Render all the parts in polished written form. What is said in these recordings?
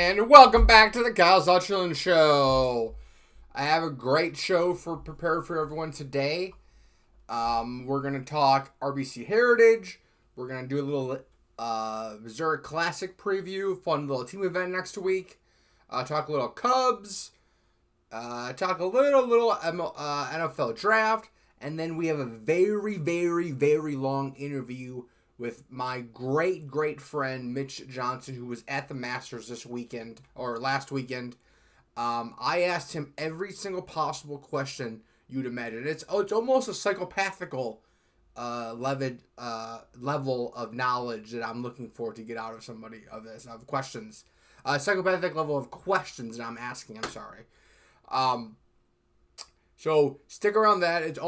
And welcome back to the Kyle Sutherland Show. I have a great show prepared for everyone today. We're going to talk RBC Heritage. We're going to do a little Missouri Classic preview, fun little team event next week. Talk a little Cubs. Talk a little NFL draft. And then we have a very, very, very long interview with my great friend Mitch Johnson, who was at the Masters last weekend. I asked him every single possible question you'd imagine. It's almost a psychopathical level of knowledge that I'm looking for to get out of somebody of this, of questions. Psychopathic level of questions that I'm asking, I'm sorry. So stick around that.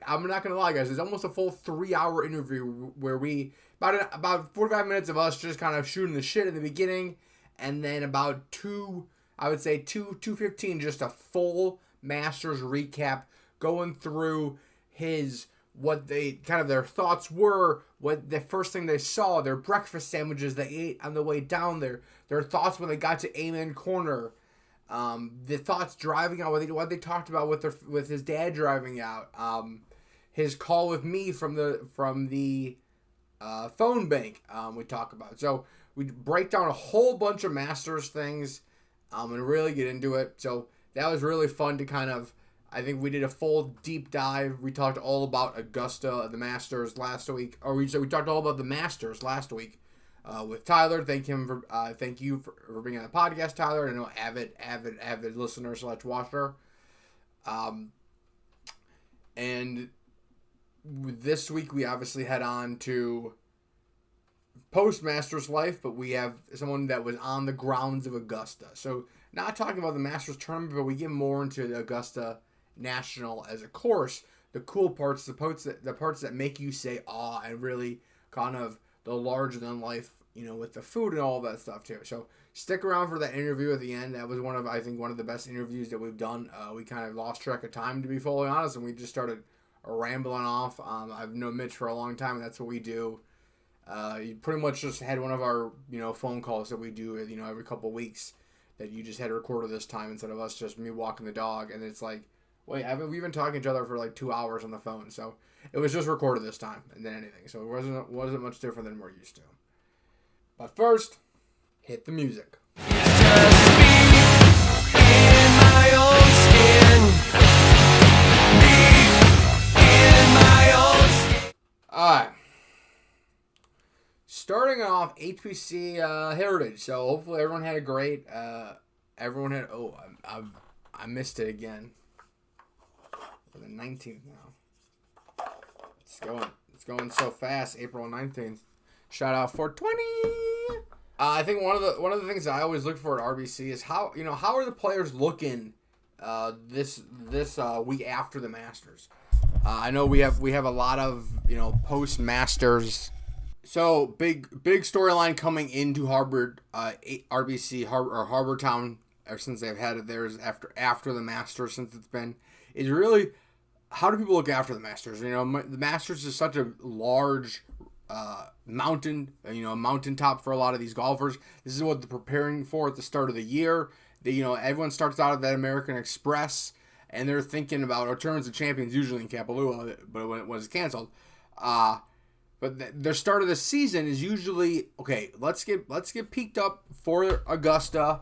I'm not going to lie, guys. It's almost a full 3-hour interview where we, about 45 minutes of us just kind of shooting the shit in the beginning. And then about 2:15, just a full Masters recap going through their thoughts were, what the first thing they saw, their breakfast sandwiches they ate on the way down there, their thoughts when they got to Amen Corner. The thoughts driving out, what they talked about with his dad driving out, his call with me from the phone bank, we talk about. So we break down a whole bunch of Masters things, and really get into it. So that was really fun to I think we did a full deep dive. We talked all about Augusta, the Masters last week, we talked all about the Masters last week. With Tyler, thank you for being on the podcast, Tyler. I know avid listener / watcher. And this week we obviously head on to post Masters life, but we have someone that was on the grounds of Augusta. So not talking about the Masters tournament, but we get more into the Augusta National as a course. The cool parts, the parts that make you say "ah," and really kind of the larger than life, with the food and all that stuff too. So stick around for that interview at the end. That was one of the best interviews that we've done. We kind of lost track of time, to be fully honest, and we just started rambling off. I've known Mitch for a long time, and that's what we do. You pretty much just had one of our, phone calls that we do, every couple of weeks, that you just had recorded this time instead of us just me walking the dog. And it's like, wait, we've been talking to each other for like 2 hours on the phone. So it was just recorded this time and then anything. So it wasn't much different than we're used to. But first, hit the music. It's just me in my own skin. Me in my own skin. Alright. Starting off, HBC Heritage. So hopefully everyone had a great. I missed it again. For the 19th now. It's going so fast. April 19th. Shout out 420. I think one of the things that I always look for at RBC is how are the players looking this week after the Masters. I know we have a lot of post Masters. So big storyline coming into RBC Harbor Town ever since they've had it there after the Masters, since it's been, is really how do people look after the Masters? The Masters is such a large mountain, a mountaintop for a lot of these golfers. This is what they're preparing for at the start of the year. Everyone starts out at that American Express, and they're thinking about Returns of Champions, usually in Kapalua, but when it was canceled. But their start of the season is usually, okay, let's get peaked up for Augusta,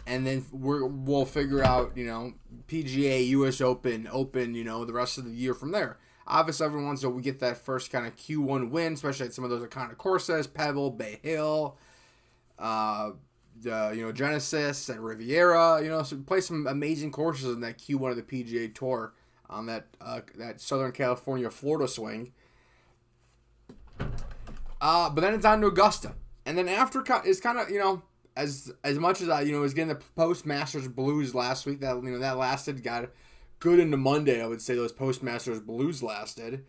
and then we'll figure out, PGA, US Open, the rest of the year from there. Obviously, everyone wants to get that first kind of Q1 win, especially at some of those iconic courses, Pebble, Bay Hill, Genesis, and Riviera. So play some amazing courses in that Q1 of the PGA Tour on that Southern California, Florida swing. But then it's on to Augusta, and then after is kind of as much as I was getting the post Masters blues last week, that that lasted, got good into Monday. I would say those post Masters blues lasted,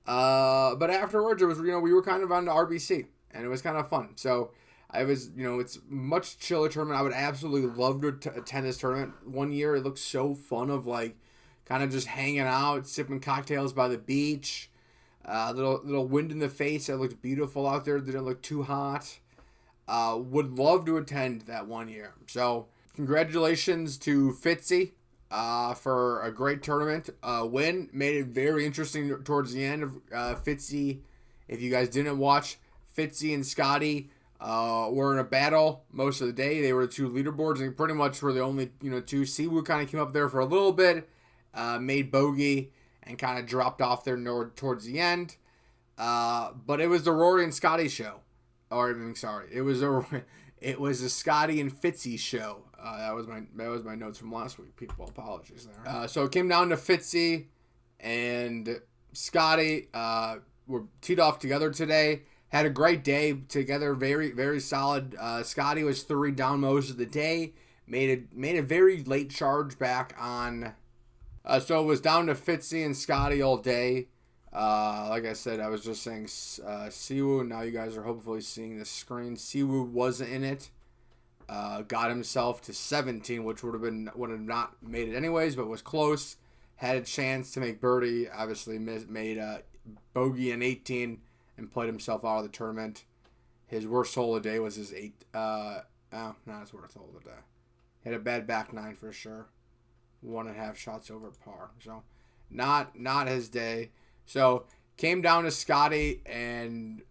but afterwards it was we were kind of on to RBC, and it was kind of fun. So I was it's much chiller tournament. I would absolutely love to attend this tournament one year. It looks so fun of kind of just hanging out, sipping cocktails by the beach. Little wind in the face. It looked beautiful out there. Didn't look too hot. Would love to attend that one year. So congratulations to Fitzy for a great tournament win. Made it very interesting towards the end of Fitzy. If you guys didn't watch, Fitzy and Scottie were in a battle most of the day. They were the two leaderboards and pretty much were the only two. Siwoo kind of came up there for a little bit, made bogey and kind of dropped off there towards the end. But it was the Rory and Scottie show. It was a Scottie and Fitzy show. That was my notes from last week. People, apologies there. So it came down to Fitzy and Scottie. Were teed off together today. Had a great day together. Very, very solid. Scottie was 3 down most of the day. Made a very late charge back on. So it was down to Fitzy and Scottie all day. Like I said, I was just saying Siwoo. Now you guys are hopefully seeing the screen. Siwoo wasn't in it. Got himself to 17, which would have not made it anyways, but was close. Had a chance to make birdie. Obviously made bogey in 18 and played himself out of the tournament. His worst hole of the day was his not his worst hole of the day. He had a bad back 9 for sure. 1.5 shots over par. So not his day. So came down to Scottie and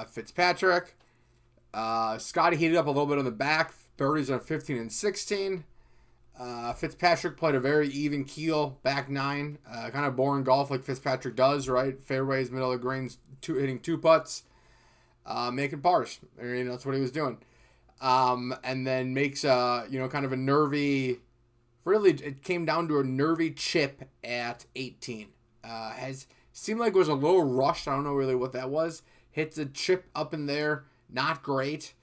Fitzpatrick. Scottie heated up a little bit on the back. Birdies on 15 and 16. Fitzpatrick played a very even keel, back 9. Kind of boring golf like Fitzpatrick does, right? Fairways, middle of the greens, hitting 2 putts, making pars. That's what he was doing. And then makes kind of a nervy. Really, it came down to a nervy chip at 18. Seemed like it was a little rushed. I don't know really what that was. Hits a chip up in there. Not great.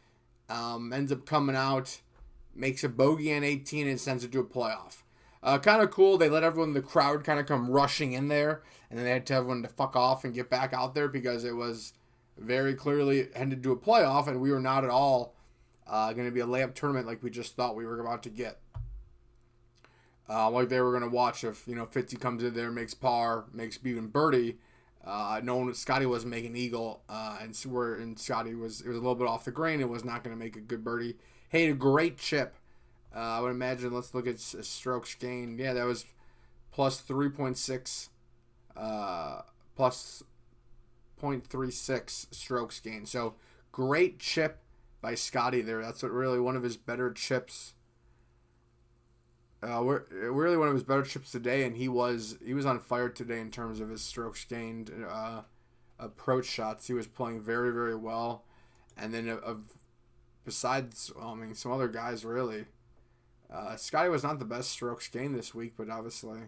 Ends up coming out. Makes a bogey on 18 and sends it to a playoff. Kind of cool. They let everyone in the crowd kind of come rushing in there. And then they had to tell everyone to fuck off and get back out there because it was very clearly headed to a playoff. And we were not at all going to be a layup tournament like we just thought we were about to get. Like they were going to watch if, Fitzy comes in there, makes par, makes even birdie. Scottie wasn't making eagle, and Scottie it was a little bit off the green. It was not going to make a good birdie. Hey, a great chip. I would imagine, let's look at strokes gained. Yeah, that was plus 3.6, plus 0.36 strokes gained. So great chip by Scottie there. That's really one of his better chips. Really one of his better chips today, and he was on fire today in terms of his strokes gained, approach shots. He was playing very, very well, and then besides, some other guys really. Scottie was not the best strokes gained this week, but obviously,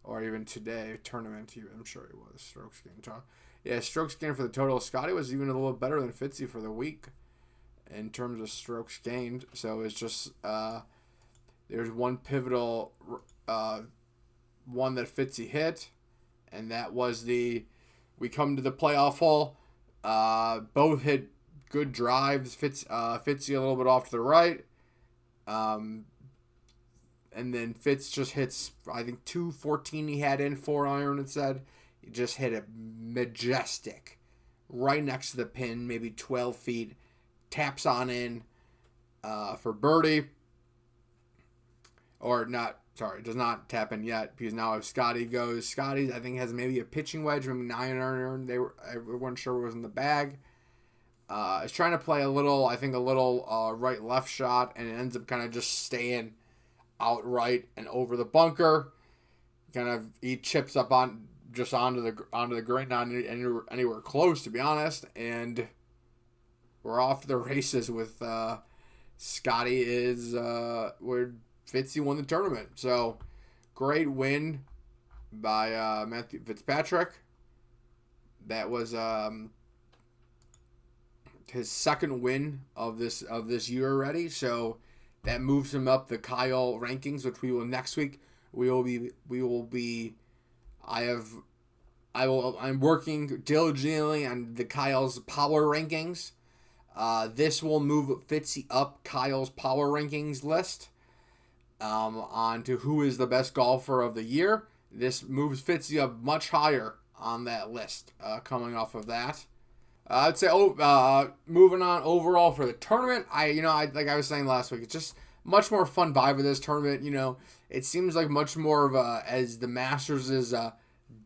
or even today tournament, I'm sure he was strokes gained. Yeah, strokes gained for the total. Scottie was even a little better than Fitzy for the week in terms of strokes gained. So it's just. There's one pivotal one that Fitzy hit, and that was we come to the playoff hole. Both hit good drives. Fitzy a little bit off to the right. And then Fitz just hits, I think, 214 he had in, 4-iron, it said. He just hit it majestic. Right next to the pin, maybe 12 feet. Taps on in for birdie. Or not, sorry, does not tap in yet because now if Scottie goes, Scottie I think has maybe a pitching wedge, maybe 9-iron. I weren't sure what was in the bag. Is trying to play a little right-left shot, and it ends up kind of just staying outright and over the bunker. He chips up onto the green, not anywhere close, to be honest, and we're off to the races with Scottie where Fitzy won the tournament. So, great win by Matthew Fitzpatrick. That was his second win of this year already. So that moves him up the Kyle rankings, which we will next week. I'm working diligently on the Kyle's power rankings. This will move Fitzy up Kyle's power rankings list. On to who is the best golfer of the year. This moves Fitzy up much higher on that list, coming off of that. I'd say moving on overall for the tournament. Like I was saying last week, it's just much more fun vibe with this tournament. It seems like much more of as the Masters is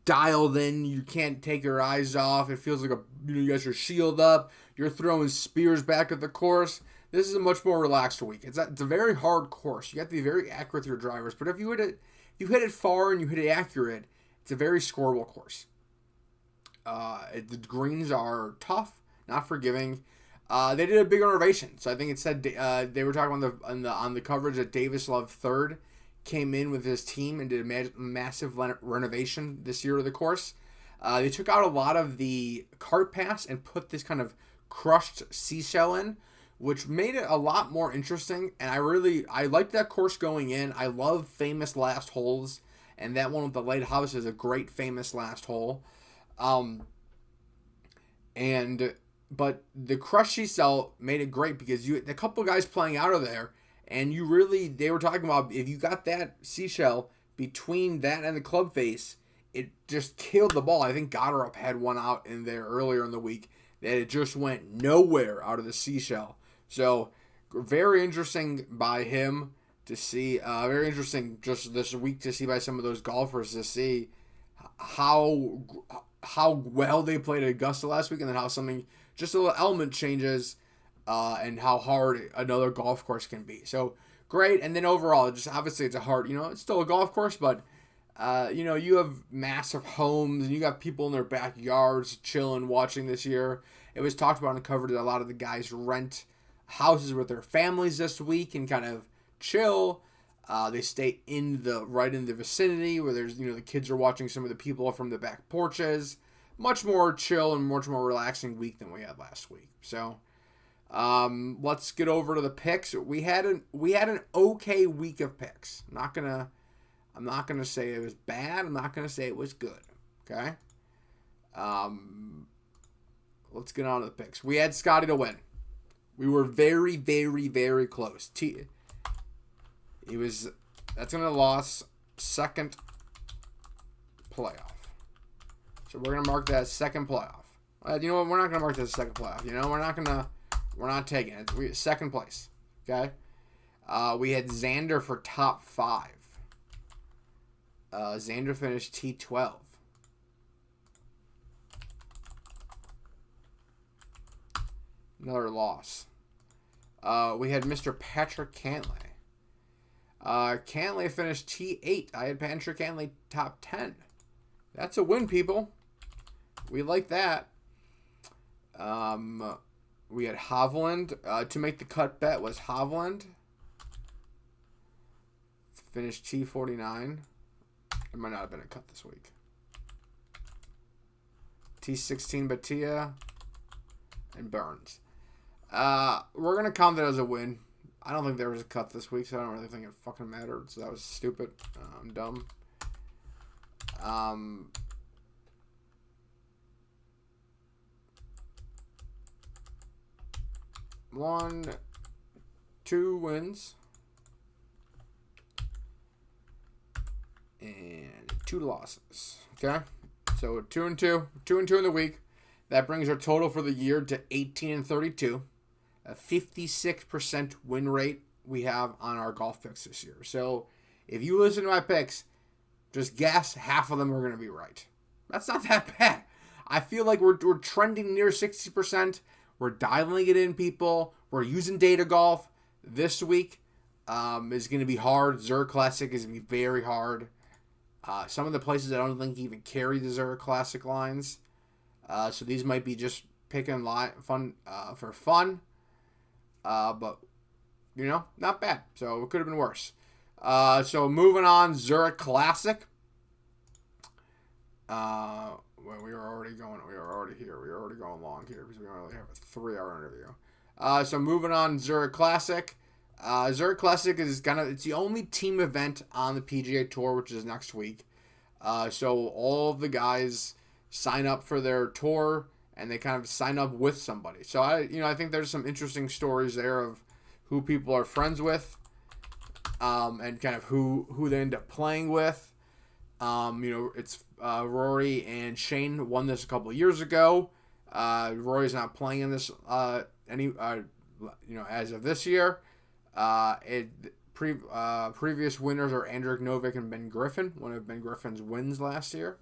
dialed in. You can't take your eyes off. It feels like you guys are shielded up. You're throwing spears back at the course. This is a much more relaxed week. It's a very hard course. You have to be very accurate with your drivers. But if you hit it far and you hit it accurate, it's a very scoreable course. The greens are tough, not forgiving. They did a big renovation, so I think it said they were talking on the coverage that Davis Love third came in with his team and did a massive renovation this year of the course. They took out a lot of the cart paths and put this kind of crushed seashell in, which made it a lot more interesting. And I liked that course going in. I love famous last holes, and that one with the lighthouse is a great famous last hole. But the crushed seashell made it great because a couple guys playing out of there, and they were talking about if you got that seashell between that and the club face, it just killed the ball. I think Goddard had one out in there earlier in the week that it just went nowhere out of the seashell. So very interesting by him to see. Very interesting just this week to see by some of those golfers to see how well they played at Augusta last week, and then how something just a little element changes, and how hard another golf course can be. So great. And then overall, just obviously it's a hard. It's still a golf course, but you have massive homes and you got people in their backyards chilling, watching this year. It was talked about and covered that a lot of the guys rent houses with their families this week and kind of chill. They stay right in the vicinity where there's, the kids are watching some of the people from the back porches. Much more chill and much more relaxing week than we had last week. So, let's get over to the picks. We had an okay week of picks. I'm not gonna say it was bad. I'm not gonna say it was good. Okay. Let's get on to the picks. We had Scottie to win. We were very, very, very close. That's gonna loss second playoff. So we're gonna mark that as second playoff. You know what? We're not gonna mark that as second playoff. We're not taking it. Second place. Okay. We had Xander for top 5. Xander finished T12. Another loss. We had Mr. Patrick Cantlay. Cantlay finished T8. I had Patrick Cantlay top 10. That's a win, people. We like that. We had Hovland. To make the cut bet was Hovland. Finished T49. It might not have been a cut this week. T16 Batia and Burns. We're going to count that as a win. I don't think there was a cut this week, so I don't really think it fucking mattered. So that was stupid. I'm dumb. 1, 2 wins. And 2 losses. Okay? So 2 and 2. 2 and 2 in the week. That brings our total for the year to 18 and 32. A 56% win rate we have on our golf picks this year. So if you listen to my picks, just guess half of them are going to be right. That's not that bad. I feel like we're trending near 60%. We're dialing it in, people. We're using data golf. This week is going to be hard. Zurich Classic is going to be very hard. Some of the places I don't think even carry the Zurich Classic lines. So these might be just picking fun for fun. But, not bad. So it could have been worse. So moving on, Zurich Classic. Well, we were already here. We were already going long here because we only have a 3-hour interview. So moving on, Zurich Classic. Zurich Classic is it's the only team event on the PGA Tour, which is next week. So all of the guys sign up for their tour and they kind of sign up with somebody. So I think there's some interesting stories there of who people are friends with, and kind of who they end up playing with. It's Rory and Shane won this a couple of years ago. Rory's not playing in this as of this year. Previous winners are Andrew Novik and Ben Griffin. One of Ben Griffin's wins last year.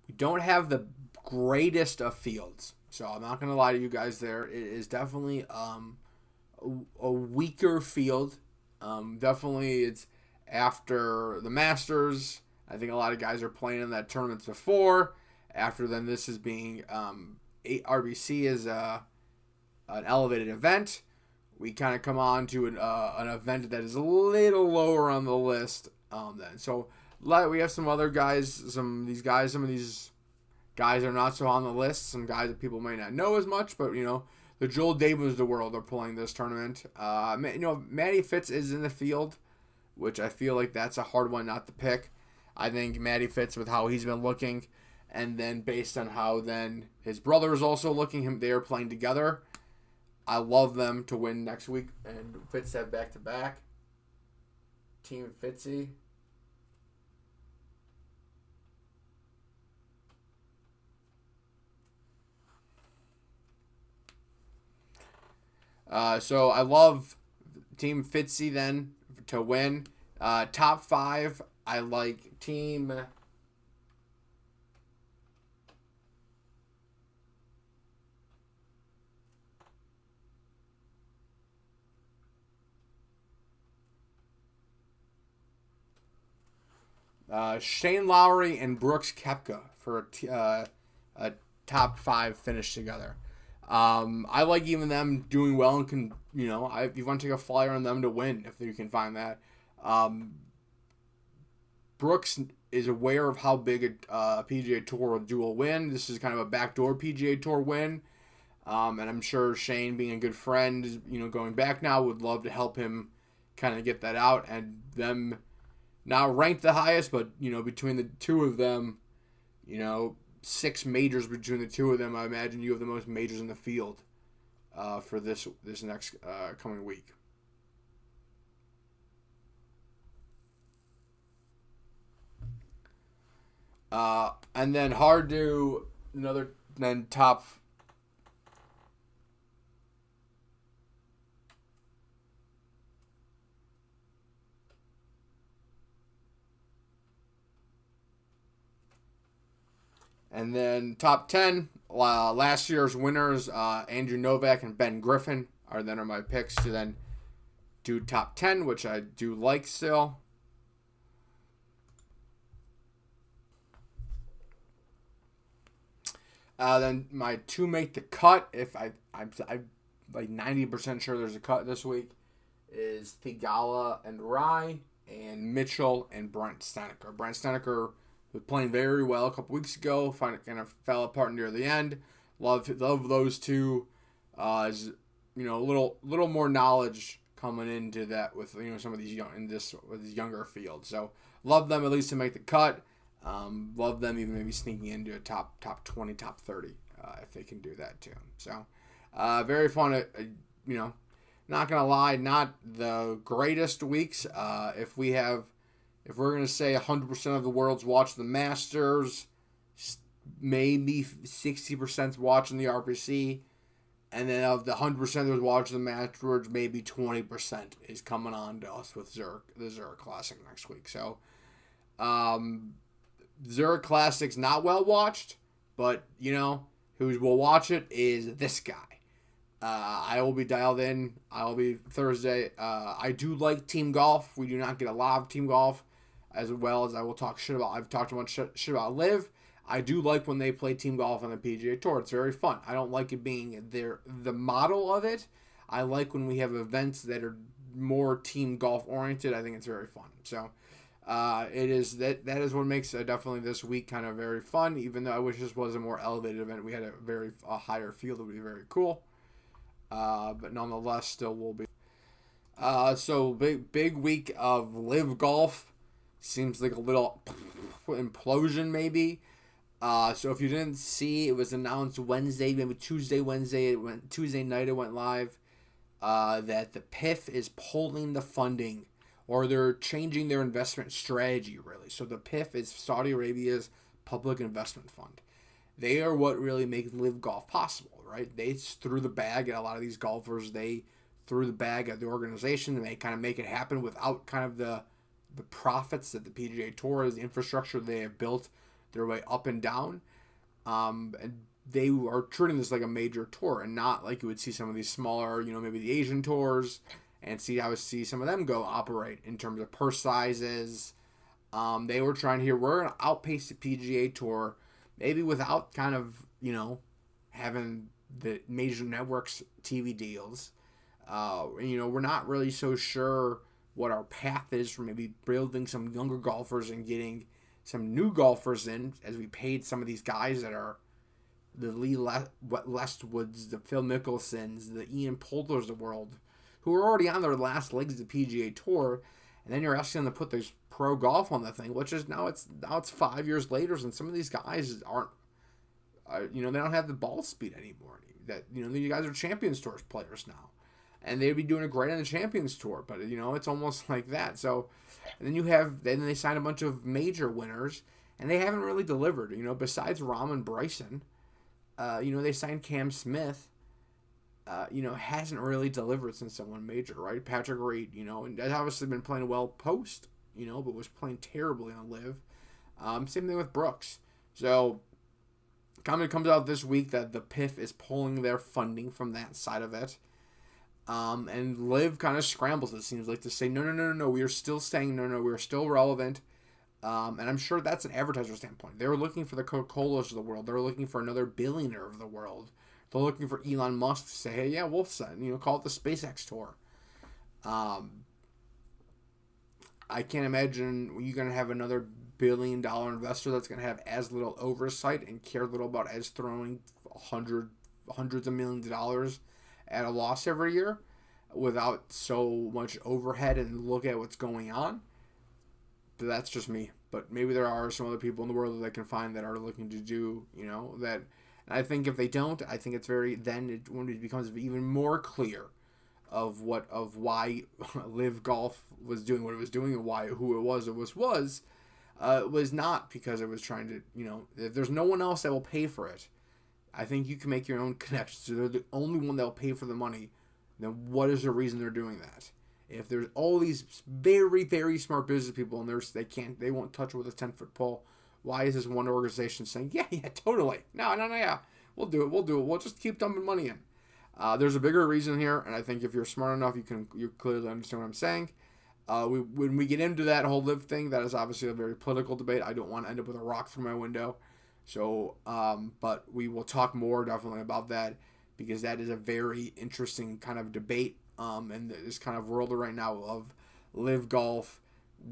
We don't have the greatest of fields, so I'm not going to lie to you guys there. It is definitely a weaker field. Definitely it's after the Masters. I think a lot of guys are playing in that tournaments before. After then, this is being RBC is an elevated event. We kind of come on to an event that is a little lower on the list. Then so we have some other guys. Some of these guys are not so on the list. Some guys that people might not know as much, but the Joel Davis of the world are playing this tournament. Matty Fitz is in the field, which I feel like that's a hard one not to pick. I think Matty Fitz, with how he's been looking, and then based on how then his brother is also looking, they are playing together. I love them to win next week, and Fitz have back-to-back. Team Fitzy. So I love Team Fitzy then to win. Top 5, I like Team... Shane Lowry and Brooks Koepka for a top 5 finish together. I like even them doing well and if you want to take a flyer on them to win if you can find that. Brooks is aware of how big a PGA Tour dual win. This is kind of a backdoor PGA Tour win. And I'm sure Shane, being a good friend, going back now, would love to help him kind of get that out, and them not ranked the highest, but between the two of them, 6 majors between the two of them. I imagine you have the most majors in the field for this next coming week. And then top. And then top 10, last year's winners, Andrew Novak and Ben Griffin are my picks to then do top 10, which I do like still. Then my 2 make the cut, if I'm like 90% sure there's a cut this week, is Theegala and Rye, and Mitchell and Brent Steneker. Brent Steneker was playing very well a couple weeks ago. Kind of fell apart near the end. Love those two. A little more knowledge coming into that with some of these with these younger fields. So love them at least to make the cut. Love them even maybe sneaking into a top 20, top 30 if they can do that too. So very fun. Not gonna lie, not the greatest weeks. If we're going to say 100% of the world's watched the Masters, maybe 60% watching the RBC, and then of the 100% that's watching the Masters, maybe 20% is coming on to us with the Zurich Classic next week. So, Zurich Classic's not well watched, but, who will watch it is this guy. I will be dialed in. I will be Thursday. I do like team golf. We do not get a lot of team golf, as well as I will talk shit about. I've talked a bunch shit about LIV. I do like when they play team golf on the PGA Tour. It's very fun. I don't like it being the model of it. I like when we have events that are more team golf oriented. I think it's very fun. So it is that is what makes definitely this week kind of very fun. Even though I wish this was a more elevated event, we had a higher field. It would be very cool. But nonetheless, still will be. So big week of LIV Golf. Seems like a little implosion maybe. So if you didn't see, it was announced Wednesday, maybe Tuesday night it went live, that the PIF is pulling the funding or they're changing their investment strategy, really. So the PIF is Saudi Arabia's public investment fund. They are what really make LIV Golf possible, right? They threw the bag at a lot of these golfers. They threw the bag at the organization, and they kind of make it happen without kind of the profits that the PGA Tour is, the infrastructure they have built their way up and down. And they are treating this like a major tour and not like you would see some of these smaller, maybe the Asian tours, and see some of them go operate in terms of purse sizes. They were trying here, we're going to outpace the PGA Tour, maybe without kind of, having the major networks TV deals. We're not really so sure what our path is for maybe building some younger golfers and getting some new golfers in, as we paid some of these guys that are the Lee Westwoods, the Phil Mickelsons, the Ian Poulters of the world, who are already on their last legs of the PGA Tour, and then you're asking them to put this pro golf on the thing, which is now it's 5 years later, and some of these guys aren't, they don't have the ball speed anymore. That these guys are Champions Tour players now, and they'd be doing it great on the Champions Tour, but it's almost like that. So, and then they signed a bunch of major winners, and they haven't really delivered. Besides Rahm and Bryson, they signed Cam Smith. Hasn't really delivered since someone major, right? Patrick Reed, and has obviously been playing well post, but was playing terribly on LIV. Same thing with Brooks. So, comment comes out this week that the PIF is pulling their funding from that side of it. And LIV kind of scrambles, it seems like, to say, no, we are still staying, we are still relevant. And I'm sure that's an advertiser standpoint. They're looking for the Coca-Colas of the world. They're looking for another billionaire of the world. They're looking for Elon Musk to say, hey, yeah, we'll send, call it the SpaceX tour. I can't imagine you're going to have another billion-dollar investor that's going to have as little oversight and care little about as throwing hundreds of millions of dollars at a loss every year without so much overhead and look at what's going on. But that's just me. But maybe there are some other people in the world that they can find that are looking to do, that. And I think if they don't, I think it's when it becomes even more clear of why LIV Golf was doing what it was doing and who it was not because it was trying to, if there's no one else that will pay for it, I think you can make your own connections. So they're the only one that will pay for the money. Then what is the reason they're doing that? If there's all these very, very smart business people and they won't touch it with a 10-foot pole, why is this one organization saying, yeah, totally. No, yeah, we'll do it. We'll just keep dumping money in. There's a bigger reason here, and I think if you're smart enough, you clearly understand what I'm saying. When we get into that whole LIV thing, that is obviously a very political debate. I don't want to end up with a rock through my window. So, but we will talk more definitely about that because that is a very interesting kind of debate in this kind of world right now of LIV Golf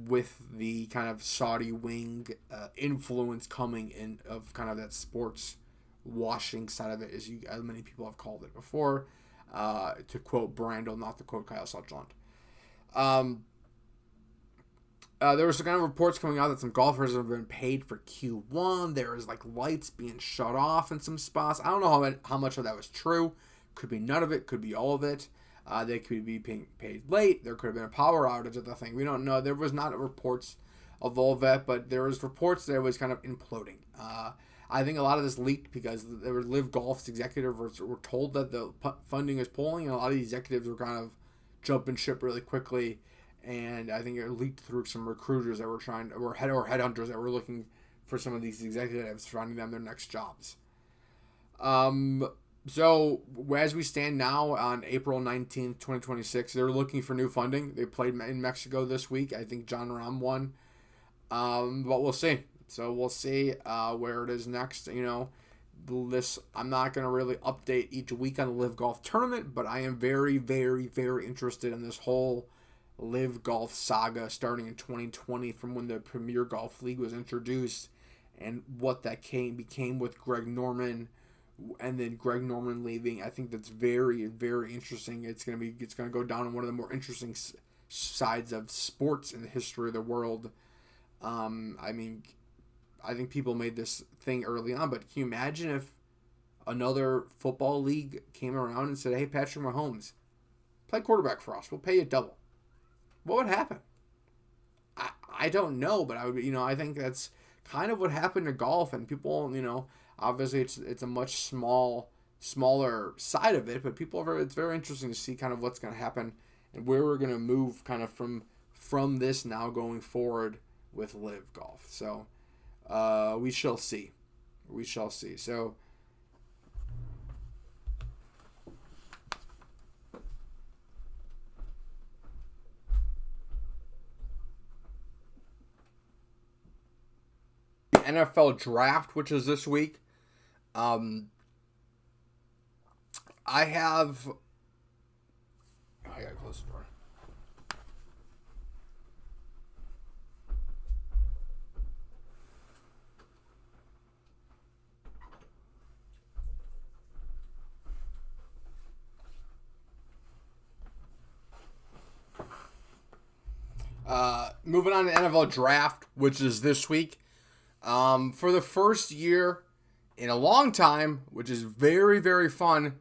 with the kind of Saudi wing influence coming in of kind of that sports washing side of it, as many people have called it before, to quote Brandel, not to quote Kyle Sutherland. There was some kind of reports coming out that some golfers have been paid for Q1. There is lights being shut off in some spots. I don't know how much of that was true. Could be none of it. Could be all of it. They could be paid late. There could have been a power outage of the thing. We don't know. There was not reports of all of that, but there was reports that it was kind of imploding. I think a lot of this leaked because there were LIV Golf's executives were told that the funding is pulling, and a lot of the executives were kind of jumping ship really quickly. And I think it leaked through some recruiters that were or headhunters that were looking for some of these executives, finding them their next jobs. So as we stand now on April 19th, 2026, they're looking for new funding. They played in Mexico this week. I think John Rahm won. But we'll see. So we'll see where it is next. I'm not going to really update each week on the LIV Golf tournament, but I am very, very, very interested in this whole LIV Golf saga starting in 2020 from when the Premier Golf League was introduced and what that became with Greg Norman and then Greg Norman leaving. I think that's very, very interesting. It's going to go down in one of the more interesting sides of sports in the history of the world. I think people made this thing early on, but can you imagine if another football league came around and said, hey, Patrick Mahomes, play quarterback for us. We'll pay you double. What would happen? I don't know, but I think that's kind of what happened to golf, and people, obviously it's a much smaller side of it, but it's very interesting to see kind of what's going to happen and where we're going to move kind of from this now going forward with LIV Golf. So we shall see. So NFL draft, which is this week. I gotta close the door. Moving on to NFL draft, which is this week. For the first year in a long time, which is very, very fun,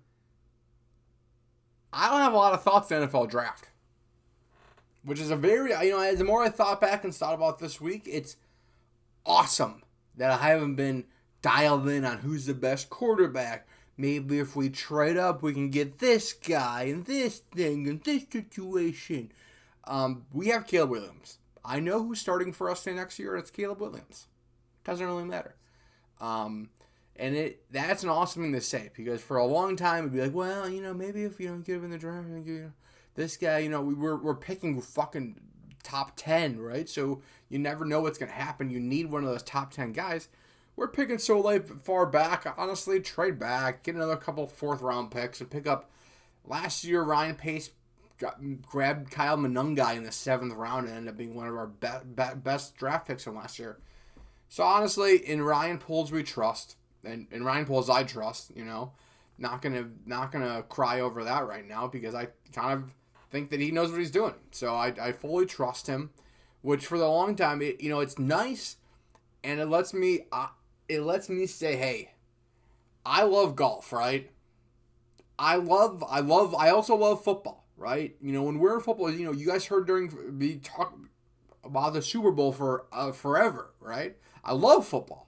I don't have a lot of thoughts on the NFL draft. Which is the more I thought back and thought about this week, it's awesome that I haven't been dialed in on who's the best quarterback. Maybe if we trade up, we can get this guy and this thing and this situation. We have Caleb Williams. I know who's starting for us next year, and it's Caleb Williams. Doesn't really matter. And that's an awesome thing to say, because for a long time it'd be like, well, maybe if you don't get him in the draft, this guy, we're picking fucking top 10, right? So you never know what's going to happen. You need one of those top 10 guys. We're picking so far back. Honestly, trade back, get another couple fourth round picks, and pick up. Last year, Ryan Pace grabbed Kyle Monungai in the 7th round and ended up being one of our best draft picks from last year. So honestly, in Ryan Poles we trust, and in Ryan Poles I trust. Not gonna cry over that right now, because I kind of think that he knows what he's doing. So I fully trust him, which for the long time it's nice, and it lets me say, hey, I love golf, right? I also love football. Right? When we're in football, you guys heard during me talk about the Super Bowl for forever, right? I love football.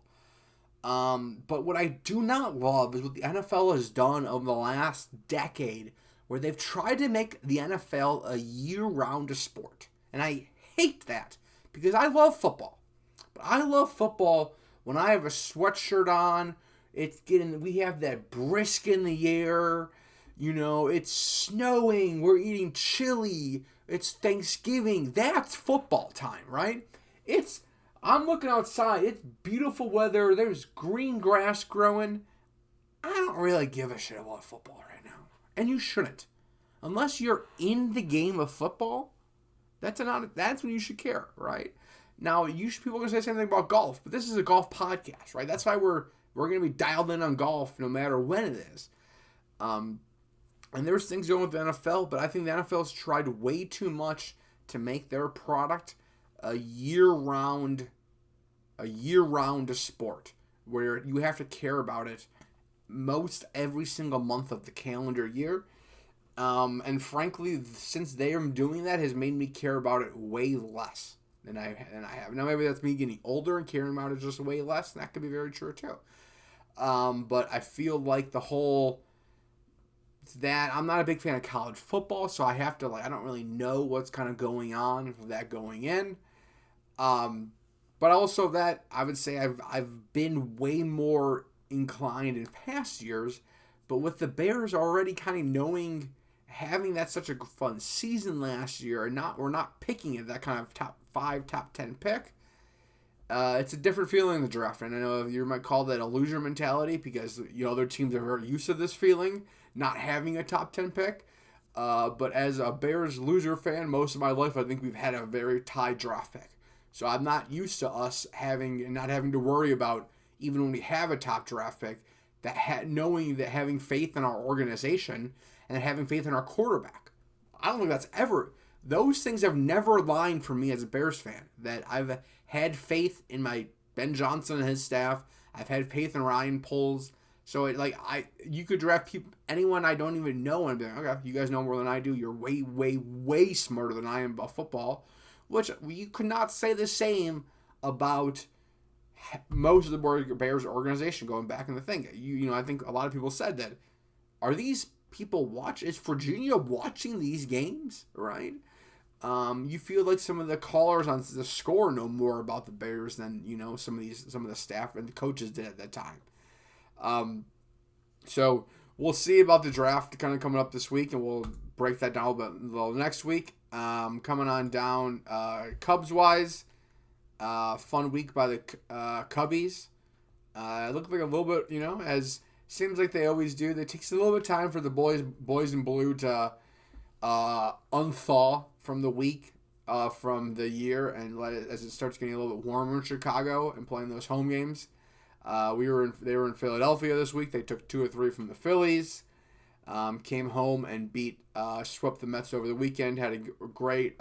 But what I do not love is what the NFL has done over the last decade, where they've tried to make the NFL a year-round sport. And I hate that, because I love football. But I love football when I have a sweatshirt on, we have that brisk in the air. It's snowing, we're eating chili, it's Thanksgiving. That's football time, right? I'm looking outside, it's beautiful weather, there's green grass growing. I don't really give a shit about football right now. And you shouldn't. Unless you're in the game of football, that's when you should care, right? Now, people are going to say something about golf, but this is a golf podcast, right? That's why we're going to be dialed in on golf no matter when it is. And there's things going with the NFL, but I think the NFL's tried way too much to make their product a year-round sport, where you have to care about it most every single month of the calendar year. And frankly, since they are doing that, has made me care about it way less than I have. Now, maybe that's me getting older and caring about it just way less, and that could be very true too. But I feel like that I'm not a big fan of college football, so I have to I don't really know what's kind of going on with that going in. But also that I would say I've been way more inclined in past years, but with the Bears already kind of having that such a fun season last year, and we're not picking it that kind of top 5, top 10 pick. It's a different feeling in the draft, and I know you might call that a loser mentality, because other teams are very used to this feeling, not having a top 10 pick. But as a Bears loser fan, most of my life, I think we've had a very tied draft pick. So I'm not used to us not having to worry about, even when we have a top draft pick, knowing that having faith in our organization and having faith in our quarterback. I don't think those things have never aligned for me as a Bears fan. That I've had faith in my Ben Johnson and his staff. I've had faith in Ryan Poles. So you could draft anyone I don't even know and be like, okay, you guys know more than I do. You're way, way, way smarter than I am about football. which you could not say the same about most of the Bears organization going back in the thing. I think a lot of people said that, are these people is Virginia watching these games, right? You feel like some of the callers on the score know more about the Bears than, some of the staff and the coaches did at that time. So we'll see about the draft kind of coming up this week, and we'll break that down a little next week. Coming on down, Cubs-wise, fun week by the Cubbies. It looked like a little bit, as seems like they always do. It takes a little bit of time for the boys in blue to unthaw from the week, from the year, and as it starts getting a little bit warmer in Chicago and playing those home games. They were in Philadelphia this week. They took 2 or 3 from the Phillies. Came home and swept the Mets over the weekend. Had a great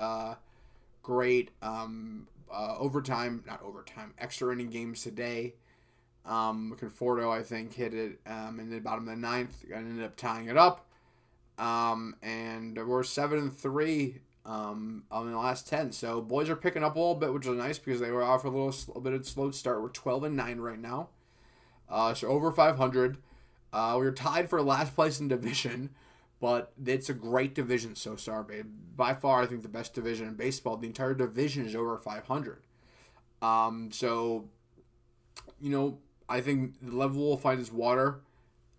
extra inning games today. Conforto, I think, hit it in the bottom of the 9th and ended up tying it up. And we're 7-3 on the last 10. So boys are picking up a little bit, which is nice because they were off a little bit of a slow start. We're 12-9 right now. So over 500. We're tied for last place in division, but it's a great division so far, babe. By far, I think the best division in baseball. The entire division is over 500. So, I think the level will find its water.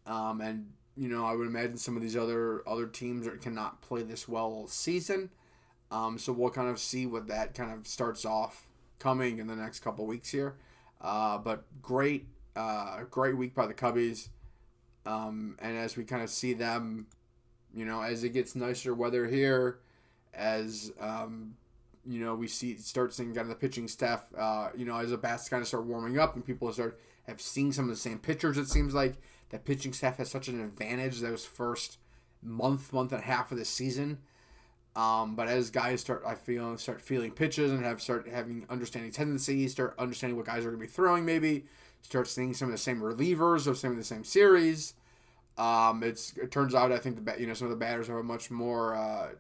And, I would imagine some of these other teams cannot play this well all season. So we'll kind of see what that kind of starts off coming in the next couple weeks here. But great week by the Cubbies. And as we kind of see them, as it gets nicer weather here, as, we start seeing kind of the pitching staff, as the bats kind of start warming up and people have seen some of the same pitchers, it seems like that pitching staff has such an advantage those first month and a half of the season. But as guys start feeling pitches and start having understanding tendencies, start understanding what guys are going to be throwing, maybe start seeing some of the same relievers of some of the same series. It turns out I think some of the batters have a much more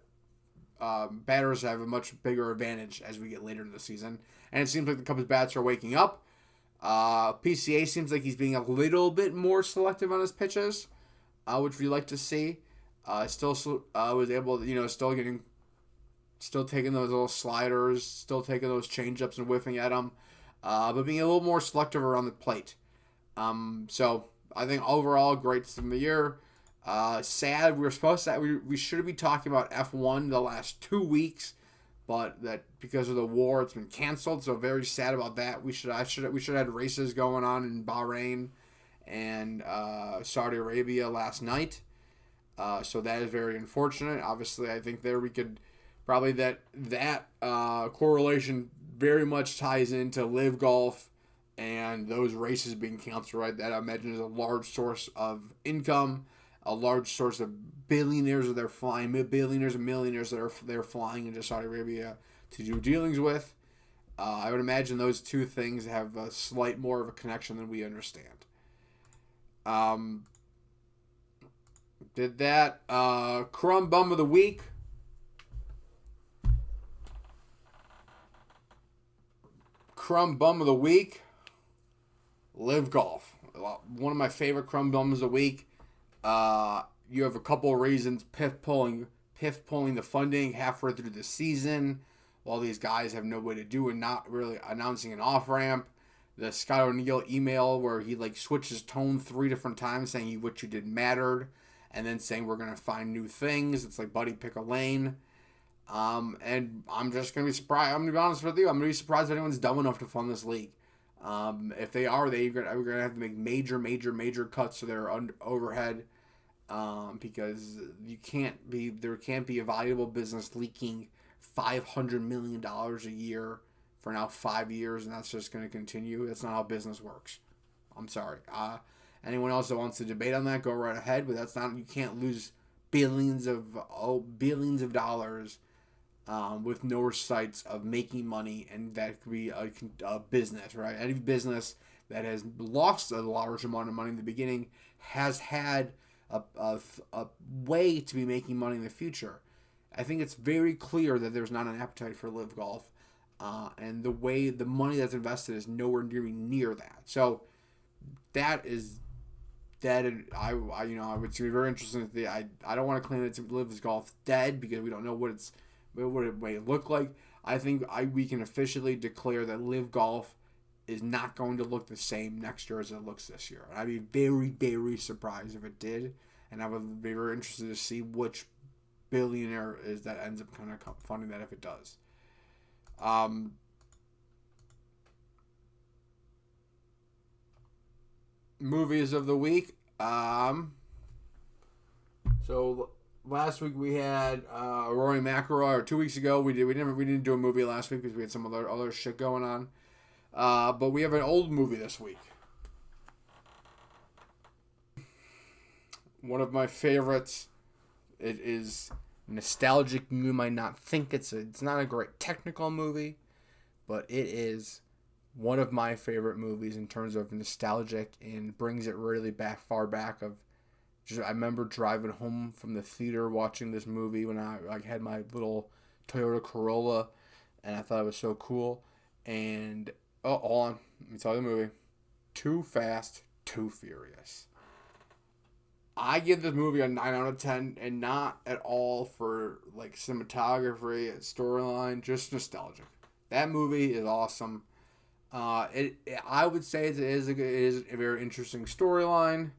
batters have a much bigger advantage as we get later in the season, and it seems like the Cubs bats are waking up. PCA seems like he's being a little bit more selective on his pitches, which we like to see. Still was able to, still taking those little sliders, still taking those changeups and whiffing at them, but being a little more selective around the plate. So I think overall great from the year. Sad we should be talking about F1 the last 2 weeks, but that because of the war it's been canceled. So very sad about that. We should have had races going on in Bahrain and Saudi Arabia last night. So that is very unfortunate. Obviously, I think there we could probably that correlation very much ties into LIV Golf and those races being canceled, right? That I imagine is a large source of income, a large source of billionaires that they're flying, billionaires and millionaires that they're flying into Saudi Arabia to do dealings with. I would imagine those two things have a slight more of a connection than we understand. Did that. Crumb Bum of the Week. Crumb Bum of the Week. LIV Golf. One of my favorite Crumb Bums of the Week. You have a couple of reasons. Piff pulling the funding halfway through the season while these guys have no way to do and not really announcing an off-ramp. The Scott O'Neill email where he switches tone 3 different times saying what you did mattered and then saying we're going to find new things. It's like, buddy, pick a lane. And I'm just going to be surprised. I'm going to be honest with you. I'm going to be surprised if anyone's dumb enough to fund this league. If they are, we're going to have to make major cuts to their overhead. Because there can't be a valuable business leaking $500 million a year for now 5 years, and that's just going to continue. That's not how business works. I'm sorry. Anyone else that wants to debate on that, go right ahead, but you can't lose billions of dollars with no sights of making money, and that could be a business, right? Any business that has lost a large amount of money in the beginning has had a way to be making money in the future. I think it's very clear that there's not an appetite for LIV Golf. and the money that's invested is nowhere near that. So it's be very interesting. I don't want to claim that LIV Golf dead because we don't know what it may look like. I think we can officially declare that LIV Golf is not going to look the same next year as it looks this year. I'd be very, very surprised if it did, and I would be very interested to see which billionaire is that ends up kind of funding that if it does. Movies of the week. So last week we had Rory McIlroy, or 2 weeks ago we didn't do a movie last week because we had some other shit going on. But we have an old movie this week. One of my favorites. It is nostalgic. You might not think it's not a great technical movie, but it is one of my favorite movies in terms of nostalgic and brings it really far back. I remember driving home from the theater watching this movie when I had my little Toyota Corolla, and I thought it was so cool. And hold on, let me tell you the movie. Too Fast, Too Furious. I give this movie a 9 out of 10, and not at all for cinematography, storyline, just nostalgic. That movie is awesome. I would say it is a very interesting storyline.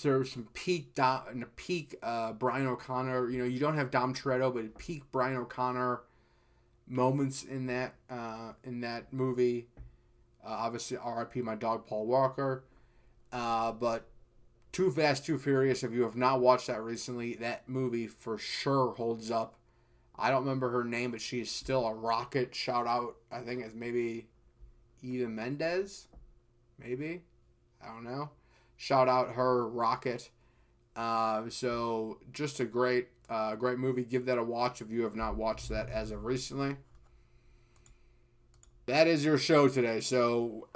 There's some peak Brian O'Connor. You don't have Dom Toretto, but peak Brian O'Connor moments in that movie. Obviously, R.I.P. my dog Paul Walker. But Too Fast, Too Furious. If you have not watched that recently, that movie for sure holds up. I don't remember her name, but she is still a rocket. Shout out, I think it's maybe Eva Mendes. Maybe. I don't know. Shout out her rocket. So just a great movie. Give that a watch if you have not watched that as of recently. That is your show today. So,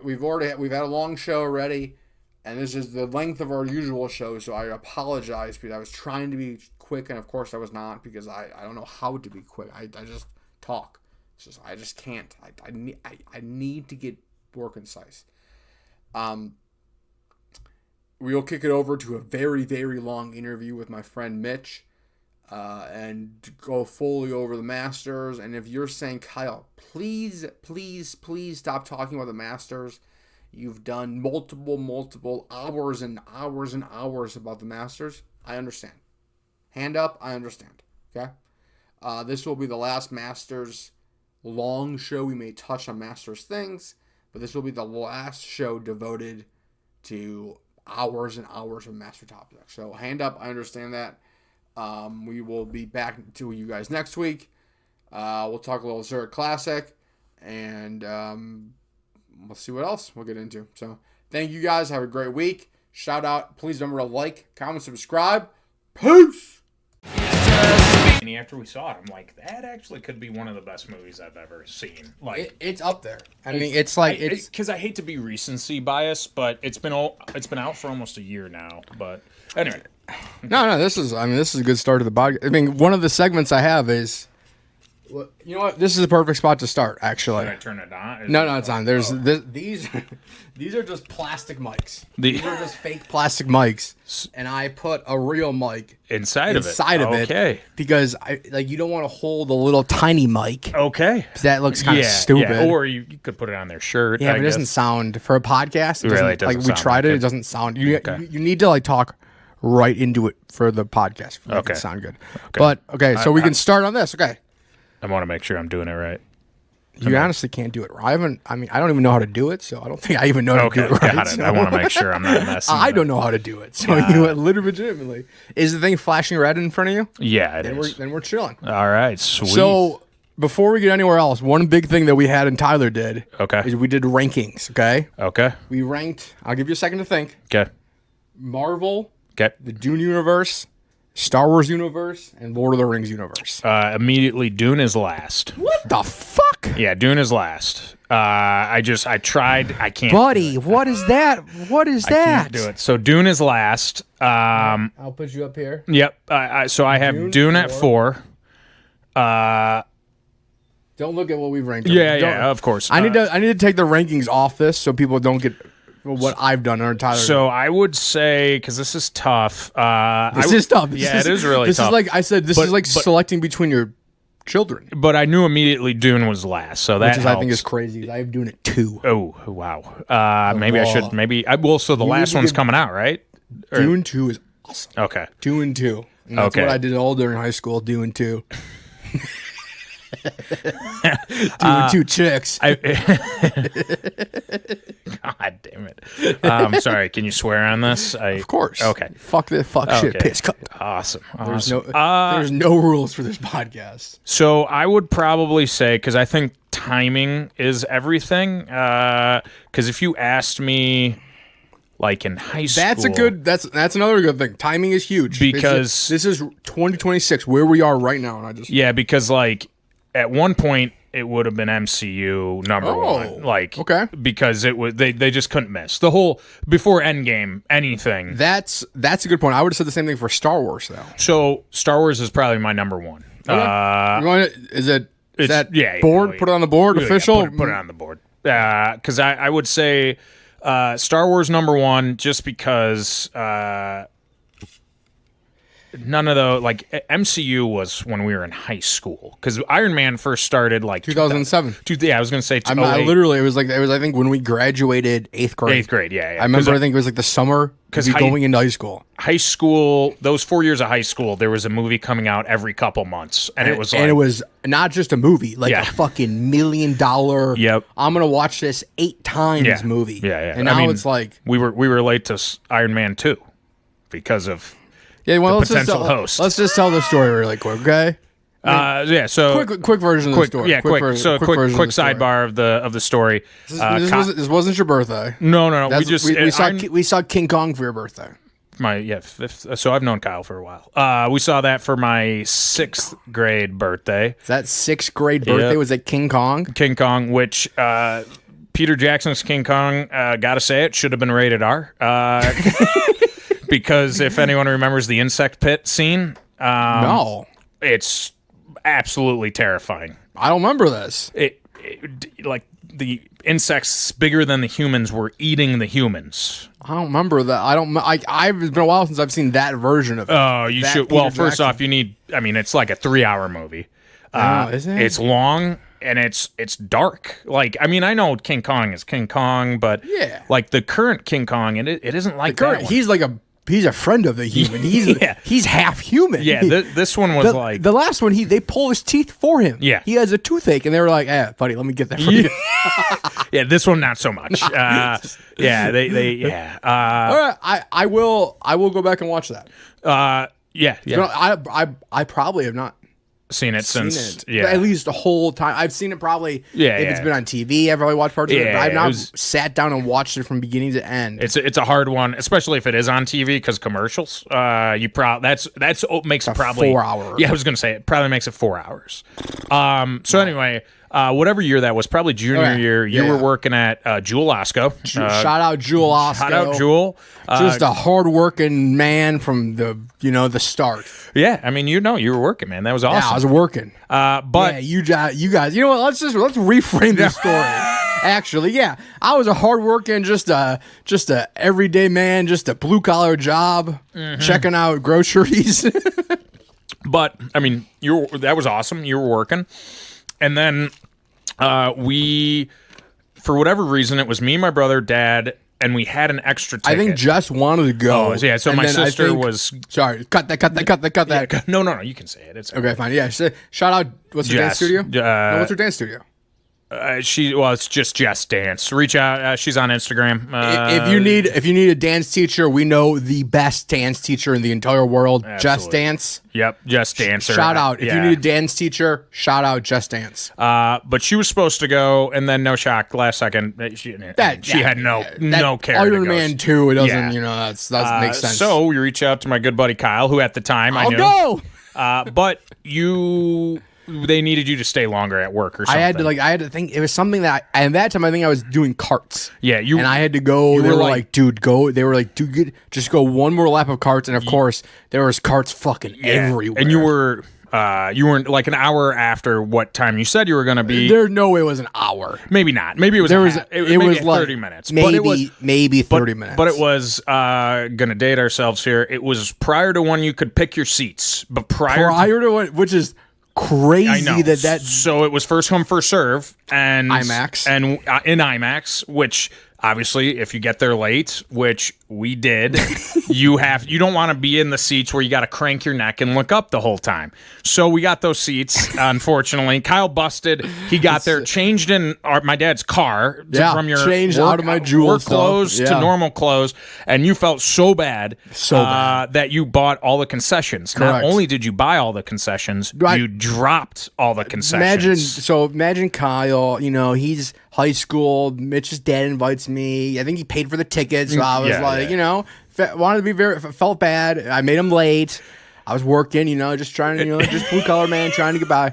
we've had a long show already, and this is the length of our usual show. So I apologize because I was trying to be quick, and of course I was not because I don't know how to be quick. I just talk. I just can't. I need to get more concise. We'll kick it over to a very, very long interview with my friend Mitch, and go fully over the Masters. And if you're saying, Kyle, please, please, please stop talking about the Masters. You've done multiple hours and hours and hours about the Masters. I understand. Hand up, I understand. Okay? This will be the last Masters long show. We may touch on Masters things, but this will be the last show devoted to hours and hours of Master topics. So hand up, I understand that. We will be back to you guys next week. We'll talk a little Zurich Classic, and we'll see what else we'll get into. So thank you guys. Have a great week. Shout out. Please remember to like, comment, subscribe. Peace. And after we saw it, I'm like, that actually could be one of the best movies I've ever seen. It's up there. I mean, it's because I hate to be recency biased, but it's been out for almost a year now. But anyway, no, this is a good start to the podcast. I mean, one of the segments I have is, you know what? This is the perfect spot to start. Actually, should I turn it on? No, it's on. These are just plastic mics. These are just fake plastic mics, and I put a real mic inside of it. Okay. Because you don't want to hold a little tiny mic. Okay. That looks kind of stupid. Yeah. Or you could put it on their shirt. Yeah, but it doesn't sound for a podcast. It doesn't we tried it. It doesn't sound. You need to talk right into it for the podcast. For it to sound good. Okay. But so we can start on this. Okay. I want to make sure I'm doing it right. You honestly can't do it right. I don't even know how to do it, so I don't think I even know how to do it right. Got it. So. I want to make sure I'm not messing. I don't know how to do it, so legitimately. Is the thing flashing red in front of you? Yeah, it is. Then we're chilling. All right, sweet. So before we get anywhere else, one big thing that we had and Tyler did is we did rankings, okay? Okay. We ranked, I'll give you a second to think. Okay. Marvel, the Dune universe, Star Wars universe, and Lord of the Rings universe. Immediately, Dune is last. What the fuck? Yeah, Dune is last. I tried. I can't. Buddy, what is that? What is I that? can't do it. So Dune is last. I'll put you up here. Yep. So I have Dune at 4. Don't look at what we've ranked. Yeah, of course. I need to take the rankings off this so people don't get what I've done or Tyler. So I would say, because this is tough. This is tough. It is really tough. This is like I said. This is like selecting between your children. But I knew immediately Dune was last, so that Which is, helps. I think is crazy. I'm doing it 2. Oh wow. Maybe I should. Maybe I will. So the last one's coming out, right? Dune 2 is awesome. Okay. Dune 2. And that's what I did all during high school. Dune 2. Doing 2 chicks. God damn it. I'm sorry. Can you swear on this? Of course. Okay. Fuck this. Fuck shit. Piss. Cut. Awesome. There's no rules for this podcast. So I would probably say, because I think timing is everything. Because if you asked me, like in high school, that's another good thing. Timing is huge because this is 2026 where we are right now, and because like at one point it would have been MCU number 1, like because it was they just couldn't miss the whole before Endgame anything. That's a good point. I would have said the same thing for Star Wars though. So Star Wars is probably my number 1. Okay. Is that board? Yeah, put it on the board. Official. Put it on the board. Because I would say. Star Wars number 1, just because none of the like MCU was when we were in high school, because Iron Man first started like 2007. I was gonna say. I literally it was I think when we graduated 8th grade. 8th grade, yeah. I remember. I think it was like the summer because going into high school. High school, those 4 years of high school, there was a movie coming out every couple months, and it was like, and it was not just a movie, like a fucking $1 million. Yep. I'm gonna watch this 8 times movie. Yeah. And now it's like we were late to Iron Man 2 because of potential host. Let's just tell the story really quick, okay? So quick version of the story. Yeah, quick sidebar of the story. This wasn't your birthday. No. We saw King Kong for your birthday. So I've known Kyle for a while. We saw that for my 6th grade birthday. That 6th grade birthday was at King Kong? King Kong, which Peter Jackson's King Kong, gotta say it, should have been rated R. Because if anyone remembers the insect pit scene, no, it's absolutely terrifying. I don't remember this. It like the insects bigger than the humans were eating the humans. I don't remember that. It's been a while since I've seen that version of it. Oh, you should. Well, first off, you need. I mean, it's like a 3-hour movie. Is it? It's long and it's dark. Like, I mean, I know King Kong is King Kong, but like the current King Kong, and it isn't like that one. He's a friend of the human. He's half human. Yeah, this one was the last one. They pull his teeth for him. Yeah, he has a toothache, and they were like, buddy, let me get that for you." Yeah, this one not so much. All right, I will go back and watch that. Yeah. I probably have not seen it since at least the whole time. I've seen it probably if it's been on TV. I've probably watched parts of it, but I've not sat down and watched it from beginning to end. It's a hard one, especially if it is on TV, because commercials. That's makes it probably 4 hours. Yeah, I was gonna say it probably makes it 4 hours. So anyway. Whatever year that was, probably junior year, you were working at Jewel Osco. Shout out Jewel Osco. Shout out Jewel. Just a hardworking man from the start. Yeah, I mean, you were working, man. That was awesome. Yeah, I was working. But you guys, you know what? Let's reframe the story. Actually, I was a hardworking, just a everyday man, just a blue collar job, checking out groceries. But I mean, that was awesome. You were working. And then we, for whatever reason, it was me, my brother, Dad, and we had an extra ticket. I think Jess wanted to go. Oh, yeah. So my sister was. Sorry, cut that. Yeah, no, you can say it. It's okay, fine. Yeah, shout out. What's her dance studio? What's her dance studio? It's just Jess Dance. Reach out. She's on Instagram. If you need a dance teacher, we know the best dance teacher in the entire world. Absolutely. Jess Dance. Yep, Jess Dancer. Shout out. If you need a dance teacher, shout out Jess Dance. But she was supposed to go, and then no shock, last second. She had no care. Iron Man 2, it doesn't, that makes sense. So we reach out to my good buddy Kyle, who at the time I knew. Go! But you they needed you to stay longer at work or something. I had to think it was something that at that time I think I was doing carts. Yeah, and I had to go. They were like, dude, go. They were like, dude, just go one more lap of carts, and of course there was carts fucking everywhere. And you weren't like an hour after what time you said you were going to be. There's no way it was an hour. Maybe not. Maybe it was. It was like 30 minutes. Maybe 30 minutes. But it was going to date ourselves here. It was prior to when you could pick your seats, but prior to when, which is crazy. I know. that. So it was first come first serve and IMAX and in IMAX, which. Obviously, if you get there late, which we did, you don't want to be in the seats where you got to crank your neck and look up the whole time. So we got those seats. Unfortunately, Kyle busted. He got there, changed in my dad's car from your changed work, out of my jewel work clothes to normal clothes, and you felt so bad, that you bought all the concessions. Correct. Not only did you buy all the concessions, you dropped all the concessions. Imagine Kyle. He's high school. Mitch's dad invites me. I think he paid for the tickets. So I was wanted to be felt bad. I made him late. I was working, just trying to, just blue collar man trying to get by.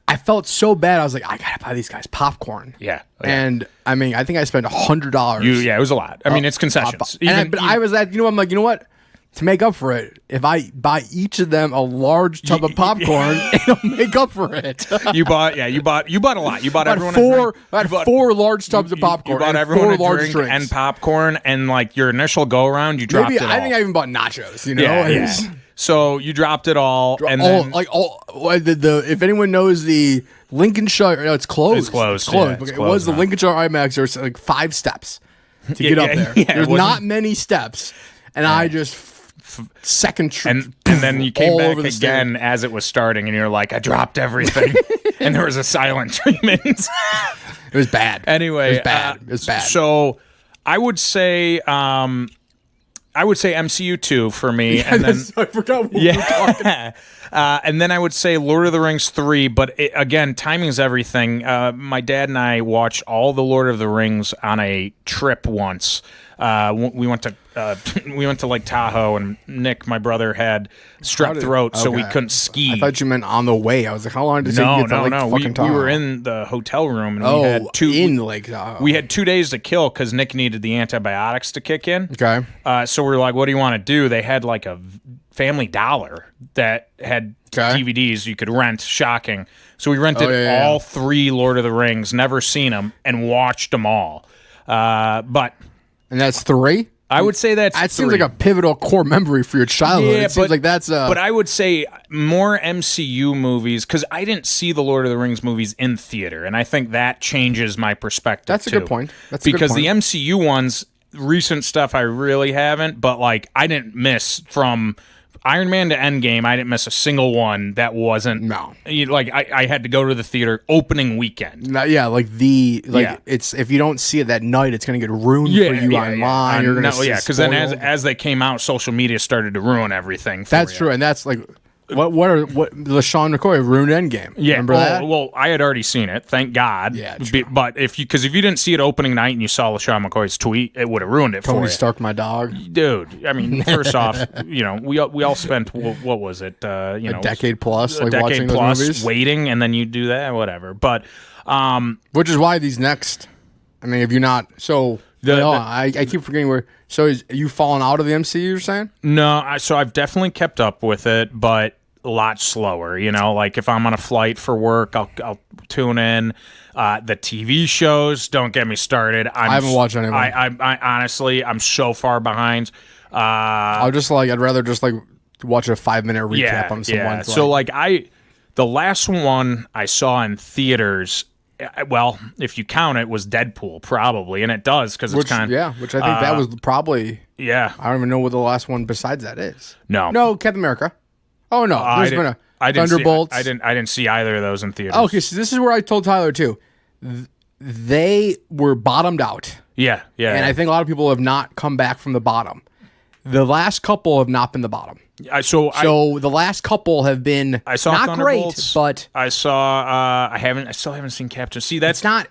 I felt so bad. I was like, I gotta buy these guys popcorn. Yeah. And I mean, I think I spent $100. It was a lot. I mean, it's concessions. I was at, I'm like, you know what? To make up for it, if I buy each of them a large tub of popcorn, it'll make up for it. You bought a lot. You bought everyone four large tubs of popcorn. You bought everyone a drink and popcorn, and like your initial go around, you dropped it all. I think I even bought nachos. Yeah. So you dropped it all, and then if anyone knows the Lincolnshire, it's closed. It's closed. It was the Lincolnshire IMAX. There's like 5 steps to get up there. There's not many steps, and I just. And then you came back again as it was starting, and you're like, I dropped everything, and there was a silent treatment. It was bad. Anyway, it was bad. So I would say MCU 2 for me, and then I forgot what we were talking. And then I would say Lord of the Rings 3, but again, timing's everything. My dad and I watched all the Lord of the Rings on a trip once. We went to Lake Tahoe, and Nick, my brother, had strep throat, so we couldn't ski. I thought you meant on the way. I was like, how long did it take you to get to Lake fucking Tahoe? We were in the hotel room, and we had in Lake Tahoe. We had 2 days to kill because Nick needed the antibiotics to kick in. Okay. So we were like, what do you want to do? They had like a Family Dollar that had DVDs you could rent. Shocking. So we rented all 3 Lord of the Rings, never seen them, and watched them all. And that's 3? I would say that seems like a pivotal core memory for your childhood. Yeah, it seems like that's But I would say more MCU movies, because I didn't see the Lord of the Rings movies in theater, and I think that changes my perspective. That's too. A good point. Because the MCU ones, recent stuff I really haven't, but like I didn't miss from Iron Man to Endgame, I didn't miss a single one that wasn't. No. Like I had to go to the theater opening weekend. It's if you don't see it that night, it's gonna get ruined for you online. You're gonna because then as they came out, social media started to ruin everything. That's true, and that's like. What LaShawn McCoy ruined Endgame? Yeah, remember that? Well, I had already seen it, thank God. Yeah, true. But if you didn't see it opening night and you saw LaShawn McCoy's tweet, it would have ruined it for you. Tony Stark, my dog, dude. I mean, first off, we all spent what was it? A decade plus, watching those movies, waiting, and then you do that, whatever. But which is why these next. I mean, if you're not I keep forgetting where. So is you fallen out of the MCU? You're saying? No, so I've definitely kept up with it, but a lot slower. Like if I'm on a flight for work, I'll tune in. The TV shows, don't get me started. I haven't watched any of them. I honestly, I'm so far behind. I'd rather just like watch a 5-minute recap on someone. Yeah. So the last one I saw in theaters. Well, if you count it, was Deadpool probably, and it does because it's kind of which I think that was probably I don't even know what the last one besides that is. No, Captain America. Oh no, there's been a Thunderbolts. I didn't see either of those in theaters. Okay, so this is where I told Tyler too. They were bottomed out. Yeah. And I think a lot of people have not come back from the bottom. The last couple have not been the bottom. So the last couple have been not great, but I saw. I still haven't seen Captain. See, it's not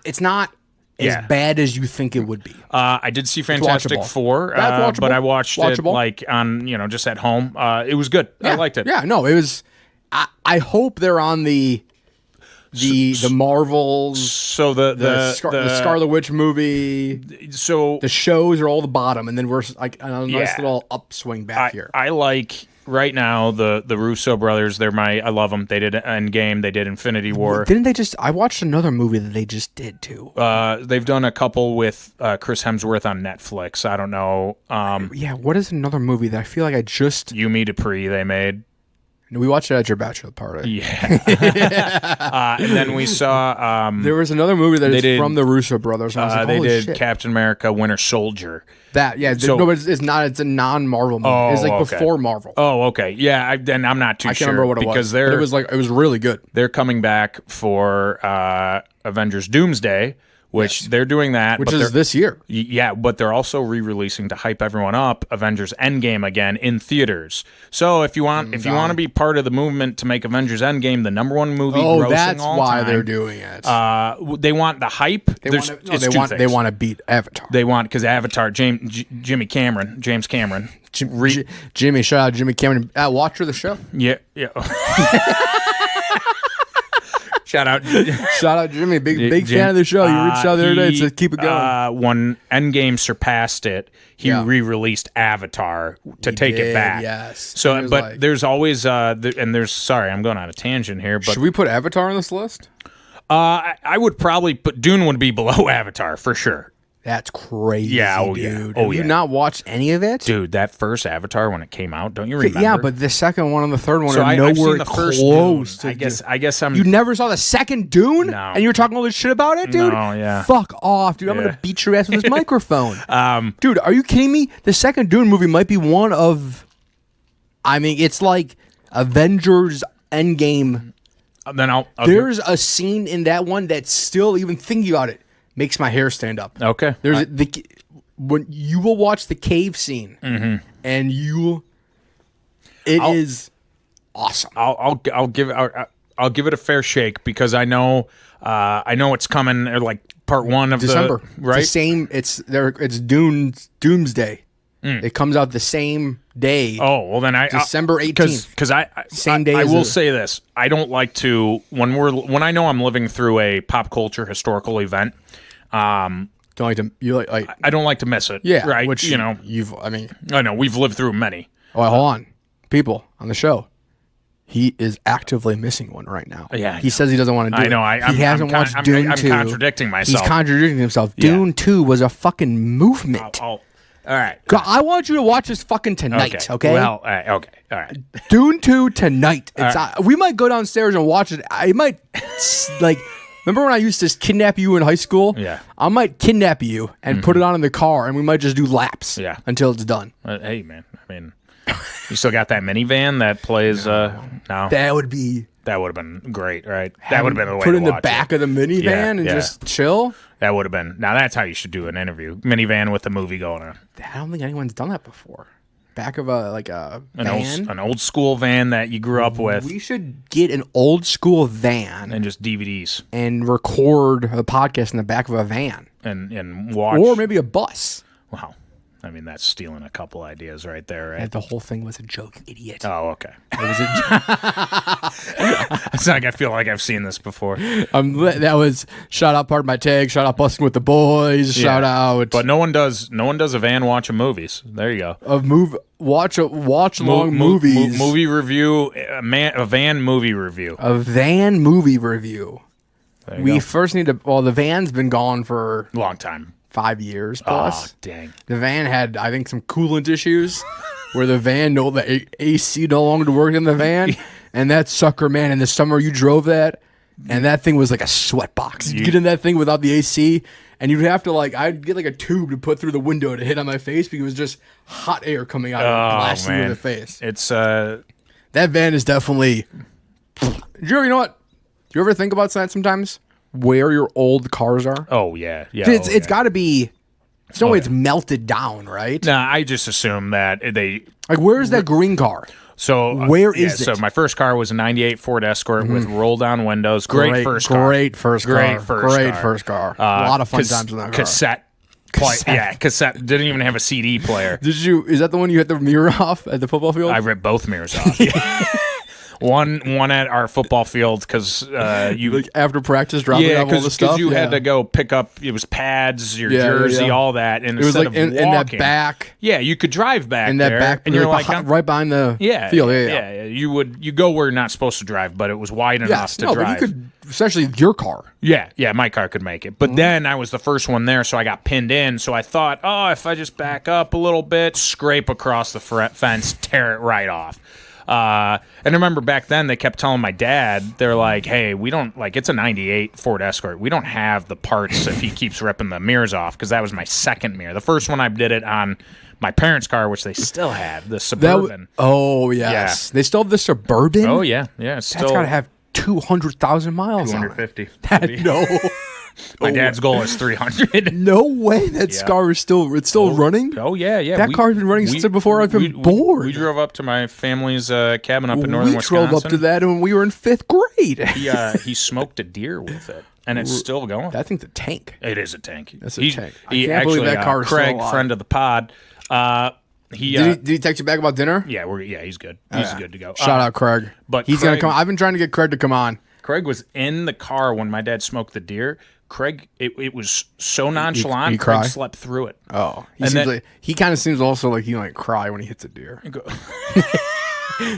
as bad as you think it would be. I did see Fantastic Four, but I watched it like on just at home. It was good. Yeah. I liked it. Yeah, no, it was. I hope they're on the Marvels. So the Scarlet Witch movie. So the shows are all the bottom, and then we're like on a nice little upswing back here. I like right now the Russo brothers. I love them. They did Endgame. They did Infinity War. Didn't they just? I watched another movie that they just did too. They've done a couple with Chris Hemsworth on Netflix. I don't know. Yeah, what is another movie that I feel like I just Yumi Dupree they made. We watched it at your bachelor party. Yeah. And then we saw there was another movie that is from the Russo brothers. And I was like, they holy did shit. Captain America: Winter Soldier. But it's not. It's a non-Marvel movie. It's like before Marvel. Oh, okay. Yeah, then I'm not too sure. I can't remember what it was. Because it was really good. They're coming back for Avengers Doomsday, which they're doing that. Which is this year. Yeah, but they're also re-releasing to hype everyone up Avengers Endgame again in theaters. So if you want to be part of the movement to make Avengers Endgame the number one movie grossing that's all why time, they're doing it. They want the hype. They want to beat Avatar. They want because Avatar, James Cameron. Jimmy, shout out Jimmy Cameron, watcher of the show. Yeah. Shout out Jimmy, big fan of the show. You reached out the other day to keep it going. When Endgame surpassed it, he re-released Avatar to take it back. Yes. So, but there's always sorry, I'm going on a tangent here, but should we put Avatar on this list? I would probably put Dune would be below Avatar for sure. That's crazy, dude. Have you not watched any of it? Dude, that first Avatar when it came out, don't you remember? Yeah, but the second one and the third one are I've seen nowhere the first close. Dune. I guess I'm... You never saw the second Dune? No. And you were talking all this shit about it, dude? No, yeah. Fuck off, dude. I'm going to beat your ass with this microphone. Dude, are you kidding me? The second Dune movie might be one of... I mean, it's like Avengers Endgame. Then There's a scene in that one that still, even thinking about it, makes my hair stand up. Okay. There's when you will watch the cave scene, and it is awesome. I'll give it a fair shake because I know it's coming. Like part one of December, right? It's the same. It's Doomsday. It comes out the same day. Oh well, then December 18th. Because same day. I will say this: I don't like to when I know I'm living through a pop culture historical event. Don't like to I don't like to miss it. Yeah, right. Which I know we've lived through many. Oh, hold on, people on the show. He is actively missing one right now. Yeah, he says he doesn't want to do it. I know. He hasn't watched Dune 2. I'm contradicting myself. He's contradicting himself. Yeah. Dune 2 was a fucking movement. All right. I want you to watch this fucking tonight, okay? Well, okay. All right. Dune 2 tonight. Right. We might go downstairs and watch it. I might, remember when I used to kidnap you in high school? Yeah. I might kidnap you and put it on in the car, and we might just do laps until it's done. Hey, man. I mean, you still got that minivan that plays, no. That would have been great, right? That would have been the way to put in the watch back it. of the minivan and just chill. That would have been. Now that's how you should do an interview. Minivan with the movie going on. I don't think anyone's done that before. Back of a van. An old school van that you grew up with. We should get an old school van and just DVDs and record a podcast in the back of a van and watch, or maybe a bus. Wow. I mean, that's stealing a couple ideas right there, right? And the whole thing was a joke, you idiot. Oh, okay. It was it's like I feel like I've seen this before. That was shout out part of my tag. Shout out busting with the boys. Yeah. Shout out. But no one does a van watching movies. There you go. Watch long movies. Movie review. A van movie review. A van movie review. We first need to. Well, the van's been gone for a long time. 5 years plus. Oh, dang. The van had, I think, some coolant issues where the AC no longer worked in the van. And that sucker, man, in the summer you drove that, and that thing was like a sweat box. You'd get in that thing without the AC, and you'd have to, I'd get a tube to put through the window to hit on my face because it was just hot air coming out and blasting you in the face. It's, that van is definitely, you know what? Do you ever think about that sometimes? Where your old cars are? Oh, yeah. It's got to be... There's no way it's melted down, right? Nah, I just assume that they... where's that green car? So where is it? So my first car was a 98 Ford Escort with roll-down windows. Great first car. Great first car. A lot of fun times in that car. Cassette. Cassette. Didn't even have a CD player. Is that the one you hit the mirror off at the football field? I ripped both mirrors off. one at our football field because you like after practice dropping off all the stuff. You had to go pick up. It was pads, your jersey, all that, and it was instead like of in that walking, back. Yeah, you could drive back in that there, back, and you're like right behind the field. Yeah. You go where you're not supposed to drive, but it was wide enough to drive. But you could, essentially your car. Yeah, my car could make it. But then I was the first one there, so I got pinned in. So I thought, if I just back up a little bit, scrape across the fence, tear it right off. And I remember back then they kept telling my dad, they're like, hey, we don't, like, it's a 98 Ford Escort. We don't have the parts if he keeps ripping the mirrors off, because that was my second mirror. The first one I did it on my parents' car, which they still have, the Suburban. Yes. Yeah. They still have the Suburban? Oh, yeah. Yeah. Still, that's got to have 200,000 miles 250. on it. No. My dad's goal is 300. No way. That car is still running? Oh, yeah. That car's been running since before I've been born. We drove up to my family's cabin up in northern Wisconsin. We drove up to that when we were in 5th grade. He smoked a deer with it, and it's still going. I think the tank. It is a tank. That's a tank. I can't believe that car is Craig, still alive. Friend of the pod, did he text you back about dinner? Yeah, he's good. He's good to go. Shout out Craig. But he's gonna come. I've been trying to get Craig to come on. Craig was in the car when my dad smoked the deer. Craig, it was so nonchalant. Craig slept through it. Oh, he kind of seems also like he might cry when he hits a deer.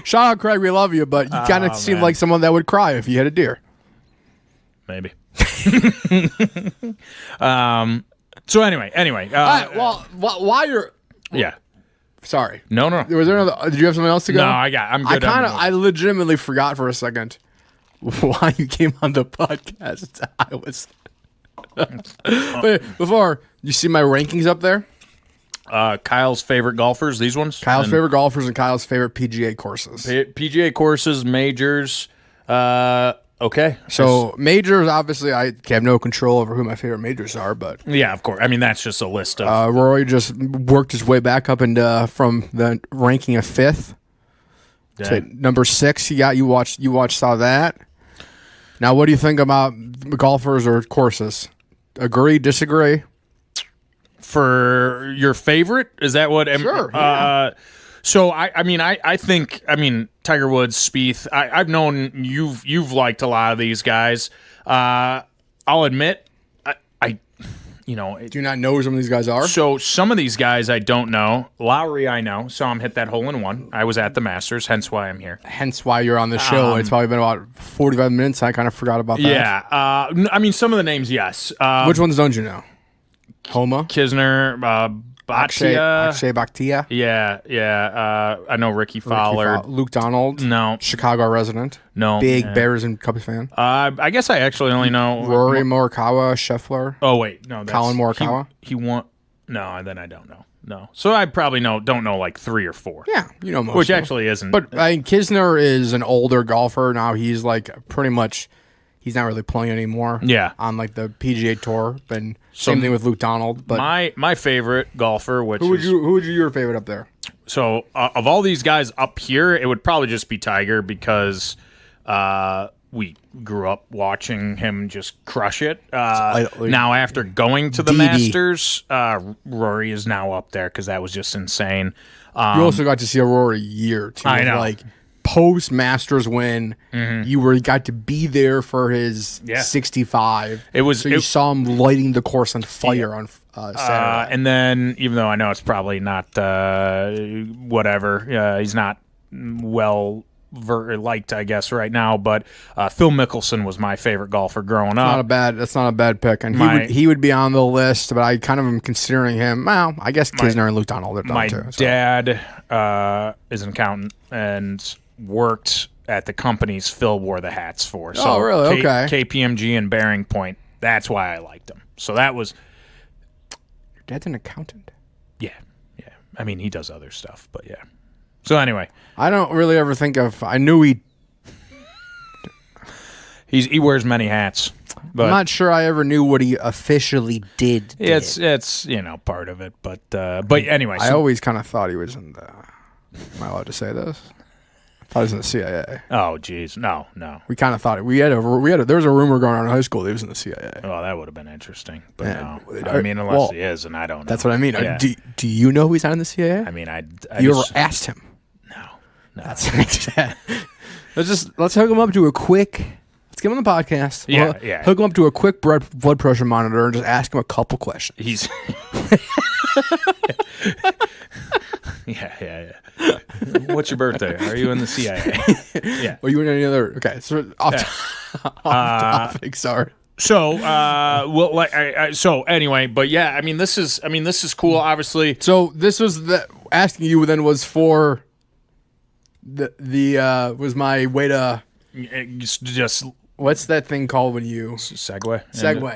Shout out Craig, we love you, but you kind of seem like someone that would cry if you hit a deer. Maybe. So anyway. While you're sorry. No. Was there another? Did you have something else to go? No, I'm good. I legitimately forgot for a second why you came on the podcast. I was. Wait, before you see my rankings up there. Kyle's favorite golfers. These ones. Kyle's favorite golfers and Kyle's favorite PGA courses. PGA courses, majors. Okay. So majors, obviously, I have no control over who my favorite majors are, but yeah, of course. I mean, that's just a list of. Rory just worked his way back up and from the ranking of 5th to number 6. Saw that. Now, what do you think about golfers or courses? Agree? Disagree? For your favorite, is that what? Sure. So I think Tiger Woods, Spieth. I've known you've liked a lot of these guys. I'll admit, do you not know who some of these guys are? So some of these guys I don't know. Lowry I know. Saw him hit that hole in one. I was at the Masters, hence why I'm here. Hence why you're on the show. It's probably been about 45 minutes. I kind of forgot about that. Yeah. Some of the names, yes. Which ones don't you know? Homa? Kisner, Bhatia. Akshay Bhatia? Yeah. I know Ricky Fowler. Luke Donald? No. Chicago resident? No. Big Bears and Cubs fan? I guess I actually only know Rory Morikawa, Scheffler. Oh wait, no, that's Colin Morikawa. He won. No, then I don't know. No, so I probably don't know like 3 or 4. Yeah, you know most. Which actually isn't. But Kisner is an older golfer now. He's like pretty much. He's not really playing anymore. Yeah. On like the PGA Tour, and same thing with Luke Donald. But my favorite golfer, which who would your favorite up there? So of all these guys up here, it would probably just be Tiger because we grew up watching him just crush it. Now after going to the Masters, Rory is now up there because that was just insane. You also got to see a Rory year too. I know. Like post Masters win, you got to be there for his 65. You saw him lighting the course on fire on Saturday. And then, even though I know it's probably not whatever, he's not well liked, I guess, right now. But Phil Mickelson was my favorite golfer growing up. That's not a bad pick, and he would be on the list. But I kind of am considering him. Well, I guess Kisner and Luke Donald are down too. My dad is an accountant and worked at the companies Phil wore the hats for. So really? Okay. KPMG and Bearing Point. That's why I liked him. So that was. Your dad's an accountant. Yeah. I mean, he does other stuff, but yeah. So anyway, I don't really ever think of. I knew he wears many hats. But I'm not sure I ever knew what he officially did. It's part of it, but anyway. I always kind of thought he was in the. Am I allowed to say this? I thought he was in the CIA. Oh, geez, no. We kind of thought it. There was a rumor going on in high school that he was in the CIA. Oh, that would have been interesting, but no. I mean, unless he is, and I don't know. That's what I mean. Yeah. Do you know he's not in the CIA? I mean, you ever asked him? No. That's Let's hook him up to a quick. Let's get him on the podcast. Yeah. Hook him up to a quick blood pressure monitor and just ask him a couple questions. He's. Yeah. What's your birthday? Are you in the CIA? Yeah. Are you in any other? Okay, so off topic. Sorry. So, so anyway, but yeah, I mean, this is cool, obviously. So this was asking you then was for the was my way to just what's that thing called when you segue?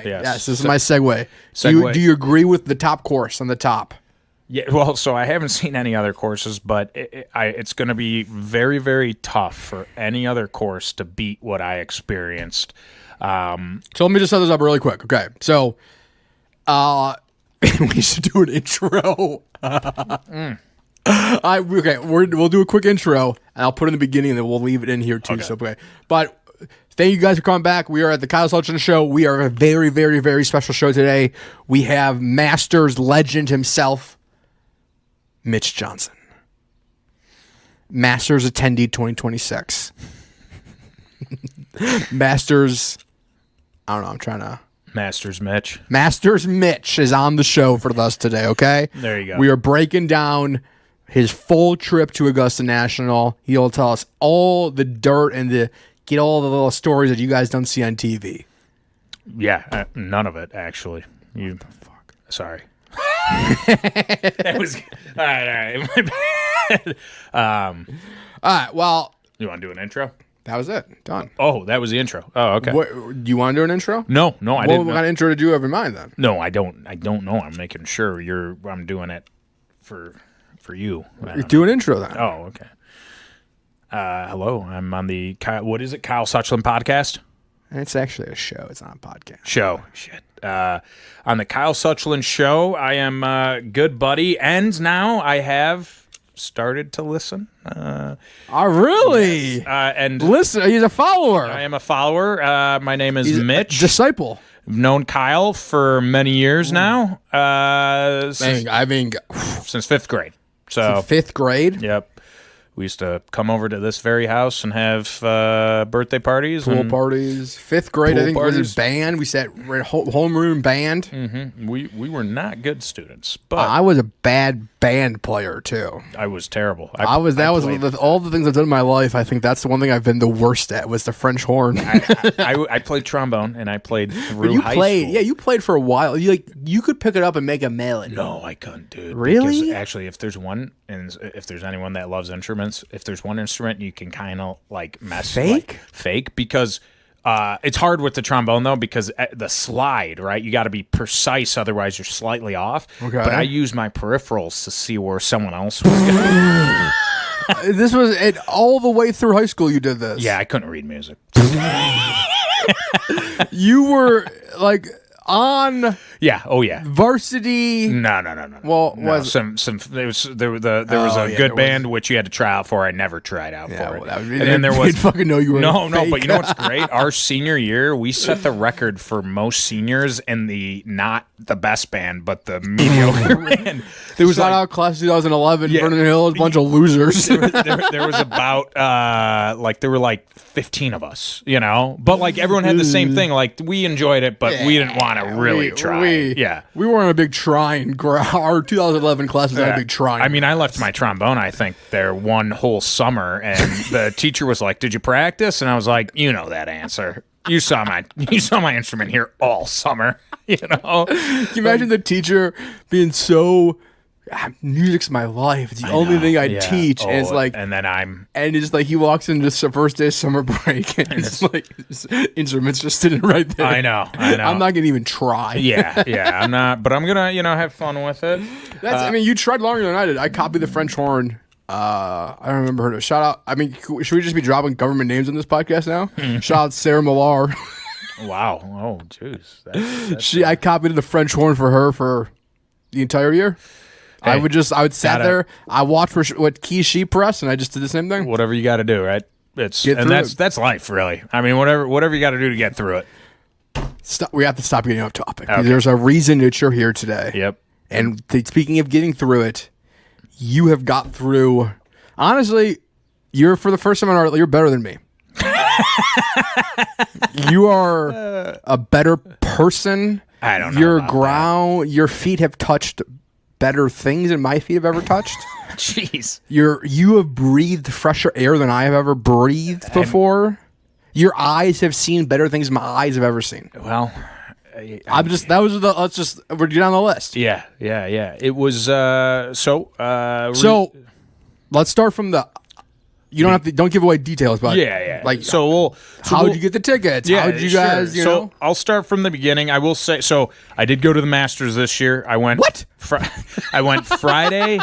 Yes, this is my segue. Segue. Do you agree with the top course on the top? Yeah, well, so I haven't seen any other courses, but it's going to be very, very tough for any other course to beat what I experienced. So let me just set this up really quick. Okay, so we should do an intro. We'll do a quick intro, and I'll put it in the beginning, and then we'll leave it in here too. Okay. So but thank you guys for coming back. We are at the Kyle Sutcliffe Show. We are a very, very, very special show today. We have Masters legend himself, Mitch Johnson. Masters attendee 2026. Masters, I don't know, I'm trying to... Masters Mitch is on the show for us today, okay? There you go. We are breaking down his full trip to Augusta National. He'll tell us all the dirt and get all the little stories that you guys don't see on TV. Yeah, none of it, actually. Fuck. Sorry. That was all right. My bad. All right. Well, you want to do an intro? That was it. Done. Oh, that was the intro. Oh, okay. What, do you want to do an intro? No, I didn't. What kind of intro did you have in mind then? No, I don't know. I'm making sure I'm doing it for you. Do an intro then. Oh, okay. Hello, I'm on the what is it? Kyle Sutcliffe podcast. It's actually a show. It's not a podcast. Show. Shit. On the Kyle Sutcliffe show, I am good buddy, and now I have started to listen. Really? Yes, and listen, he's a follower. I am a follower. My name is Mitch. Disciple. I've known Kyle for many years now. Since fifth grade. So fifth grade. Yep. We used to come over to this very house and have birthday parties. Pool parties. Fifth grade, I think, was a band. We sat homeroom band. Mm-hmm. We were not good students, but I was a bad band player, too. I was terrible. All the things I've done in my life, I think that's the one thing I've been the worst at was the French horn. I played trombone, and I played through high school. Yeah, you played for a while. You could pick it up and make a melody. No, I couldn't, dude. Really? Because actually, if there's anyone that loves instruments, if there's one instrument you can kind of like mess fake because it's hard with the trombone though because the slide, right? You got to be precise, otherwise you're slightly off. Okay. But I use my peripherals to see where someone else was going. This was all the way through high school. You did this. Yeah, I couldn't read music. You were like on. Yeah. Oh yeah. Varsity. No. Well, no. There was a good band which you had to try out for. I never tried out for it. And then there was fucking know you were no. But you know what's great? Our senior year, we set the record for most seniors in the not the best band, but the mediocre band. There was not out class 2011. Yeah, Vernon Hills, a bunch of losers. There was about there were like 15 of us, but like everyone had the same thing. Like we enjoyed it, but we didn't want to really try. We weren't a big trying. Our 2011 class was not a big trying. I mean, I left my trombone, I think, there one whole summer, and the teacher was like, "Did you practice?" And I was like, "You know that answer. You saw my instrument here all summer." Can you imagine the teacher being so? Music's my life. It's the only thing I teach. And it's like, and then and it's like he walks into the first day of summer break, and it's like his instruments just sitting right there. I know. I'm not gonna even try. Yeah. I'm not, but I'm gonna, have fun with it. You tried longer than I did. I copied the French horn. I don't remember her. Shout out. I mean, should we just be dropping government names on this podcast now? Shout out Sarah Millar. Wow. Oh, jeez. I copied the French horn for her for the entire year. Hey, I would sat there. I watched what keys she pressed, and I just did the same thing. Whatever you got to do, right? That's life, really. I mean, whatever you got to do to get through it. We have to stop getting off topic. Okay. There's a reason that you're here today. Yep. And speaking of getting through it, you have got through. Honestly, you're for the first time in our. You're better than me. You are a better person. I don't know. Your feet have touched better things than my feet have ever touched. Jeez. You have breathed fresher air than I have ever breathed before. Your eyes have seen better things than my eyes have ever seen. Well, we're down the list. Yeah. It was so let's start from the. You don't give away details, but like how did you get the tickets? Yeah, how did you guys? You know? I'll start from the beginning. I will say so. I did go to the Masters this year. I went I went Friday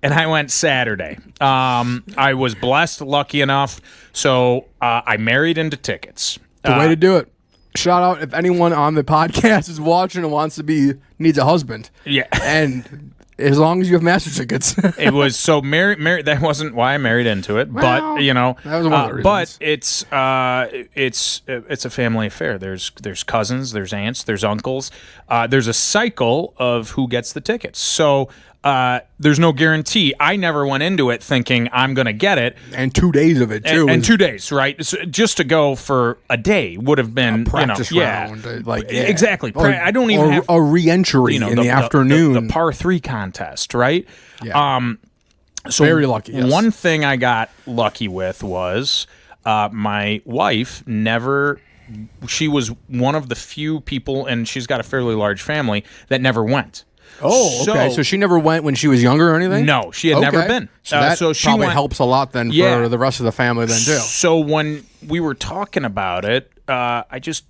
and I went Saturday. I was blessed, lucky enough. So I married into tickets. The way to do it. Shout out if anyone on the podcast is watching and needs a husband. Yeah, and. As long as you have master tickets. It was so married. That wasn't why I married into it, well, but you know, that was one of the reasons. But it's a family affair. There's cousins, there's aunts, there's uncles. There's a cycle of who gets the tickets. So there's no guarantee. I never went into it thinking I'm going to get it. And 2 days of it too. And 2 days, right? So just to go for a day would have been practice round, exactly. I don't even have a re-entry in the afternoon. The par 3 contest, right? Yeah. So very lucky. Yes. One thing I got lucky with was my wife never. She was one of the few people, and she's got a fairly large family that never went. Oh, okay. So she never went when she was younger or anything? No, she had never been. So that she probably helps a lot then for the rest of the family then too. So when we were talking about it, I just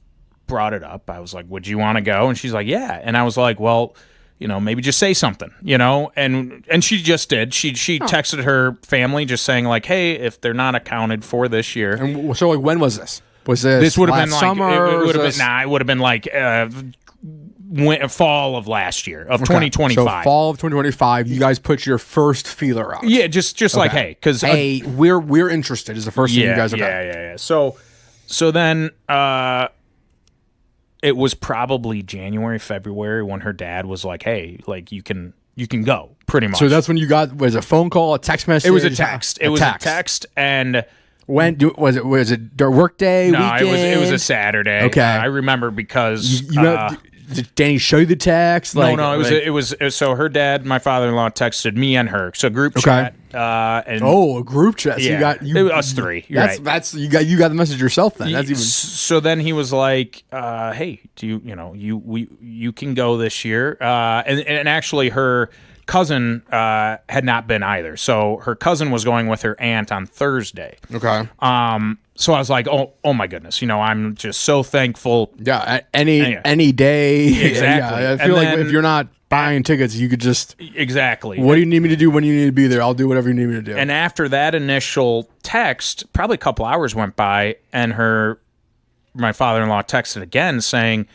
brought it up. I was like, would you want to go? And she's like, yeah. And I was like, well, you know, maybe just say something, you know? And she just did. She texted her family just saying like, hey, if they're not accounted for this year. And so like, when was this? Was this would have been like summer? It would have been it would have been like fall of last year of 2025. So fall of 2025, you guys put your first feeler out. Yeah, just like hey, because we're interested is the first thing you guys have done. Yeah. So then it was probably January, February when her dad was like, hey, like you can go pretty much. So that's when you got was a phone call, a text message. It was a text. It was a text and. When was it work day? No, weekend? it was a Saturday. Okay, I remember because did Danny show you the text? No, it was so her dad, my father-in-law, texted me and her. So group chat. And a group chat. So yeah, it was us three. That's you got the message yourself then. That's even. So then he was like, "Hey, you can go this year." And actually her cousin had not been either. So her cousin was going with her aunt on Thursday. Okay. So I was like, oh my goodness, I'm just so thankful. Yeah, any day. Exactly. Yeah, I feel like if you're not buying tickets, you could just exactly. What do you need me to do when you need to be there? I'll do whatever you need me to do. And after that initial text, probably a couple hours went by, and my father-in-law texted again saying,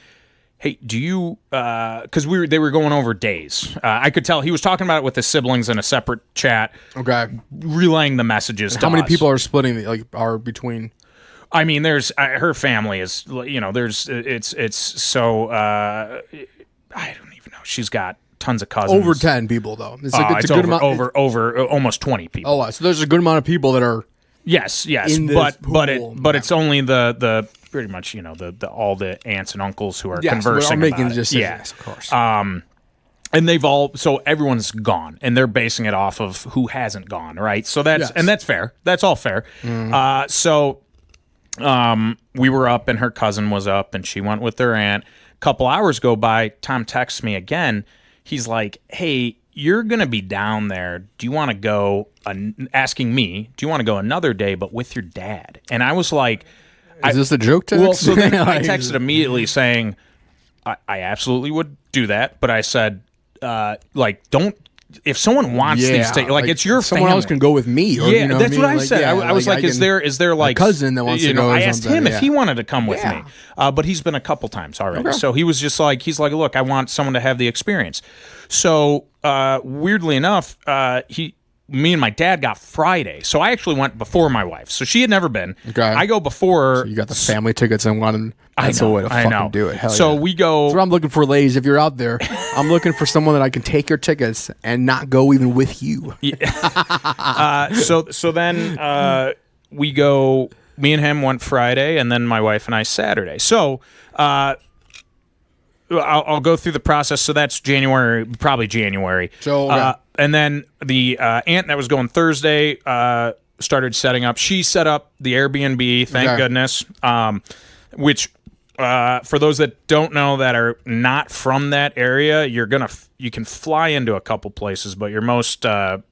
hey, do you, because they were going over days. I could tell he was talking about it with his siblings in a separate chat. Okay. Relaying the messages to us. How many people are splitting, are between? I mean, there's, her family is, it's so, I don't even know. She's got tons of cousins. Over 10 people, though. It's a good amount. Over almost 20 people. Oh, so there's a good amount of people that are. Yes. But it's only the pretty much, the all the aunts and uncles who are conversing about it. Yes, of course. And everyone's gone, and they're basing it off of who hasn't gone, right? So that's fair. That's all fair. We were up, and her cousin was up, and she went with her aunt. A couple hours go by. Tom texts me again. He's like, "Hey, you're gonna be down there. Do you want to go?" Asking me, "Do you want to go another day, but with your dad?" And I was like. Is this a joke text? Well, so then I texted immediately saying, I absolutely would do that, but I said, don't, if someone wants these tickets, it's your someone family. Else can go with me. Or, that's what I said. I was like, is there like a cousin that wants to go? I asked him if he wanted to come with me, but he's been a couple times already. Okay. So he was just like, look, I want someone to have the experience. So weirdly enough, me and my dad got Friday, so I actually went before my wife. So she had never been. Okay. I go before her. So you got the family tickets and wanted. That's the way to fucking do it. Hell so we go. That's what I'm looking for, ladies. If you're out there, I'm looking for someone that I can take your tickets and not go even with you. So then we go me and him went Friday, and then my wife and I Saturday. So I'll go through the process. So that's probably January. So okay. And then the aunt that was going Thursday started setting up. She set up the Airbnb, thank goodness, which for those that don't know that are not from that area, you can fly into a couple places, but your most the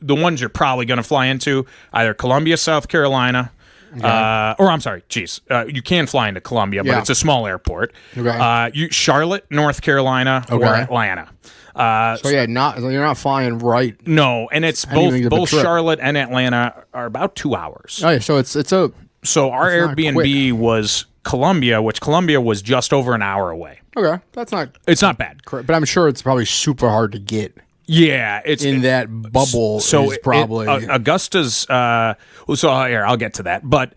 ones you're probably going to fly into, either Columbia, South Carolina, or I'm sorry, you can fly into Columbia, but it's a small airport. Okay. Charlotte, North Carolina, or Atlanta. You're not flying right. No, and it's both Charlotte and Atlanta are about 2 hours. Oh yeah, so it's a. So our Airbnb was Columbia, which Columbia was just over an hour away. Okay, that's not. It's not bad, but I'm sure it's probably super hard to get. Yeah, it's in that bubble. So is probably Augusta's. So here I'll get to that. But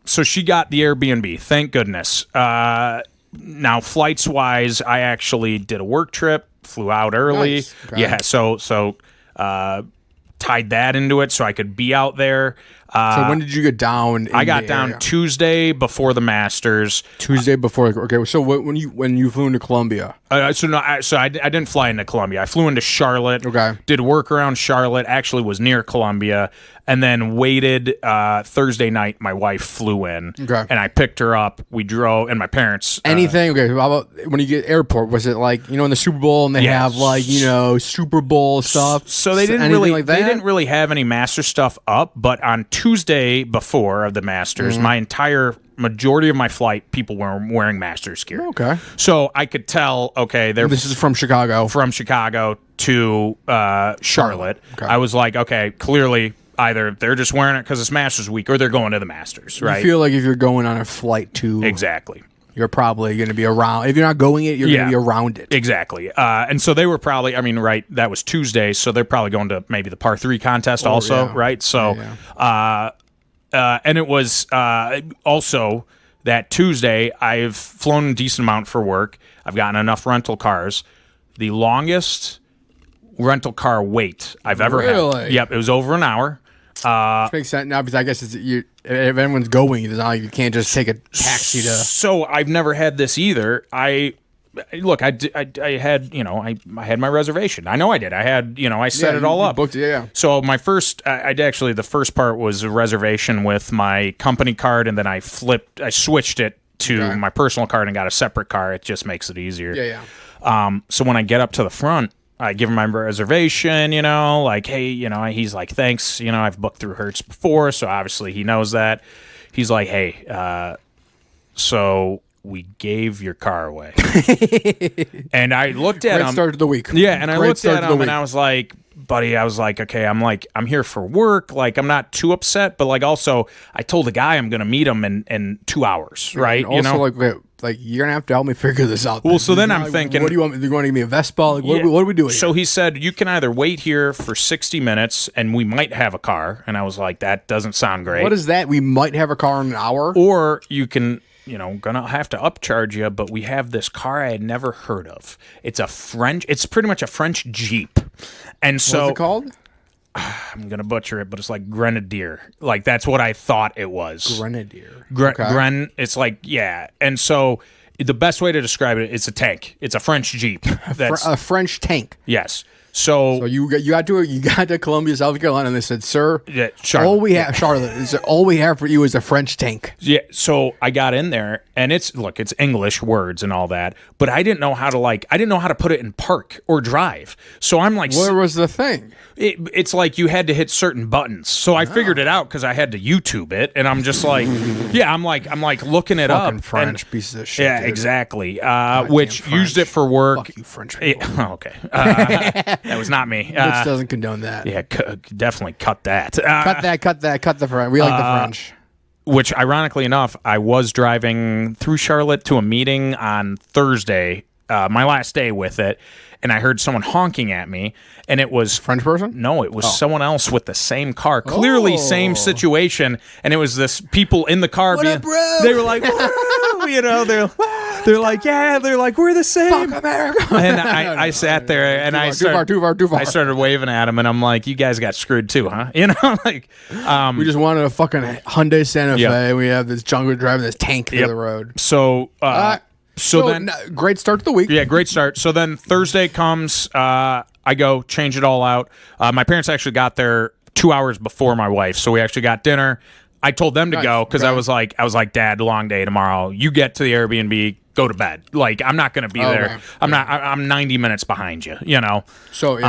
so she got the Airbnb. Thank goodness. Now flights wise, I actually did a work trip. Flew out early. Nice. Okay. Yeah. So tied that into it so I could be out there. So when did you get down? I got down Tuesday before the Masters. Tuesday before. Okay. So when you flew into Columbia? I didn't fly into Columbia. I flew into Charlotte. Okay. Did work around Charlotte. Actually was near Columbia, and then waited. Thursday night, my wife flew in. Okay. And I picked her up. We drove, and my parents. Anything? Okay. How about when you get airport? Was it like in the Super Bowl and they have like Super Bowl stuff? So they didn't really like that? They didn't really have any Master stuff up, but on Tuesday before of the Masters, my entire majority of my flight, people were wearing Masters gear. Okay. So I could tell, this is from Chicago. From Chicago to Charlotte. Okay. I was like, okay, clearly either they're just wearing it because it's Masters week or they're going to the Masters, right? You feel like if you're going on a flight to... Exactly. You're probably going to be around. If you're not going it, you're going to be around it. Exactly. And so they were probably, that was Tuesday, so they're probably going to maybe the par 3 contest right? So, and it was also that Tuesday, I've flown a decent amount for work. I've gotten enough rental cars. The longest rental car wait I've ever had. Yep, it was over an hour. Which makes sense now because I guess if anyone's going, it's not like you can't just take a taxi to. So I've never had this either. I had I had my reservation. I know I did. I had I set it all up. Booked it, yeah. So my first, the first part was a reservation with my company card, and then I switched it to my personal card and got a separate car. It just makes it easier. Yeah. So when I get up to the front, I give him my reservation, hey, he's like, thanks, I've booked through Hertz before, so obviously he knows that. He's like, hey, so we gave your car away. And I looked at him. Great start to the week. Yeah, and I looked at him and I was like, buddy, okay, I'm here for work. Like, I'm not too upset, but also I told the guy I'm going to meet him in 2 hours, right? And also, like you're gonna have to help me figure this out. Well, so then I'm thinking, what do you want? You want to give me a Vespa? Like, what are we doing? So he said you can either wait here for 60 minutes and we might have a car, and I was like, that doesn't sound great. What is that? We might have a car in an hour, or you can, gonna have to upcharge you. But we have this car I had never heard of. It's pretty much a French Jeep, and so what's it called? I'm gonna butcher it, but it's like Grenadier. Like that's what I thought it was. Grenadier. Gren. It's like and so the best way to describe it, it's a tank. It's a French Jeep. That's a French tank. Yes. So you got to Columbia, South Carolina, and they said, "Sir, Charlotte. All we have for you is a French tank." Yeah. So I got in there, and it's English words and all that, but I didn't know how to put it in park or drive. So I'm like, where was the thing? It's like you had to hit certain buttons. So I figured it out because I had to YouTube it, and I'm just like, I'm like looking it fucking up. French pieces of shit. Yeah, dude. Exactly. Which used it for work. Fuck you, French people. Okay. That was not me. Which doesn't condone that. Yeah, definitely cut that. Cut the French. We like the French. Which, ironically enough, I was driving through Charlotte to a meeting on Thursday, my last day with it, and I heard someone honking at me, and it was... French person? No, it was someone else with the same car. Clearly same situation, and it was this people in the car. What up, bro? They were like, they're They're like, yeah, they're like, we're the same. Fuck America. And I sat there and I started waving at them, and I'm like, you guys got screwed too, huh? You know, like we just wanted a fucking Hyundai Santa Fe. And we have this jungle driving this tank through the road. So then great start to the week. Yeah, great start. So then Thursday comes, I go change it all out. My parents actually got there 2 hours before my wife, so we actually got dinner. I told them to go because I was like, Dad, long day tomorrow. You get to the Airbnb, go to bed. Like, I'm not going to be there. I'm 90 minutes behind you, you know? So,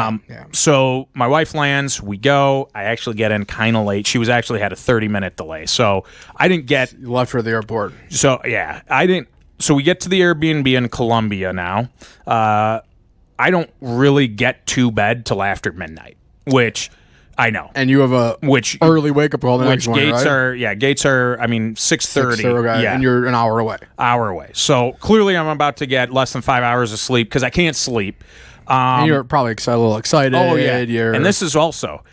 So my wife lands, we go. I actually get in kind of late. She was actually had a 30-minute delay. So I didn't get... You left her at the airport. So, yeah, I didn't... So we get to the Airbnb in Columbia now. I don't really get to bed till after midnight, which... I know, and you have early wake up call the next morning, right? Gates are. I mean, 6:30. Yeah, and you're an hour away. So clearly, I'm about to get less than 5 hours of sleep because I can't sleep. And you're probably a little excited. Oh yeah, and this is also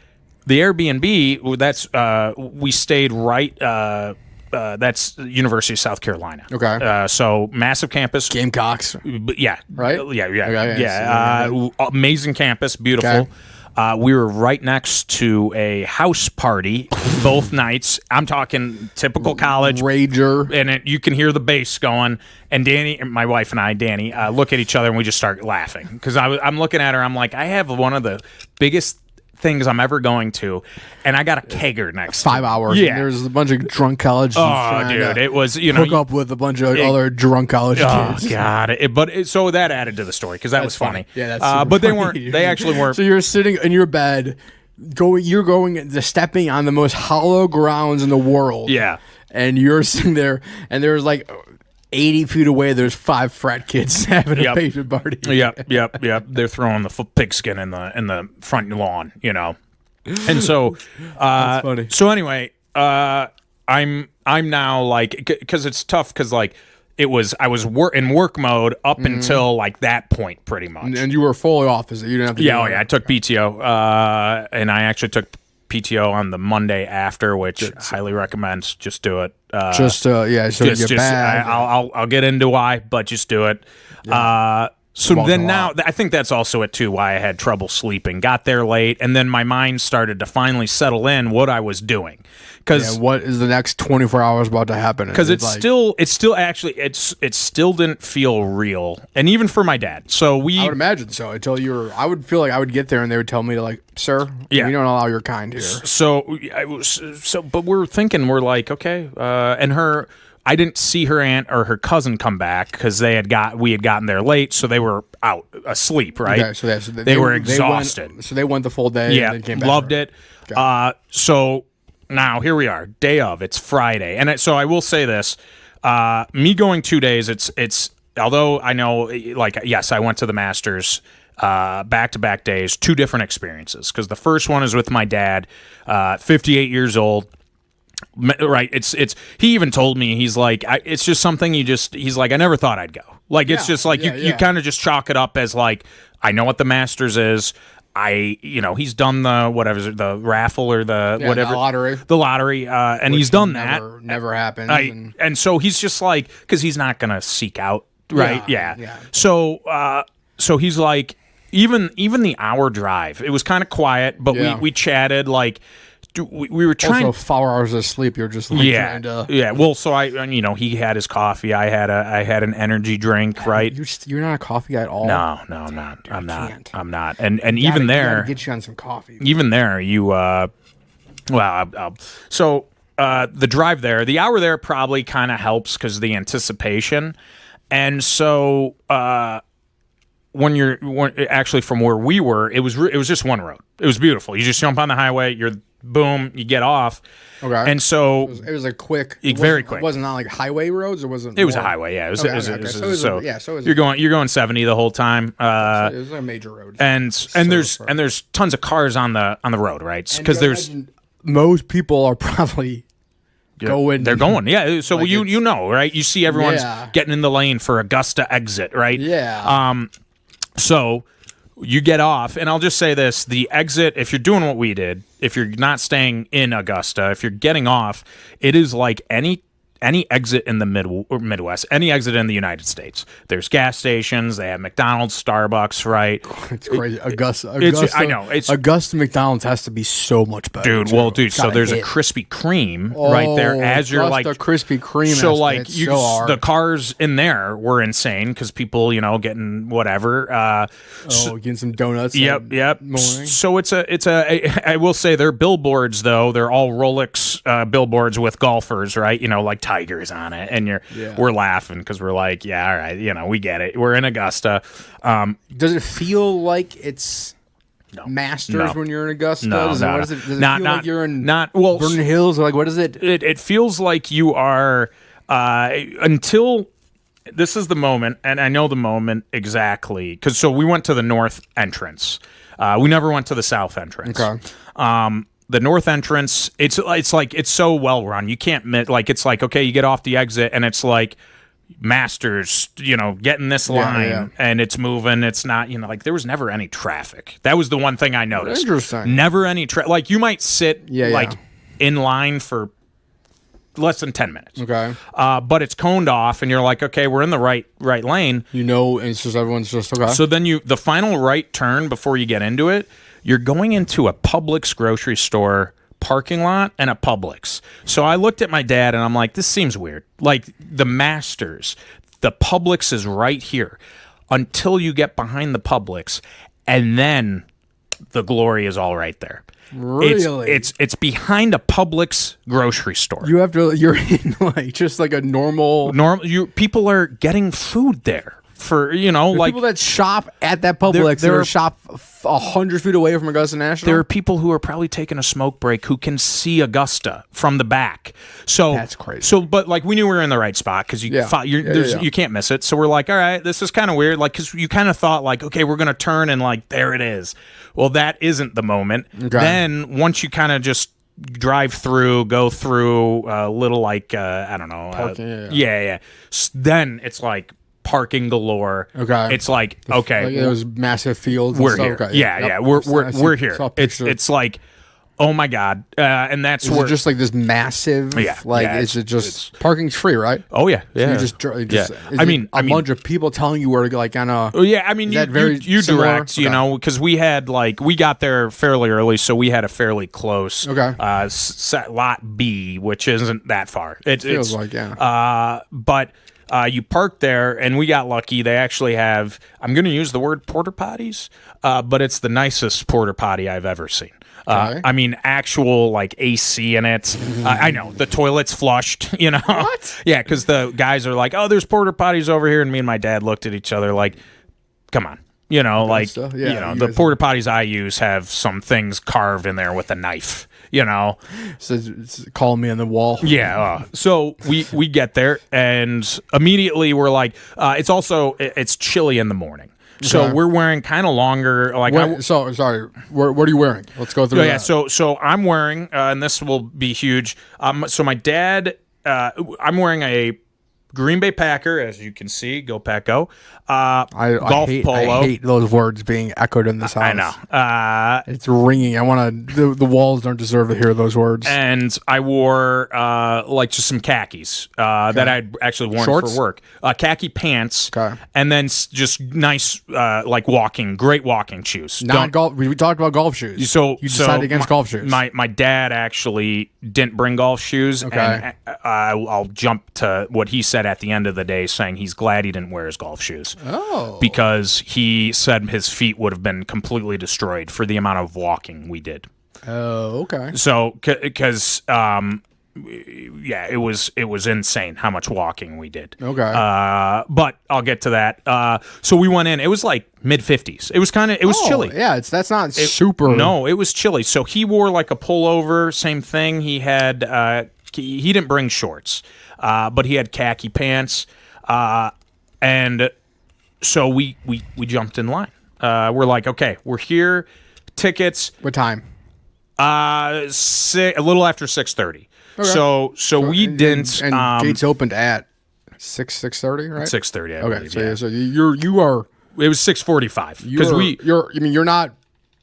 the Airbnb. That's we stayed right. That's University of South Carolina. Okay. So massive campus. Gamecocks. Yeah. Right. Yeah. Amazing campus. Beautiful. Okay. We were right next to a house party both nights. I'm talking typical college. Rager. And you can hear the bass going. And Danny, my wife and I, Danny, look at each other and we just start laughing. Because I'm looking at her, I'm like, I have one of the biggest things I'm ever going to, and I got a kegger next 5 hours. Yeah, there's a bunch of drunk college students. Oh, dude, it was hook up with a bunch of other drunk college kids. Oh god, so that added to the story because that was funny. Yeah, that's but funny. They actually weren't. So you're sitting in your bed, stepping on the most hollow grounds in the world. Yeah, and you're sitting there, and there's like 80 feet away, there's 5 frat kids having a basement party. Yep. They're throwing the pigskin in the front lawn, you know. And so, that's funny. So anyway, I'm now like, because it's tough because like I was in work mode up until like that point pretty much. And you were fully off, is it? You didn't have to. Yeah, I took PTO, and I actually took PTO on the Monday after, which I highly recommend. Just do it. So you get bad. I'll get into why, but just do it. Yeah. So then now, I think that's also it too, why I had trouble sleeping. Got there late, and then my mind started to finally settle in what I was doing. Because what is the next 24 hours about to happen? Because it still didn't feel real, and even for my dad. So I would imagine so. I would feel like I would get there, and they would tell me to like, sir, we don't allow your kind here. But we're thinking, we're like, okay, and I didn't see her aunt or her cousin come back because we had gotten there late, so they were out asleep, right? Okay, so they were exhausted. So they went the full day. Yeah, and then came back loved it. Okay. So now here we are, day of. It's Friday, and so I will say this: me going 2 days. It's although I know, like, yes, I went to the Masters. Back-to-back days, 2 different experiences. Because the first one is with my dad, 58 years old. Right, it's he even told me, he's like, it's just something he's like, I never thought I'd go. Like, it's just like you kind of just chalk it up as like, I know what the Masters is. He's done the raffle or the lottery, and he's done that. Never happens. And so he's just like, because he's not gonna seek out, right? Yeah. So he's like, even the hour drive, it was kind of quiet, but we chatted like. We were trying. Also, 4 hours of sleep. You're just like trying to. Yeah. Well, so he had his coffee. I had an energy drink. Right. You're not a coffee guy at all. No, I'm not. Dude, I'm not. And even there, gotta get you on some coffee. Even there, so the drive there, the hour there probably kind of helps because of the anticipation, and so when actually from where we were, it was just one road. It was beautiful. You just jump on the highway. Boom, you get off. Okay. And so it was a quick, very quick. It wasn't on like highway roads, or wasn't it? Was a highway, yeah. So you're going 70 the whole time. So it was a major road. And there's tons of cars on the road, right? Because there's most people are probably going. They're going, yeah. So like you know, right? You see everyone's getting in the lane for Augusta exit, right? Yeah. So you get off, and I'll just say this: the exit, if you're doing what we did, if you're not staying in Augusta, if you're getting off, it is like any any exit in the Midwest, any exit in the United States. There's gas stations. They have McDonald's, Starbucks, right? It's crazy. Augusta. I know. Augusta McDonald's has to be so much better. Dude, dude. So there's a Krispy Kreme right there as you're like the Krispy Kreme. So like the cars in there were insane because people, getting whatever. Getting some donuts. Yep. Morning. So I will say their billboards though, they're all Rolex billboards with golfers, right? Like Tigers on it, and we're laughing because we're like, yeah, all right, we get it. We're in Augusta. Does it feel like it's Masters when you're in Augusta? Does it feel like you're in Vernon Hills? Or like, what is it? It feels like you are until this is the moment, and I know the moment exactly because we went to the north entrance. We never went to the south entrance. Okay. The north entrance, it's like it's so well run. You can't it's like, okay, you get off the exit and it's like Masters, getting this line and it's moving. It's not, like there was never any traffic. That was the one thing I noticed. Interesting. Never any like you might sit in line for less than 10 minutes. Okay. But it's coned off and you're like, okay, we're in the right lane. And it's just everyone's just okay. So then the final right turn before you get into it, you're going into a Publix grocery store parking lot and a Publix. So I looked at my dad and I'm like, this seems weird. Like the Masters, the Publix is right here until you get behind the Publix, and then the glory is all right there. Really? It's behind a Publix grocery store. You're in like just like a normal people are getting food there. For people that shop at that Publix, there shop 100 feet away from Augusta National. There are people who are probably taking a smoke break who can see Augusta from the back. So that's crazy. So, but like we knew we were in the right spot because you can't miss it. So we're like, all right, this is kind of weird. Like because you kind of thought like, okay, we're gonna turn and like there it is. Well, that isn't the moment. Okay. Then once you kind of just drive through, go through a little like I don't know, parking. Then it's like parking galore. Okay. It's like, okay, like those massive fields. We're here. Okay. Yeah. We're here. It's like, oh my God. And that's where just like this massive. Is it just parking's free, right? Oh yeah. Yeah. So you just I mean, bunch of people telling you where to go, like on a. Oh yeah. I mean, you direct, because we had we got there fairly early, so we had a fairly close. Okay. Set lot B, which isn't that far. It feels like but. You park there, and we got lucky. They actually have, I'm going to use the word porta potties, but it's the nicest porta potty I've ever seen. I mean, actual like AC in it. I know the toilet's flushed, What? Yeah, because the guys are like, oh, there's porta potties over here. And me and my dad looked at each other like, come on. The porta potties I use have some things carved in there with a knife. So call me on the wall. Yeah. So we get there and immediately we're like, it's chilly in the morning. Okay. So we're wearing kind of longer. Sorry. What are you wearing? Let's go through that. Yeah. So I'm wearing, and this will be huge. So my dad, I'm wearing a Green Bay Packer, as you can see. Go Pack Go. Golf polo. I hate those words being echoed in this house. I know. It's ringing. I want to. The walls don't deserve to hear those words. And I wore just some khakis that I'd actually worn for work. Khaki pants. Okay. And then just nice great walking shoes. Non-golf. We talked about golf shoes. So you decided against golf shoes. My dad actually didn't bring golf shoes. Okay. And I'll jump to what he said at the end of the day, saying he's glad he didn't wear his golf shoes. Oh. Because he said his feet would have been completely destroyed for the amount of walking we did. Oh, okay. So, because, it was insane how much walking we did. Okay. But I'll get to that. So we went in. It was like mid-50s. It was chilly. Yeah, that's not super. No, it was chilly. So he wore like a pullover, same thing. He had, he didn't bring shorts. But he had khaki pants, and so we jumped in line. We're like, okay, we're here. Tickets. What time? A little after 6:30. Okay. So we didn't. And gates opened at 6:30, right? 6:30. Okay, so you are. It was 6:45 because you're not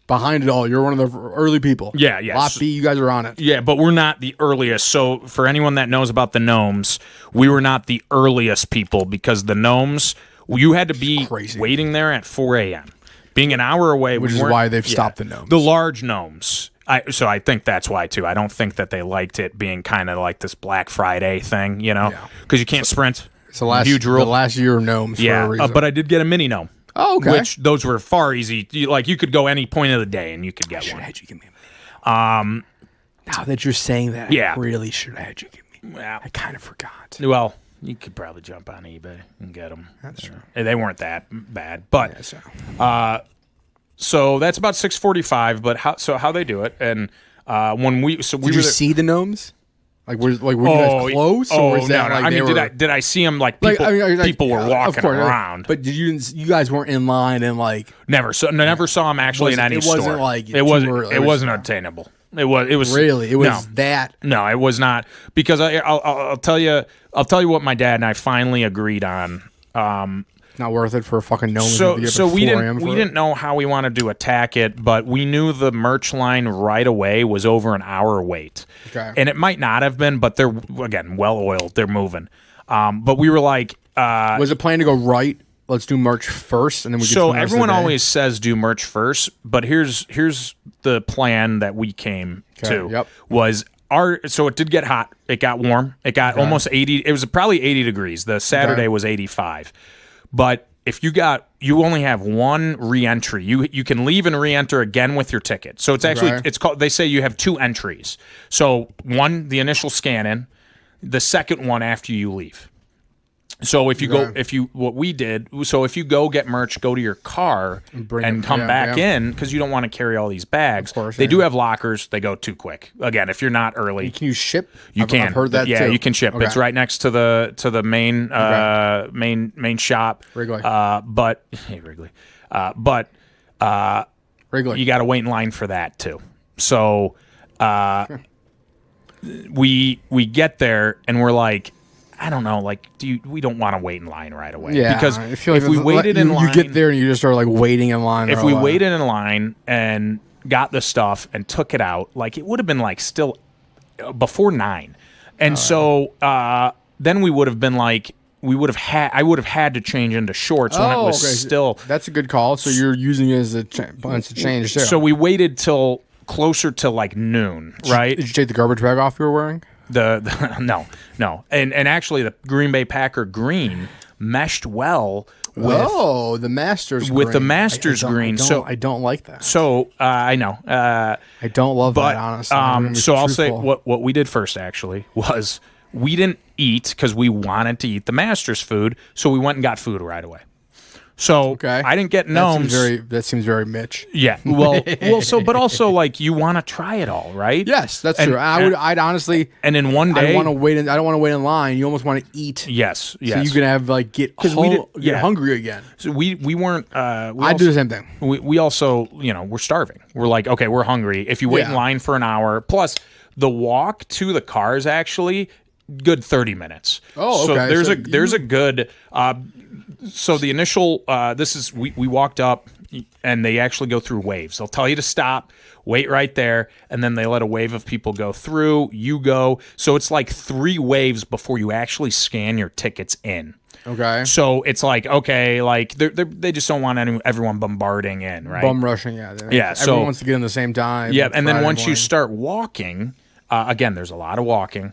behind it all. You're one of the early people. Yeah, yeah. Lot B, you guys are on it. Yeah, but we're not the earliest. So for anyone that knows about the gnomes, we were not the earliest people because the gnomes, you had to be crazy. Waiting there at 4 a.m. Being an hour away. Which is why they've stopped the gnomes. The large gnomes. So I think that's why, too. I don't think that they liked it being kind of like this Black Friday thing, you know? Because you can't sprint. It's the last year of gnomes for a reason. But I did get a mini gnome. Oh, okay. Which those were far easy. You could go any point of the day and you could get one. Now that you're saying that, yeah. I really should have had you give me. Yeah. I kind of forgot. Well, you could probably jump on eBay and get them. That's true. They weren't that bad, but so that's about 6:45. But how they do it? And when we did you see the gnomes? Like were you guys close, or was that no. like I mean, did I see them? Like people, people were walking around, but you guys weren't in line and like never saw them actually in any store. It wasn't like it wasn't obtainable. It was really that. No, it was not because I'll tell you what my dad and I finally agreed on. Not worth it for a fucking gnome. So we didn't know how we wanted to attack it, but we knew the merch line right away was over an hour wait. Okay. And it might not have been, but they're again well oiled. They're moving. But we were like, was it planned to go right? Let's do merch first, and then we. So everyone always says do merch first, but here's the plan that we came to. Yep. Was so it did get hot. It got warm. It got almost 80. It was probably 80 degrees. The Saturday was 85. But if you only have one re-entry. You can leave and re-enter again with your ticket. So it's actually it's called. They say you have two entries. So one, the initial scan in, the second one after you leave. So if you what we did, so if you go get merch, go to your car and come back in because you don't want to carry all these bags. Of course, they do have lockers. They go too quick. Again, if you're not early, can you ship? You can. I've heard that too. Yeah, you can ship. It's right next to the main main shop. Wrigley. Wrigley. Wrigley. You got to wait in line for that too. So we get there and we're like, I don't know, like, we don't want to wait in line right away. Yeah, because I feel like if we waited in line, you get there and you just start like waiting in line. If we waited in line and got the stuff and took it out, like it would have been like still before 9, and then we would have been like I would have had to change into shorts when it was still. That's a good call. So you're using it as a chance to change too. So we waited till closer to like noon, right? Did you take the garbage bag off you were wearing? No, and actually the Green Bay Packer green meshed well with the Masters with green. the Masters green. So I don't like that. So I know I don't love that honestly. So I'll say what we did first actually was we didn't eat because we wanted to eat the Masters food, so we went and got food right away. So I didn't get gnomes. That seems very Mitch. Yeah. Well. So, but also like you want to try it all, right? Yes, that's true. I'd honestly. And in one day, I don't want to wait in line. You almost want to eat. Yes. So you can have like get hungry again. So we weren't. I do the same thing. We also we're starving. We're like okay, we're hungry. If you wait in line for an hour, plus the walk to the car is actually good 30 minutes. Oh, okay. So there's a good. So the initial, we walked up and they actually go through waves. They'll tell you to stop, wait right there, and then they let a wave of people go through. You go. So it's like 3 waves before you actually scan your tickets in. Okay. So it's like, okay, like they just don't want everyone bombarding in, right? Bum rushing, yeah. Yeah. Everyone wants to get in the same time. Yeah, and then once you start walking, again, there's a lot of walking.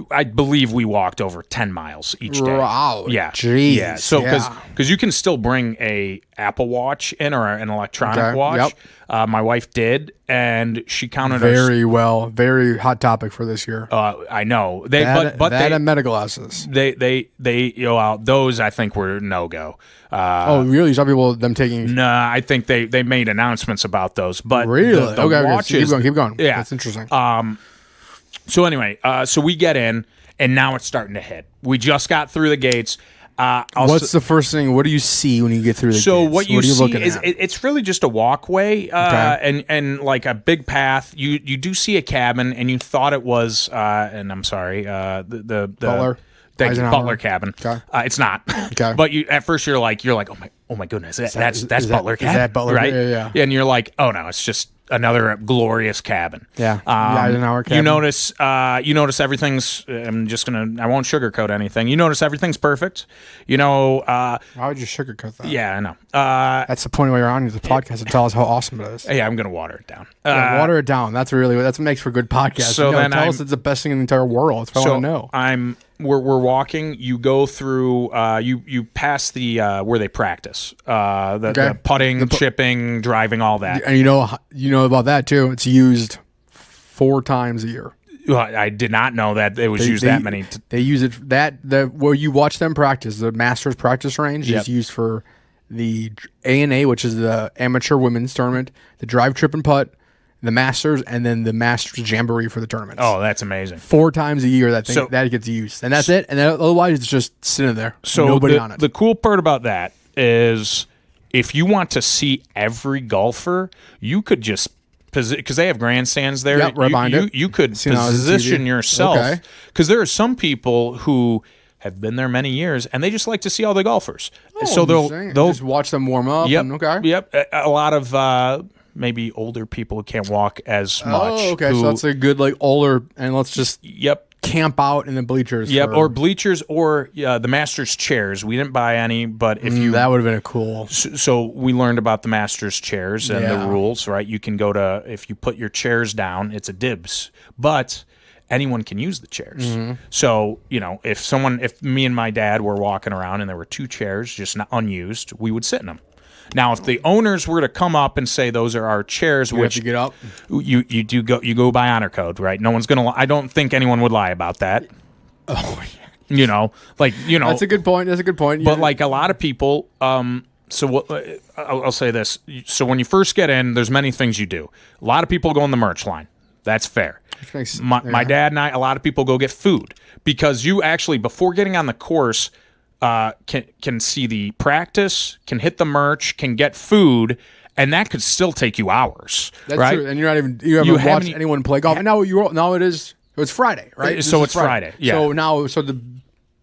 I believe we walked over 10 miles each day. Wow. Yeah. Jeez. Yeah. So because you can still bring a Apple Watch in or an electronic watch. Yep. My wife did, and she counted very well. Very hot topic for this year. I know. And medical glasses. They those I think were no go. Really? Some people them taking. No, I think they made announcements about those. But really, the watches. So keep going. Yeah, that's interesting. So anyway, so we get in, and now it's starting to hit. We just got through the gates. What's the first thing? What do you see when you get through the gates? So what you see is it's really just a walkway and like a big path. You do see a cabin, and you thought it was, and I'm sorry, the Butler. Thank you, Eisenhower. Butler cabin. Okay. It's not. Okay. But at first you're like, oh my goodness, that's Butler cabin, that Butler? right? Yeah. And you're like, oh no, it's just another glorious cabin. Yeah. The Eisenhower cabin. You notice everything's. I won't sugarcoat anything. You notice everything's perfect. Why would you sugarcoat that? Yeah, I know. That's the point where you're on the podcast to tell us how awesome it is. Yeah, I'm gonna water it down. Water it down. That's what makes for good podcast. So then tell us it's the best thing in the entire world. That's what I want to know. We're walking. You go through. You pass the where they practice. The putting, chipping, driving, all that. And you know about that too. It's used 4 times a year. I did not know that it was used that many. They use it where you watch them practice. The Masters practice range is used for the ANA, which is the amateur women's tournament, the drive, trip, and putt, the Masters, and then the Masters Jamboree for the tournaments. Oh, that's amazing. 4 times a year that gets used, and that's it. And then otherwise, it's just sitting there. So nobody on it. The cool part about that is if you want to see every golfer, you could just because they have grandstands there. Yep, right behind it. You could position yourself because there are some people who have been there many years and they just like to see all the golfers. So they'll just watch them warm up. Yep. Okay. Yep. A lot of maybe older people who can't walk as much. Oh, okay. So that's a good older, and let's just camp out in the bleachers. Yep, or bleachers, or the Masters chairs. We didn't buy any, but if you that would have been a cool. So we learned about the Masters chairs and the rules, right? You can go to if you put your chairs down, it's a dibs, but anyone can use the chairs. Mm-hmm. So if me and my dad were walking around and there were 2 chairs just not unused, we would sit in them. Now, if the owners were to come up and say those are our chairs, which have to get up, you go by honor code, right? No one's gonna. I don't think anyone would lie about that. Oh, yeah. That's a good point. That's a good point. But a lot of people, I'll say this. So when you first get in, there's many things you do. A lot of people go in the merch line. That's fair. My dad and I, a lot of people go get food because you actually before getting on the course. Can see the practice, can hit the merch, can get food, and that could still take you hours. That's right? True. And you haven't watched anyone play golf. And now it's Friday, right? So it's Friday. Yeah. So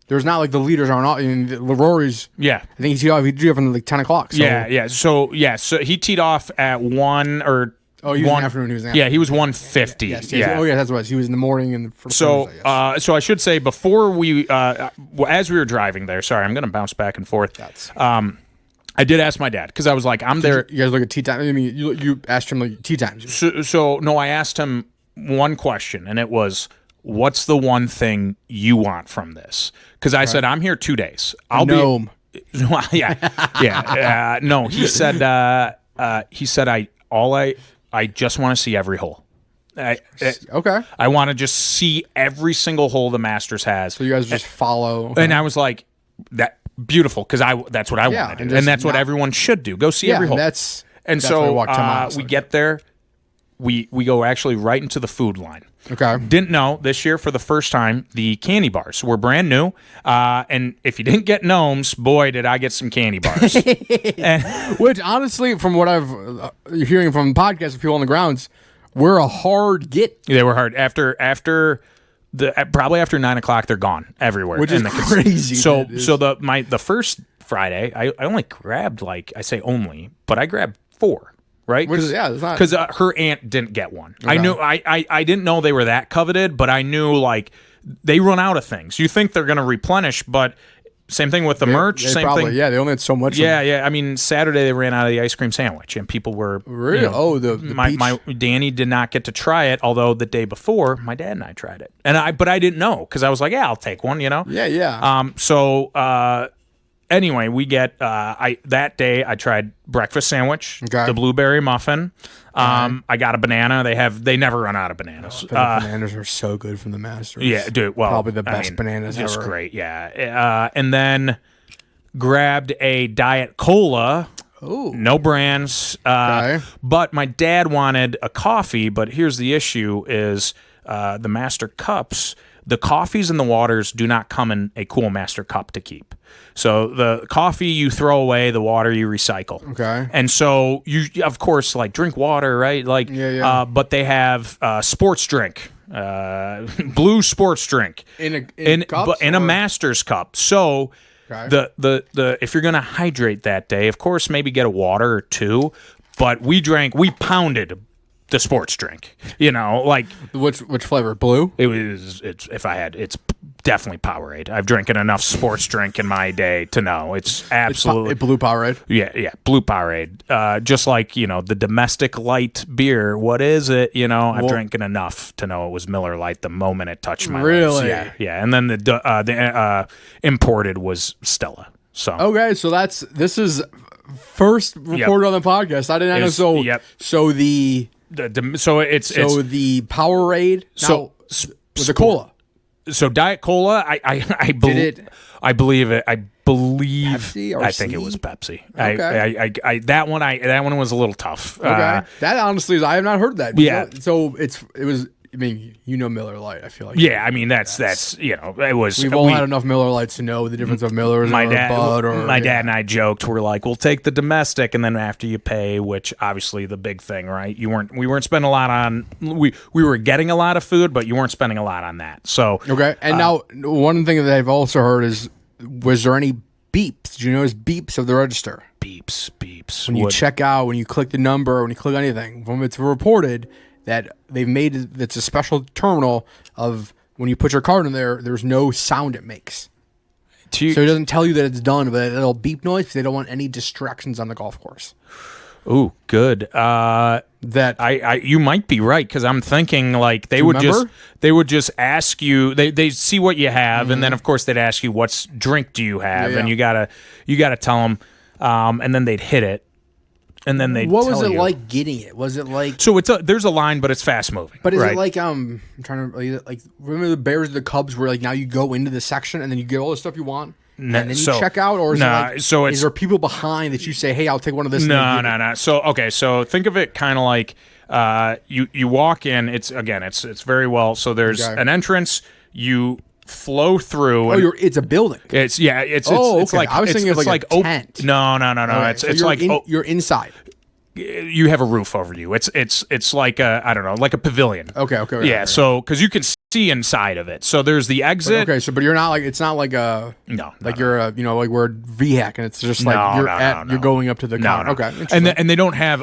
there's not the leaders aren't Rory's. Yeah. I think he teed off from 10 o'clock. So. Yeah. So he teed off at 1 or. Oh, he was in the afternoon. He was 150. Yes. Oh, yeah, that's what it was. He was in the morning and so I should say before we, as we were driving there. Sorry, I'm going to bounce back and forth. I did ask my dad because I was like, I'm there. You guys look at tee time. I mean, you asked him tee times. So no, I asked him one question, and it was, "What's the one thing you want from this?" Because I said, "I'm here 2 days. I'll be." Yeah. No, he said. I just want to see every hole. Okay. I want to just see every single hole the Masters has. So you guys just follow. And I was like, that beautiful because that's what I want to do, and that's what everyone should do. Go see every hole. We get there. We go actually right into the food line. Okay. Didn't know this year for the first time the candy bars were brand new, and if you didn't get gnomes, boy did I get some candy bars. Which honestly, from what I've hearing from podcasts of people on the grounds, were a hard get. They were hard after probably after 9 o'clock. They're gone everywhere, which is crazy. So the first Friday I only grabbed I say only, but I grabbed 4. Right? Because her aunt didn't get one. Okay. I knew I didn't know they were that coveted, but I knew they run out of things. You think they're going to replenish, but same thing with the merch. Same thing. Yeah, they only had so much. Yeah. I mean, Saturday they ran out of the ice cream sandwich, and people were really. My Danny did not get to try it, although the day before my dad and I tried it, but I didn't know because I was like, yeah, I'll take one. Yeah. Anyway, we get that day I tried breakfast sandwich, the blueberry muffin. I got a banana. They never run out of bananas. The bananas are so good from the Masters. Yeah, dude. Well, probably the best bananas ever. Just great. Yeah. And then grabbed a Diet Cola. Ooh. No brands. But my dad wanted a coffee. But here's the issue: is the Master cups. The coffees and the waters do not come in a cool Master cup to keep. So the coffee you throw away, the water you recycle. Okay. And so you, of course, drink water, right? But they have sports drink blue sports drink in cups, in a Masters cup. So Okay. the if you're gonna hydrate that day, of course, maybe get a water or two. But we pounded the sports drink. Like which flavor? Blue? It's definitely Powerade. I've drinking enough sports drink in my day to know it's absolutely Blue Powerade. Yeah, blue Powerade. Just like the domestic light beer. What is it? I've drinking enough to know it was Miller Lite the moment it touched my lips. Yeah. And then the imported was Stella. So Okay, so this is first reported on the podcast. I didn't know. So the Powerade. So with the cola. So Diet Cola, I believe Pepsi or I think it was Pepsi. Okay. That one was a little tough. Okay. That honestly is I have not heard that. Yeah. So it was. I mean, Miller Lite. I feel like. Yeah, I mean that's it was. We've all had enough Miller Lights to know the difference of Miller's my or dad, Bud or my dad and I joked. We're like, we'll take the domestic, and then after you pay, which obviously the big thing, right? We weren't spending a lot on. We were getting a lot of food, but you weren't spending a lot on that. So okay. And now one thing that I've also heard is, was there any beeps? Did you notice beeps of the register? Beeps. When you check out, when you click the number, when you click anything, when it's reported that they've made it's a special terminal of when you put your card in there, there's no sound it makes. So it doesn't tell you that it's done, but it'll beep noise because they don't want any distractions on the golf course. Ooh, good. You might be right because I'm thinking like they would just ask you. They see what you have, and then of course they'd ask you what drink do you have, and you gotta tell them, and then they'd hit it. And then what was it like getting it? Was it like so? There's a line, but it's fast moving. But is it like I'm trying to like remember the Bears and the Cubs where like now you go into the section and then you get all the stuff you want and then you check out, or is is there people behind that you say, hey, I'll take one of this? No. So think of it kind of like you walk in. It's very well. So there's an entrance. You flow through. It's a building. It's like I was thinking of like a tent. No. Okay, It's like you're inside. You have a roof over you. It's like I don't know, like a pavilion. Okay. Yeah. So because you can see inside of it. So there's the exit. But you're not like it's not like a you're a like we're VHAC and it's just like you're going up to the counter. Okay. And they don't have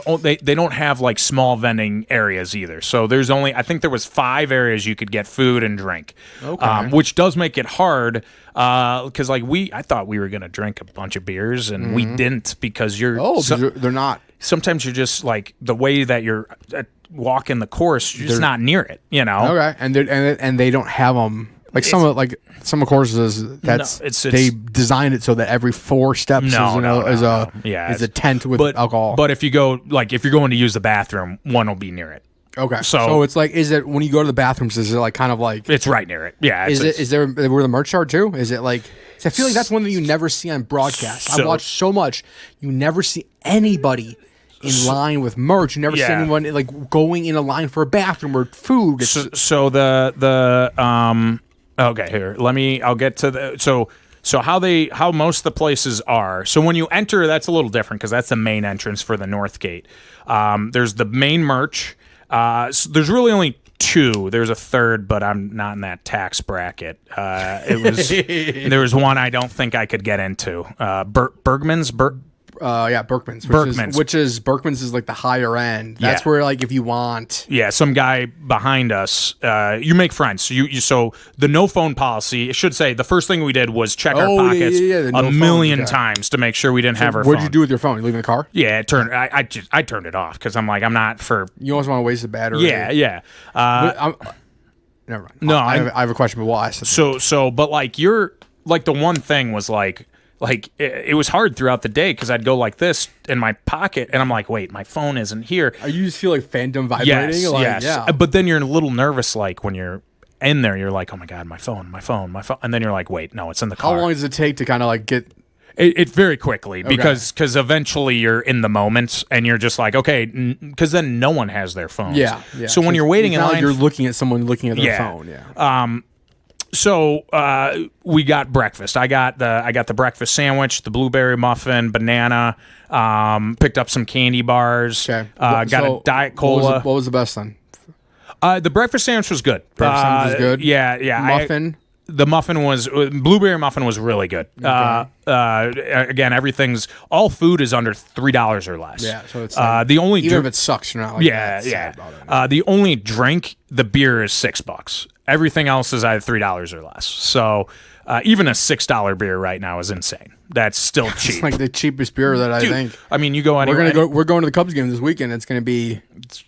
like small vending areas either. So there's only I think there was 5 areas you could get food and drink. Okay. Which does make it hard because like I thought we were gonna drink a bunch of beers and we didn't because they're not. Sometimes you're just like the way that you're walking the course, you're just not near it, Okay, and they don't have them like some courses. They designed it so that every 4 steps is a tent with alcohol. But if you go if you're going to use the bathroom, one will be near it. Okay, so it's like, is it when you go to the bathrooms? Is it like kind of like it's right near it? Yeah. Is there where the merch are too? Is it like? I feel like that's one thing you never see on broadcast. I've watched so much, you never see anybody in line with merch. You never see anyone like going in a line for a bathroom or food. Okay, here. I'll get to the so how most of the places are. So when you enter, that's a little different because that's the main entrance for the North Gate. There's the main merch. So there's really only 2. There's a third, but I'm not in that tax bracket. There was one I don't think I could get into. Bergman's. Berkman's, which is Berkman's is like the higher end. That's where like if you want some guy behind us, you make friends. So the no phone policy, it should say the first thing we did was check our pockets a million times to make sure we didn't have our phone. What'd you do with your phone? You leave it in the car? Yeah, I turned it off because I'm like, I'm not for. You always want to waste the battery. Yeah. Never mind. No, I have a question, but why? But like you're like the one thing was like it was hard throughout the day because I'd go like this in my pocket and I'm like, wait, my phone isn't here. You just feel like phantom vibrating? Yes. Yeah. But then you're a little nervous like when you're in there, you're like, oh my God, my phone. And then you're like, wait, no, it's in the car. How long does it take to kind of like get... It very quickly because eventually you're in the moment and you're just like, okay, because then no one has their phones. Yeah. So when you're waiting in line... you're looking at someone looking at their phone. Yeah. So we got breakfast. I got the breakfast sandwich, the blueberry muffin, banana. Picked up some candy bars. Okay. Got a Diet Cola. What was the best then? The breakfast sandwich was good. Breakfast sandwich was good? Yeah. Muffin? The muffin was blueberry muffin was really good. Again, all food is under $3 or less. Yeah, so it's the only even if it sucks, you're not like yeah. The only drink, the beer is $6. Everything else is either $3 or less. So even a $6 beer right now is insane. That's still cheap. It's like the cheapest beer that I think. I mean, you go anywhere. We're going to the Cubs game this weekend. It's going to be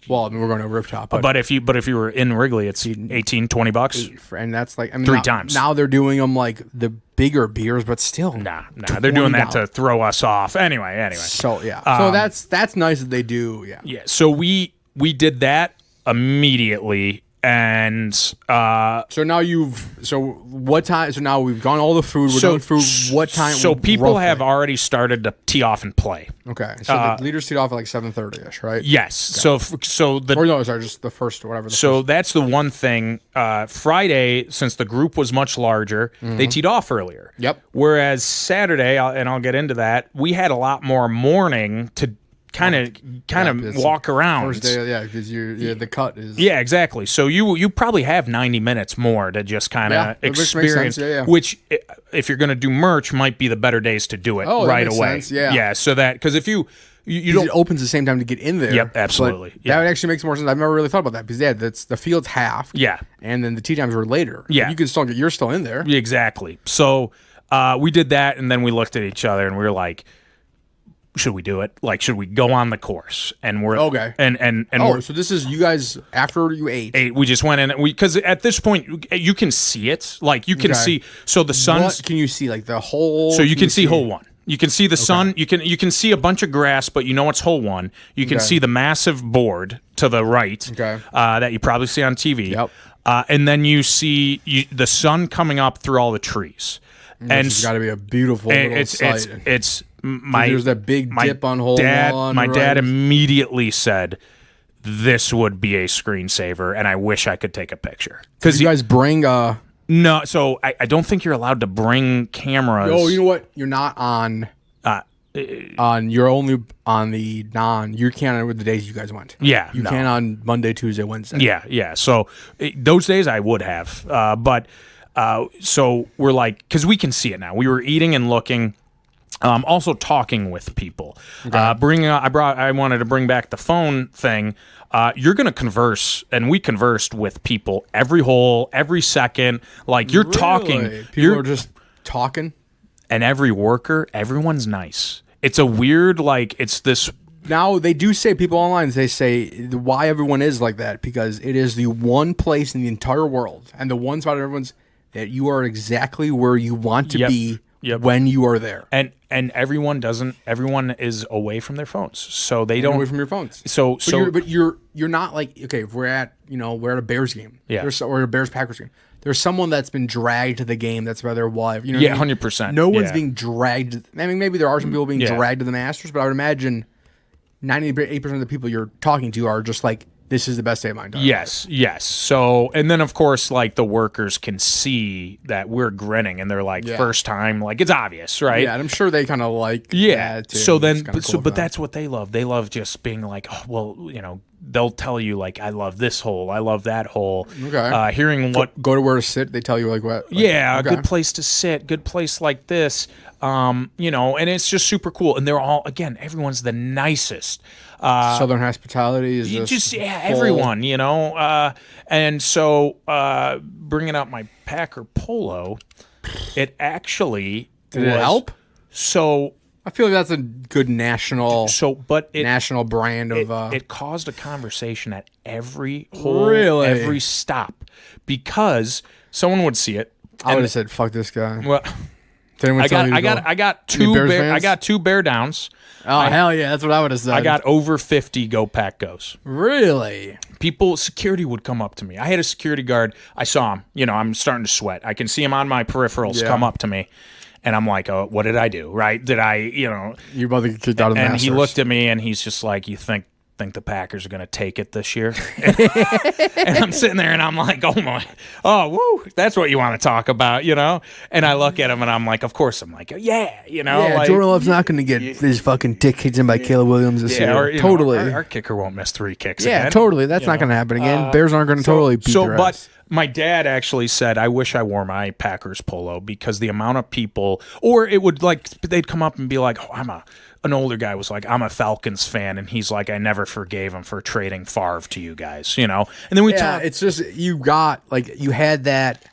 we're going to Rooftop. But if you were in Wrigley, it's $18-$20. And that's like 3 times. Now they're doing them like the bigger beers, but still. Nah. They're doing that to throw us off. Anyway. So yeah. So that's nice that they do. Yeah. Yeah. So we did that immediately. And so now what time? So now we've gone all the food. We're doing food. What time? So people roughly? have already started to tee off and play. Okay, so the leaders teed off at like 7:30ish, right? Yes. Okay. So just the first whatever. That's the one thing. Friday, since the group was much larger, they teed off earlier. Yep. Whereas Saturday, and I'll get into that, we had a lot more morning to kind of walk around. First day, yeah, because the cut is. Yeah, exactly. So you probably have 90 minutes more to just kind of experience, which if you're going to do merch, might be the better days to do it right away. Sense, yeah. Yeah. So that because if you don't, it opens the same time to get in there. Yep, absolutely. Yeah. That actually makes more sense. I've never really thought about that because that's the field's half. Yeah. And then the tee times were later. Yeah. You can still you're still in there. Exactly. So we did that, and then we looked at each other, and we were like, should we do it? Like, should we go on the course? And we're okay. And so this is you guys after you ate. We just went in. Because at this point you can see it. Like you can see. So the sun's. What can you see? Like the whole. So you can see hole 1. You can see the sun. You can see a bunch of grass, but you know it's hole 1. You can see the massive board to the right. That you probably see on TV. Yep. And then you see the sun coming up through all the trees. And it's got to be a beautiful little sight. It's there's that big dip on hole 1. My dad immediately said, "This would be a screensaver, and I wish I could take a picture." Because you guys bring no, so I don't think you're allowed to bring cameras. Oh, you know what? You're not on. You're only on the non. You can't with the days you guys went. Yeah, you can on Monday, Tuesday, Wednesday. Yeah. So those days I would have, but. So we're like, because we can see it now. We were eating and looking, also talking with people. Okay. I wanted to bring back the phone thing. You're gonna converse, and we conversed with people every hole, every second. Like you're talking, people are just talking, and every worker, everyone's nice. It's a weird it's this. Now, they do say, people online, they say why everyone is like that, because it is the one place in the entire world, and the one spot everyone's, that you are exactly where you want to be when you are there. And everyone is away from their phones. So they don't away from your phones. But you're not like, okay, if we're at a Bears game. Yeah. Or a Bears Packers game. There's someone that's been dragged to the game that's by their wife. 100%. No one's being dragged. I mean, maybe there are some people being dragged to the Masters, but I would imagine 98% of the people you're talking to are just like, this is the best day of my entire life. Yes. So, and then of course, like the workers can see that we're grinning, and they're like, first time, like it's obvious, right? Yeah, and I'm sure they kind of like that too. So then, but that's what they love. They love just being like, oh, well, they'll tell you like, I love this hole, I love that hole. Okay. Hearing what go to where to sit, they tell you like what? A good place to sit, good place like this. And it's just super cool. And they're all, again, everyone's the nicest. Southern hospitality is just everyone, and so bringing up my Packer polo, it actually did it help? So I feel like that's a good national national brand of. It caused a conversation at every hole, every stop, because someone would see it. I would have said, "Fuck this guy." Well, I got two bear downs. Oh, hell yeah. That's what I would have said. I got over 50 Go Pack Goes. Really? Security would come up to me. I had a security guard. I saw him. I'm starting to sweat. I can see him on my peripherals come up to me. And I'm like, oh, what did I do? Right? Did I, You're about to get kicked out of the Masters. And he looked at me and he's just like, you think think the Packers are going to take it this year. And I'm sitting there and I'm like, woo, that's what you want to talk about, you know? And I look at him and I'm like, of course. I'm like, yeah, you know? Yeah, like, Jordan Love's not going to get his fucking dick kicked in by Caleb Williams this year. Or, totally. Our kicker won't miss 3 kicks yeah, again. totally. That's not going to happen again. Bears aren't going to totally beat their ass. My dad actually said, I wish I wore my Packers polo because the amount of people, or it would like, they'd come up and be like, an older guy was like, I'm a Falcons fan. And he's like, I never forgave him for trading Favre to you guys, you know? And then we talked. It's just, you had that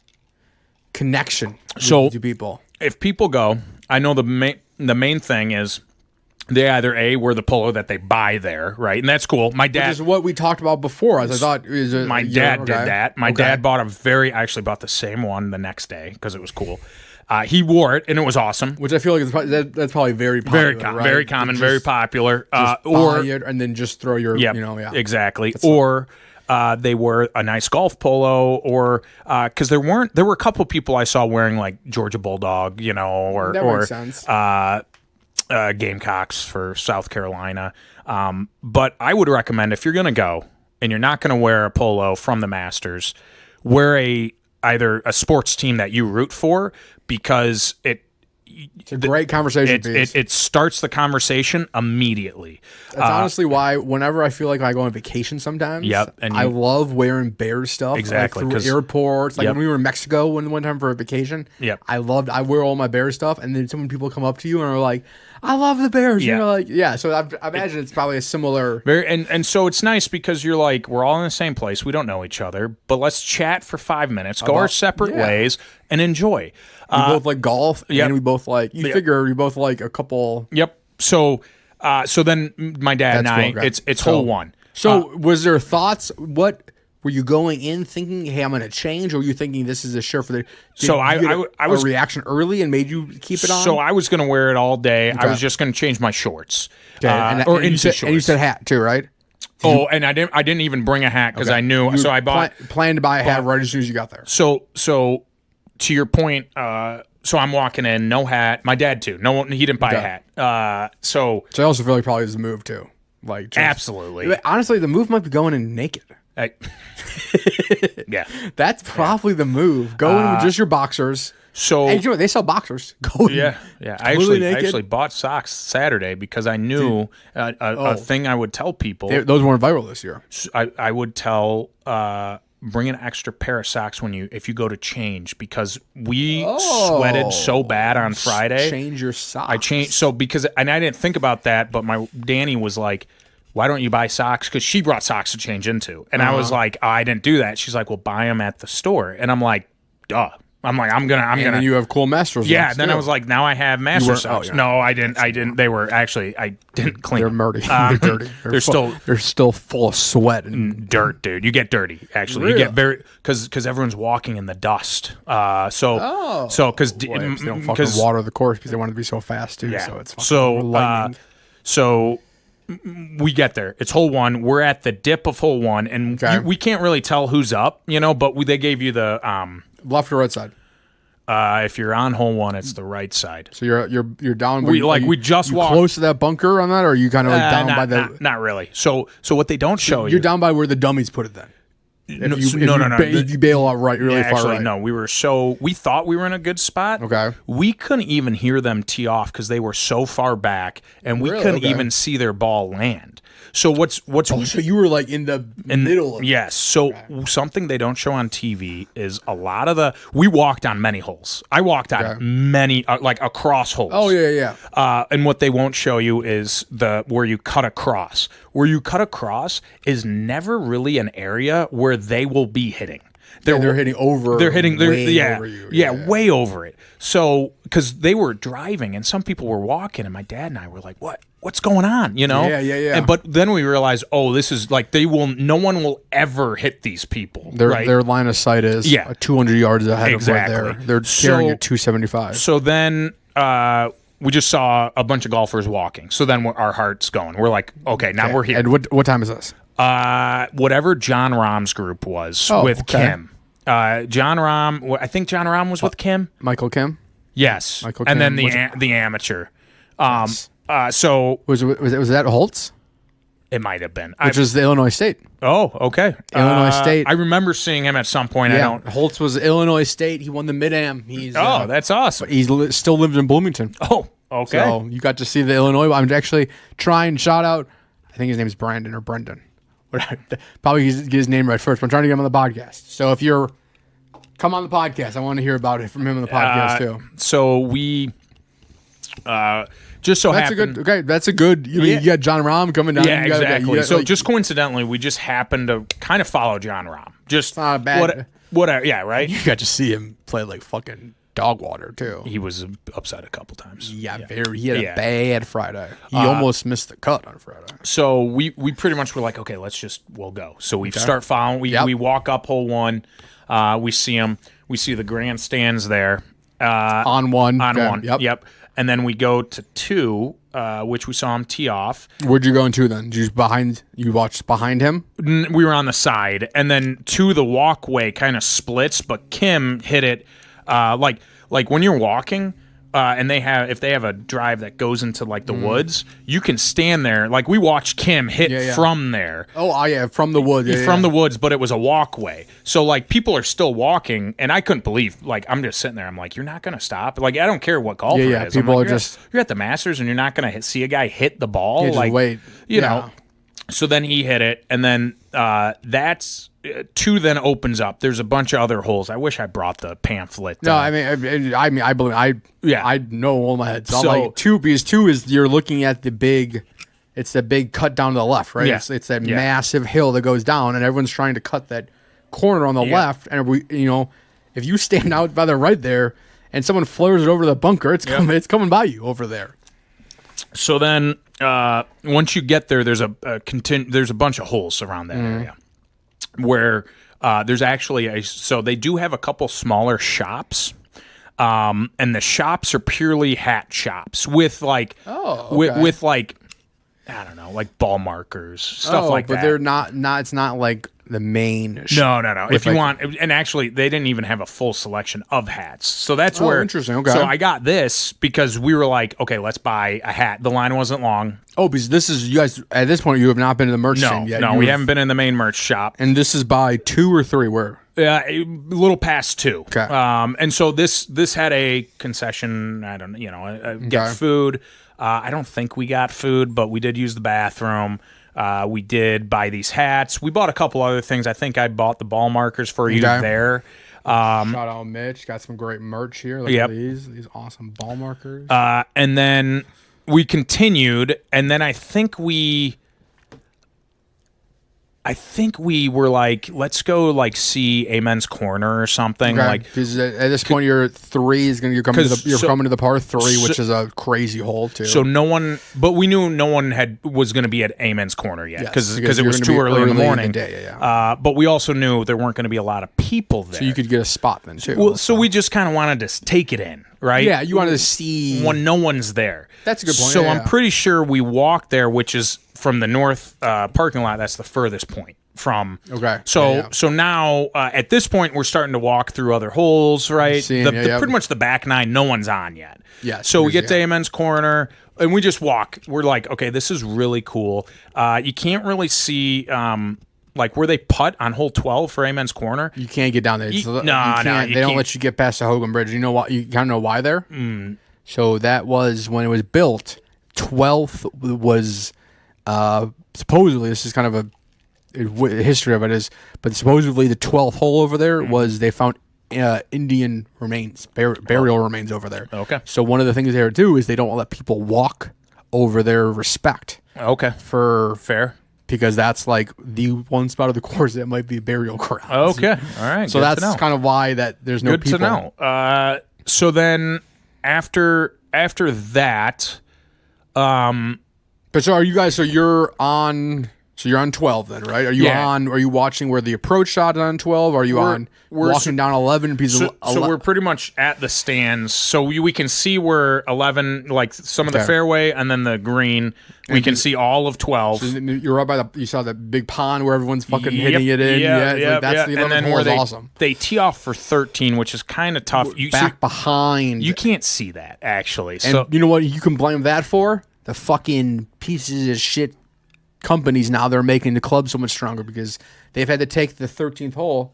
connection to people. If people go, I know the main thing is, they either wear the polo that they buy there, right? And that's cool. My dad... Which is what we talked about before, as I thought... My dad did that. My dad bought I actually bought the same one the next day because it was cool. He wore it, and it was awesome. Which I feel like that's probably very popular, very common, very popular. Or and then just throw your... Exactly. Or... they wore a nice golf polo, or because there were a couple people I saw wearing like Georgia Bulldog, you know, or makes sense. Gamecocks for South Carolina. But I would recommend if you're going to go and you're not going to wear a polo from the Masters, wear either a sports team that you root for because it's a great conversation piece. It starts the conversation immediately. That's honestly why whenever I feel like I go on vacation sometimes, I love wearing Bears stuff. Exactly. Like through airports. Like when we were in Mexico one time for a vacation, I wear all my Bears stuff, and then some people come up to you and are like, I love the Bears. Yeah. You're like, so I imagine it's probably a similar... And so it's nice because you're like, we're all in the same place. We don't know each other, but let's chat for 5 minutes, go our separate ways, and enjoy. We both like golf, and we both like... figure we both like a couple... Yep. So then my dad and I, it's hole one. So was there thoughts? What... Were you going in thinking, hey, I'm going to change, or were you thinking this is a shirt for the... I was a reaction early and made you keep it on? So I was going to wear it all day. Okay. I was just going to change my shorts. Okay. And you said hat too, right? And I didn't even bring a hat because I knew. So I planned to buy a hat right as soon as you got there. So to your point, so I'm walking in, no hat. My dad too. He didn't buy a hat. So I also feel like probably is a move too. Like absolutely. Honestly, the move might be going in naked. Yeah, that's probably the move. Go in with just your boxers. So you know what? They sell boxers. Go in. Yeah. I actually bought socks Saturday because I knew a thing I would tell people. Those weren't viral this year. I would tell bring an extra pair of socks if you go to change because we sweated so bad on Friday. Change your socks. I changed and I didn't think about that, but my Danny was like, why don't you buy socks? Because she brought socks to change into. And I was like, I didn't do that. She's like, well, buy them at the store. And I'm like, duh. I'm gonna. And you have cool Masters. Yeah. Then I was like, now I have Master socks. No, I didn't. They were actually, I didn't clean. They're murky. They're dirty. They're still full of sweat and dirt, dude. You get dirty. Actually, you get very because everyone's walking in the dust. Because they don't fucking water the course because they want it to be so fast too. Yeah. So it's lightning. So we get there. It's hole one. We're at the dip of hole one, and we can't really tell who's up, but they gave you the left or right side. If you're on hole one, it's the right side. So you're down. We just walked close to that bunker on that, or are you kind of like down by the? Not really. So what they don't show you're down by where the dummies put it then. No. If you bail out really far right. No, we thought we were in a good spot. Okay. We couldn't even hear them tee off because they were so far back, and we couldn't even see their ball land. So so you were like in the middle of it. Yes. So something they don't show on TV is a lot of we walked on many holes. I walked on many like across holes. Oh yeah. And what they won't show you is where you cut across. Where you cut across is never really an area where they will be hitting. They're hitting over. They're hitting. Over you. Yeah, way over it. So because they were driving and some people were walking, and my dad and I were like, What's going on? Yeah. But then we realized, this is like no one will ever hit these people. Their line of sight is 200 yards ahead of where they're carrying at 275. So then we just saw a bunch of golfers walking. So then our heart's going. We're like, okay, now we're here. And what time is this? Whatever John Rahm's group was with Kim. John Rahm, I think John Rahm was with Kim. Michael Kim? Yes. Michael and Kim. then the amateur. Yes. So was that Holtz? It might have been. Which was the Illinois State. Oh, okay. Illinois State. I remember seeing him at some point. Yeah, Holtz was Illinois State. He won the Mid-Am. That's awesome. He's still lived in Bloomington. Oh, okay. So you got to see the Illinois. I'm actually trying, shout out, I think his name's Brandon or Brendan. Probably get his name right first, but I'm trying to get him on the podcast. So if you're, come on the podcast. I want to hear about it from him on the podcast too. So we just so happened. That's a good. You got John Rahm coming down. Yeah, exactly. So just coincidentally, we just happened to kind of follow John Rahm. Just not a bad. Whatever. Yeah, right. You got to see him play like fucking dog water too. He was upset a couple times. Yeah. Very. He had a bad Friday. He almost missed the cut on Friday. So we pretty much were like, okay, we'll go. So we start following. We walk up hole 1. We see him. We see the grandstands there. On one. Yep. And then we go to 2, which we saw him tee off. Where'd you go into then? You watched behind him? We were on the side. And then 2, the walkway kind of splits, but Kim hit it like when you're walking, and if they have a drive that goes into like the woods, you can stand there. Like we watched Kim hit from there. Oh yeah, from the woods. The woods, but it was a walkway. So like people are still walking, and I couldn't believe. Like I'm just sitting there. I'm like, you're not gonna stop. Like I don't care what golfer it is. People like, are just you're at the Masters, and you're not gonna see a guy hit the ball. Like wait, you know. So then he hit it, and then that's 2 then opens up. There's a bunch of other holes. I wish I brought the pamphlet. No, I know all my head. So like 2, because 2 is you're looking at the big cut down to the left, right? Yeah. It's that massive hill that goes down, and everyone's trying to cut that corner on the left. And if you stand out by the right there, and someone floors it over the bunker, it's coming by you over there. So then, once you get there, there's a bunch of holes around that area where there's actually so they do have a couple smaller shops, and the shops are purely hat shops with like with like I don't know, like ball markers, stuff like that. But they're not. It's not like the main. No. If you want, and actually, they didn't even have a full selection of hats. So that's where. Interesting. Okay. So I got this because we were like, okay, let's buy a hat. The line wasn't long. Oh, because this is you guys at this point. You have not been to the merch stand yet. No, we haven't been in the main merch shop. And this is by 2 or 3. Where? A little past 2. Okay. And so this had a concession. I don't get food. I don't think we got food, but we did use the bathroom. We did buy these hats. We bought a couple other things. I think I bought the ball markers for you there. Shout out Mitch. Got some great merch here. Look at these awesome ball markers. And then we continued, and then I think we were like, let's go like see Amen's Corner or something. Okay. Like because at this point, your 3 is you're coming to the par 3, which is a crazy hole too. So no one, but we knew no one was going to be at Amen's Corner yet because it was too early in the morning. But we also knew there weren't going to be a lot of people there, so you could get a spot then too. Well, so we just kind of wanted to take it in, right? Yeah, you wanted to see when no one's there. That's a good point. So I'm pretty sure we walked there, which is from the north parking lot. That's the furthest point from. Okay. So now at this point we're starting to walk through other holes, right? Pretty much the back 9, no one's on yet. Yeah. So we get to Amen's Corner and we just walk. We're like, okay, this is really cool. You can't really see like where they putt on hole 12 for Amen's Corner. You can't get down there. No, they don't let you get past the Hogan Bridge. You know what? You kind of know why there. So that was when it was built. 12th was supposedly, this is kind of a history of it is, but supposedly the 12th hole over there was they found Indian remains, burial remains over there. Okay. So one of the things they do is they don't let people walk over their respect. Okay. For fair. Because that's like the one spot of the course that might be burial ground. Okay. All right. So that's kind of why that there's no people. Good to know. So then after that, but so are you guys? So you're on 12 then, right? Are you watching where the approach shot is on 12? Are you walking down 11? So we're pretty much at the stands. So we can see where 11, like some of the fairway and then the green. We can see all of 12. So you're right by you saw the big pond where everyone's fucking hitting it in. That's the 11th hole is awesome. They tee off for 13, which is kind of tough. Behind. You can't see that, actually. And you know what you can blame that for? The fucking pieces of shit companies now they're making the club so much stronger because they've had to take the 13th hole.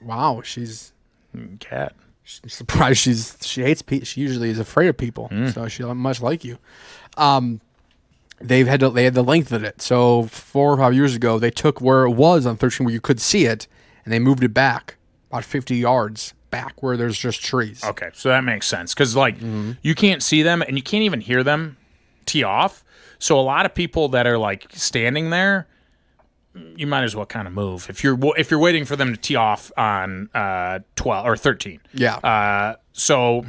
Wow, she's cat. I'm surprised she hates people. She usually is afraid of people, so she much like you. They had to lengthen it. So 4 or 5 years ago, they took where it was on 13 where you could see it, and they moved it back about 50 yards back where there's just trees. Okay, so that makes sense because you can't see them and you can't even hear them tee off. So a lot of people that are like standing there, you might as well kind of move if you're waiting for them to tee off on 12 or 13. Yeah. So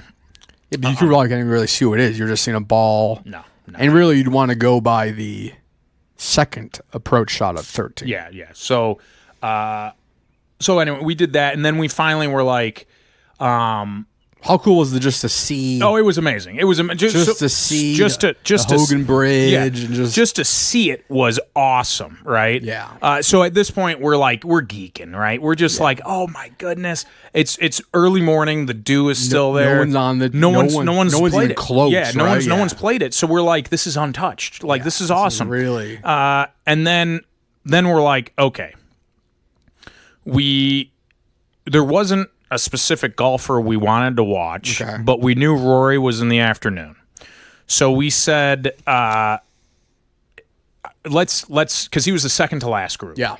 but you can't even really see what it is. You're just seeing a ball. No. And really, you'd want to go by the second approach shot of 13. Yeah. So anyway, we did that, and then we finally were like, how cool was it just to see? Oh, it was amazing. It was just to see the Hogan Bridge, and just to see it was awesome, right? Yeah. So at this point, we're geeking, right? We're just like, oh my goodness, it's early morning. The dew is still there. No one's on the. No one's played even it. close. Yeah, no one's played it. So we're like, this is untouched. Like this is awesome. Really. And then we're like, okay, there wasn't a specific golfer we wanted to watch, but we knew Rory was in the afternoon. So we said, let's, because he was the second to last group. Yeah.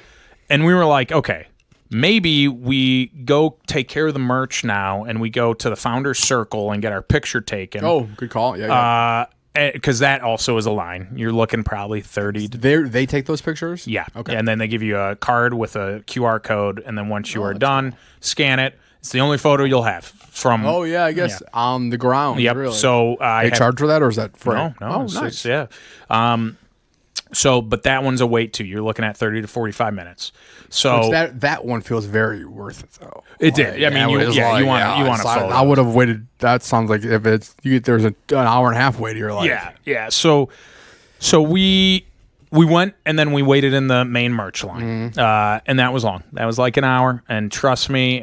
And we were like, okay, maybe we go take care of the merch now and we go to the Founders Circle and get our picture taken. Oh, good call. Yeah. Because that also is a line. You're looking probably 30. They take those pictures? Yeah. Okay. And then they give you a card with a QR code. And then once you are done, scan it. It's the only photo you'll have from. Oh, yeah, I guess on the ground. Yep. Really. So they charge for that, or is that free? No. Oh, nice. Yeah. But that one's a wait too. You're looking at 30 to 45 minutes. So that one feels very worth it though. It did. I mean, you want a photo. I would have waited. That sounds like if there's an hour and a half wait of your life. Yeah. So we went and then we waited in the main merch line, and that was long. That was like an hour. And trust me,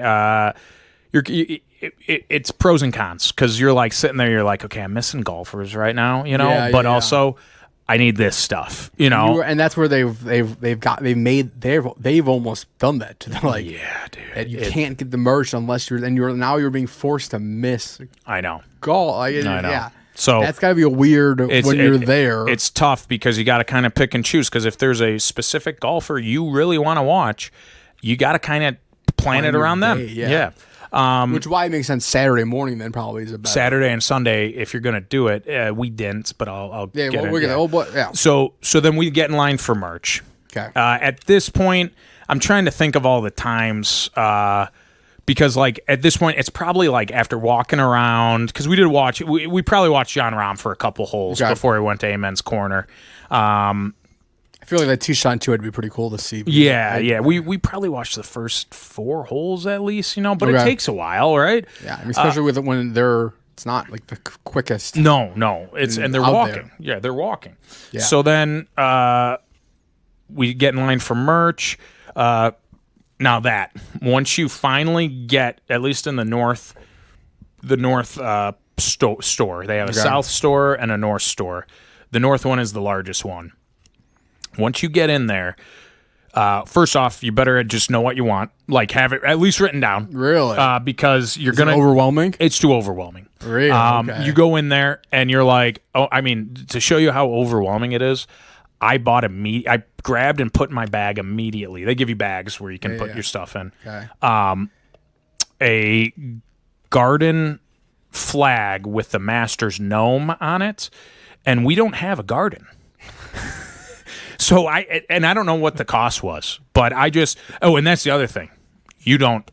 it's pros and cons because you're like sitting there. You're like, okay, I'm missing golfers right now, but also I need this stuff, and that's where they've almost done that to them. Like, yeah, dude, that you can't get the merch unless you're being forced to miss. I know golf. I know. Yeah. So that's got to be a weird when you're there. It's tough because you got to kind of pick and choose because if there's a specific golfer you really want to watch, you got to kind of plan it around them. Yeah. Which why it makes sense Saturday morning then probably is a better. Saturday and Sunday if you're going to do it. We didn't, but I'll get it. We're gonna, So then we get in line for merch. Okay. At this point, I'm trying to think of all the times because like at this point it's probably like after walking around because we probably watched John Rahm for a couple holes before he went to Amen's Corner. I feel like that tee shot on 2 would be pretty cool to see. Yeah. We probably watched the first 4 holes at least, but it takes a while, right? Yeah, I mean, especially with it when it's not like the quickest. No, and they're walking. There. Yeah, they're walking. Yeah. So then we get in line for merch. Now that once you finally get at least in the north store, they have a south store and a north store. The north one is the largest one. Once you get in there, first off, you better just know what you want. Like, have it at least written down. Really? Because you're going to... overwhelming? It's too overwhelming. Really? Okay. You go in there, and you're like... Oh, I mean, to show you how overwhelming it is, I grabbed and put in my bag immediately. They give you bags where you can put your stuff in. Okay. A garden flag with the Masters gnome on it, and we don't have a garden. So I don't know what the cost was, but and that's the other thing. You don't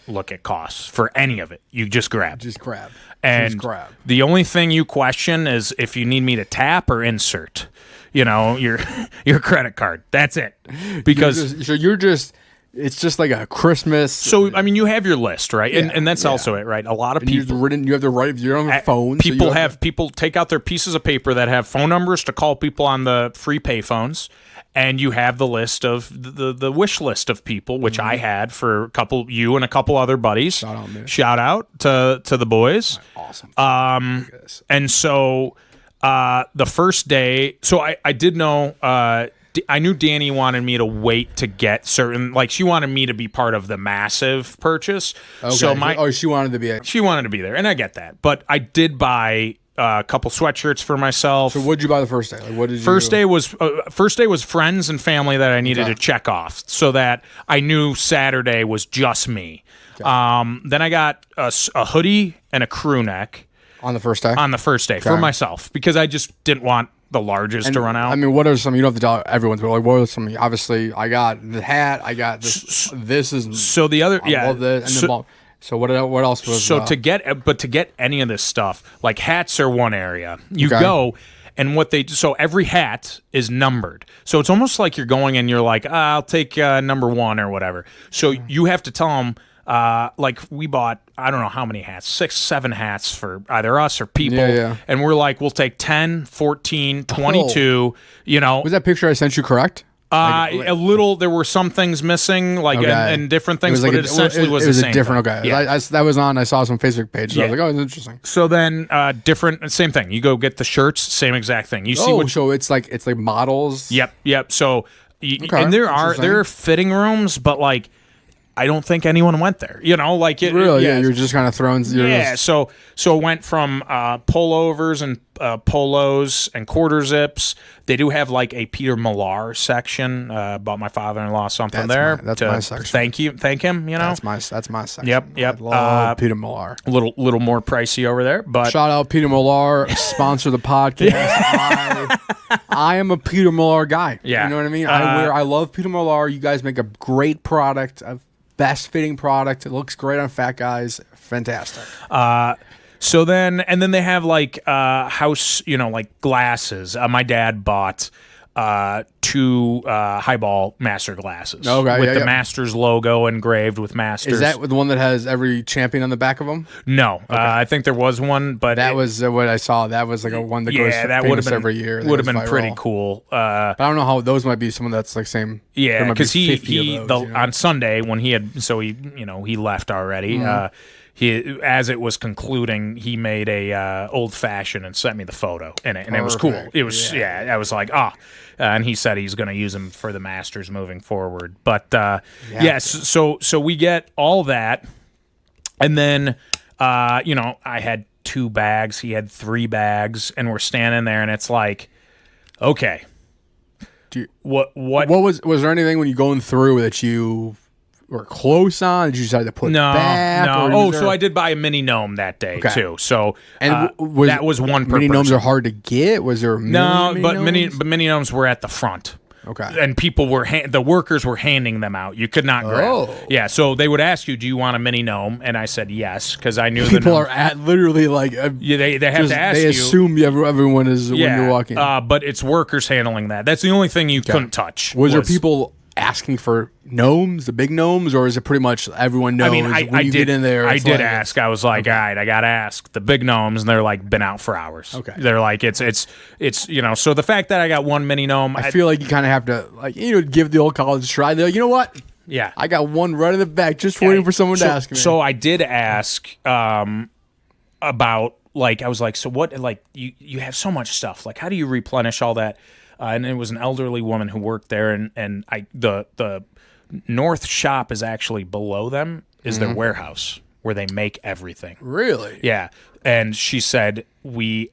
look at costs for any of it. You just grab. And the only thing you question is if you need me to tap or insert, your credit card. That's it. Because it's just like a Christmas. So I mean, you have your list, right? And that's also it, right? A lot of people you have the right. You're on your phone. People take out their pieces of paper that have phone numbers to call people on the free pay phones, and you have the list of the wish list of people, which I had for you and a couple other buddies. Shout out to the boys. Awesome. And so the first day, so I did know. I knew Danny wanted me to wait to get certain, like she wanted me to be part of the massive purchase. Okay. So she wanted to be. She wanted to be there, and I get that. But I did buy a couple sweatshirts for myself. So what did you buy the first day? Like, what did you? First day was friends and family that I needed to check off, so that I knew Saturday was just me. Okay. Then I got a hoodie and a crew neck on the first day. For myself, because I just didn't want the largest to run out. I mean, what are some? You don't have to tell everyone, but like, what are some? Obviously, I got the hat. I got this. This is so the other. I love this, and so what else was? So to get any of this stuff, like hats are one area. You go. And so every hat is numbered. So it's almost like you're going and you're like, I'll take number 1 or whatever. So you have to tell them. Like we bought, I don't know how many hats, 6, 7 hats for either us or people. Yeah. And we're like, we'll take 10, 14, 22, you know. Was that picture I sent you correct? A little, there were some things missing, like, and different things, but it essentially was the same. Different, okay. Yeah. That was on, I saw some Facebook page. So I was like, oh, it's interesting. So then, different, same thing. You go get the shirts, same exact thing. You see so it's like models. Yep. So, and there are fitting rooms, but like, I don't think anyone went there. You know, like it. Really? Yeah, you're just kind of throwing. So it went from pullovers and polos and quarter zips. They do have like a Peter Millar section. Bought my father-in-law something that's my section. Thank him. You know, that's my section. Yep. I love Peter Millar. A little more pricey over there, but shout out Peter Millar, sponsor the podcast. I am a Peter Millar guy. Yeah, you know what I mean. I love Peter Millar. You guys make a great product. Best fitting product. It looks great on fat guys. Fantastic. So then they have like house, you know, like glasses. My dad bought 2 highball master glasses with the Masters logo engraved with Masters. Is that the one that has every champion on the back of them? No, okay. I think there was one, but that was what I saw. That was like a one that goes that would have been every year. Would have been pretty cool. But I don't know how those might be someone that's like same. Yeah, because on Sunday when he left already. Mm-hmm. As it was concluding, he made a old fashioned and sent me the photo in it, and it was cool. It was I was like, and he said he's going to use them for the Masters moving forward. But so we get all that, and then I had 2 bags, he had 3 bags, and we're standing there, and it's like, okay, what was there anything when you going through that you were close on? Did you decide to put back? No. So I did buy a mini gnome that day too. So that was one per mini person. Gnomes are hard to get. Was there mini gnomes were at the front. Okay. And people were the workers were handing them out. You could not grab. Yeah. So they would ask you, "Do you want a mini gnome?" And I said yes because I knew people are at literally like they have to ask you. They assume everyone is when you're walking. But it's workers handling that. That's the only thing you couldn't touch. Was there people asking for gnomes, the big gnomes, or is it pretty much everyone knows? I mean, I did, get in there. I did ask. I was like, all right, I got to ask the big gnomes, and they're like been out for hours. Okay, they're like it's So the fact that I got one mini gnome, I feel like you kind of have to give the old college try. They're like, you know what? Yeah, I got one right in the back, just waiting for someone to ask me. So I did ask about I was like, so what? Like you have so much stuff. Like, how do you replenish all that? And it was an elderly woman who worked there, and the north shop is actually below them is their warehouse where they make everything. Really? Yeah. And she said normally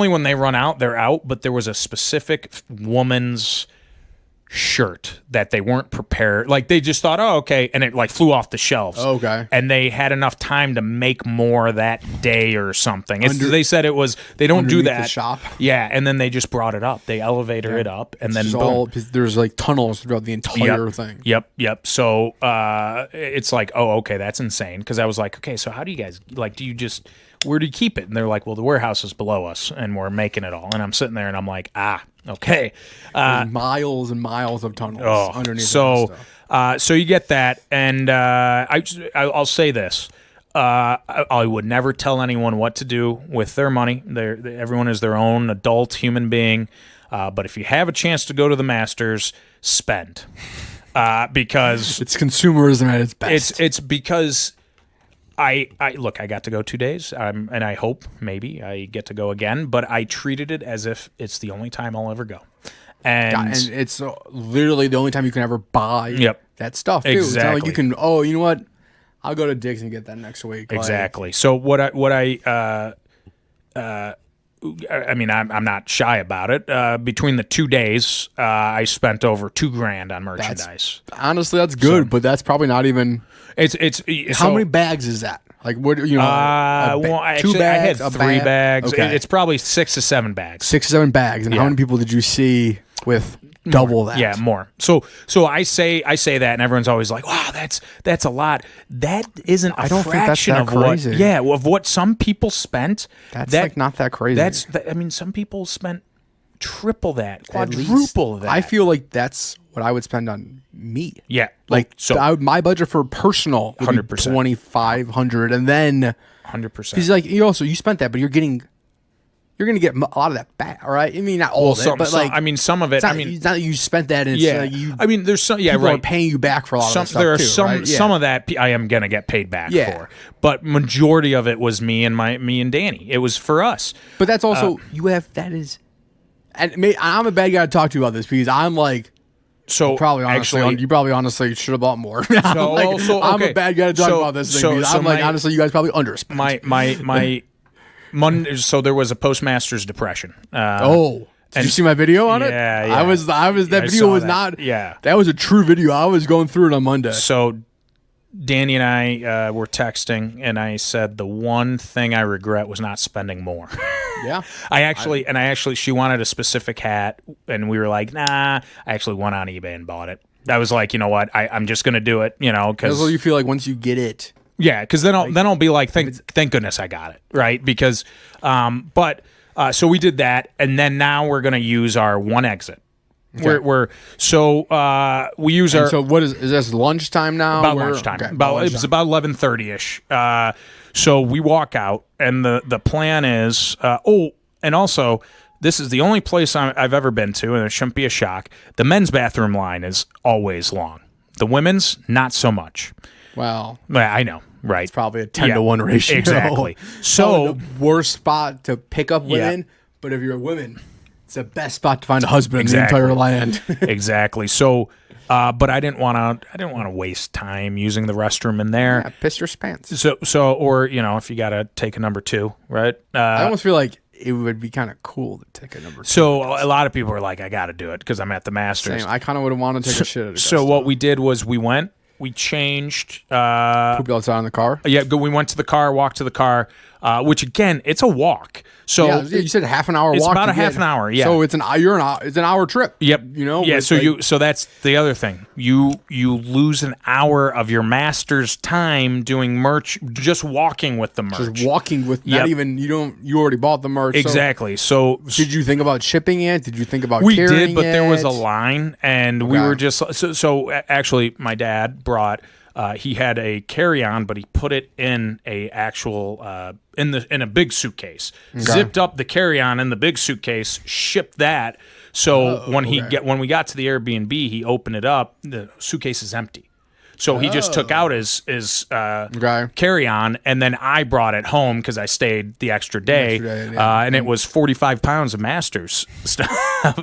when they run out, they're out, but there was a specific woman's shirt that they weren't prepared. Like they just thought, oh, okay. And it flew off the shelves. Okay. And they had enough time to make more that day or something. They said it was, they don't do that. The shop. Yeah. And then they just brought it up. They elevator it up and then boom. There's tunnels throughout the entire thing. Yep. So it's like, oh, okay, that's insane. Cause I was like, okay, so how do you guys, where do you keep it? And they're like, well, the warehouse is below us and we're making it all. And I'm sitting there and I'm like, okay. Miles and miles of tunnels underneath. So you get that, and I'll say this: I would never tell anyone what to do with their money. Everyone is their own adult human being. But if you have a chance to go to the Masters, spend because it's consumerism at its best. It's because I look, I got to go 2 days, and I hope maybe I get to go again, but I treated it as if it's the only time I'll ever go. And it's literally the only time you can ever buy that stuff, too. Exactly. It's not like you can, you know what? I'll go to Dick's and get that next week. Exactly. So I mean, I'm not shy about it. Between the 2 days, I spent over $2,000 on merchandise. Honestly, that's good, but that's probably not even. How many bags is that? Like, what, you know, two bags? I had 3 bags. Okay. It's probably 6 to 7 bags. 6 to 7 bags. And how many people did you see with double that? Yeah, more. So I say that, and everyone's always like, "Wow, that's a lot." That isn't a fraction of crazy. of what some people spent. That's like not that crazy. I mean, some people spent triple that, quadruple that. I feel like that's what I would spend on meat. Yeah, like my budget for personal 100%, $2,500, and then 100%. Because like you spent that, but you're going to get a lot of that back, all right? I mean, not all of it, but like, I mean, some of it. It's not that you spent that. And I mean, there's some. Yeah, people right. are paying you back for a lot of that stuff. There are too, some of that I am gonna get paid back for, but majority of it was me and Danny. It was for us. But that's also and I'm a bad guy to talk to about this because I'm like. So you probably honestly should have bought more. I'm a bad guy to talk about this thing because I'm like, honestly, you guys probably underspent. My Monday, so there was a postmaster's depression. Did you see my video on it? Yeah. I was. That video was not. Yeah, that was a true video. I was going through it on Monday. So Danny and I were texting, and I said the one thing I regret was not spending more. Yeah, she wanted a specific hat, and we were like, nah. I actually went on eBay and bought it. I was like, you know what? I'm just gonna do it. You know, because that's what you feel like once you get it. Yeah, because then I'll be like, thank goodness I got it, right? Because, so we did that, and then now we're gonna use our one exit. Okay. We use our. So what is this lunchtime now? About lunchtime. Okay, it was about 11:30ish. So we walk out, and the plan is. And also, this is the only place I've ever been to, and it shouldn't be a shock. The men's bathroom line is always long. The women's, not so much. Well, I know, right? It's probably a 10-to-1 ratio. Exactly. So the worst spot to pick up women, but if you're a woman, it's the best spot to find a husband in the entire land. Exactly. So, but I didn't want to waste time using the restroom in there. Yeah, piss your pants. So, or if you got to take a number 2, right? I almost feel like it would be kind of cool to take a number 2. So a lot of people are like, I got to do it because I'm at the Masters. Same. I kind of would have wanted to take a shit at Augusta. So what we did was we changed. Pooped outside in the car? Yeah, we went to the car, walked to the car, which again, it's a walk. So you said half an hour walk. It's about a half an hour. Yeah. So it's an hour trip. Yep. Yeah. So that's the other thing. You lose an hour of your master's time doing merch, just walking with the merch. Just walking with not even you already bought the merch. Exactly. So did you think about shipping it? Did you think about we carrying did, but it? there was a line, and we were just so actually my dad brought. He had a carry-on, but he put it in a actual in a big suitcase. Okay. Zipped up the carry-on in the big suitcase, shipped that. So when we got to the Airbnb, he opened it up. The suitcase is empty. So he just took out his carry-on, and then I brought it home because I stayed the extra day, and it was 45 pounds of Masters stuff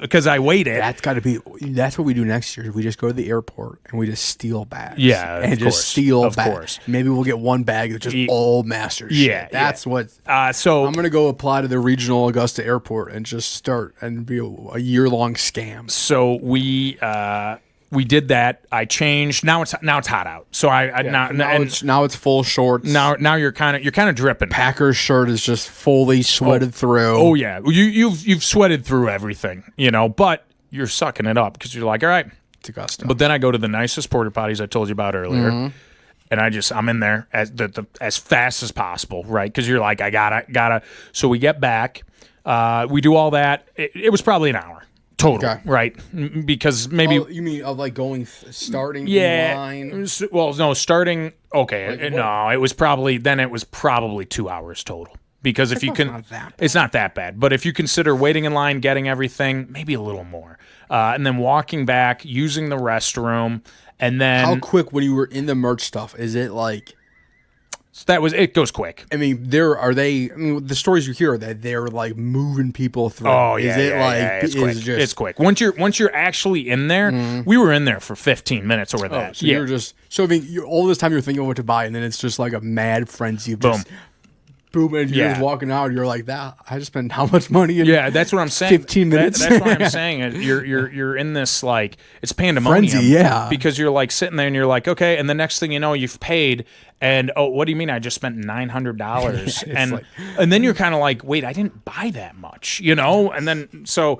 because I weighed it. That's what we do next year. We just go to the airport and we just steal bags. Yeah, and just steal bags. Course. Maybe we'll get one bag that's just all Masters. Yeah, shit. That's what. So I'm gonna go apply to the regional Augusta airport and just start and be a year-long scam. So we did that. I changed. Now it's hot out. So now it's full shorts. Now you're kind of dripping. Packer's shirt is just fully sweated through. Oh yeah, you've sweated through everything, but you're sucking it up because you're like, all right, it's Augusta. But then I go to the nicest porta potties I told you about earlier, and I'm in there as fast as possible, right? Because you're like, I gotta. So we get back, we do all that. It was probably an hour. Total, right? Because maybe you mean of like starting in line? Well, no, starting. Okay, no, it was probably 2 hours total. Because if you can, it's not that bad. But if you consider waiting in line, getting everything, maybe a little more, and then walking back, using the restroom, and then how quick when you were in the merch stuff? Is it like that was it. Goes quick. I mean, the stories you hear are that they're like moving people through. Oh yeah, is it yeah, like yeah, it's quick. just, It's quick. Once you're actually in there, we were in there for 15 minutes or that. So you're just I mean, all this time you're thinking of what to buy, and then it's just like a mad frenzy of just boom, and you're just walking out. You're like, that I just spent how much money? That's what I'm saying. 15 minutes. That's what I'm saying. You're in this like it's pandemonium. Frenzy, because you're like sitting there and you're like, okay, and the next thing you know, you've paid, and what do you mean? I just spent $900, and then you're kind of like, wait, I didn't buy that much, and then so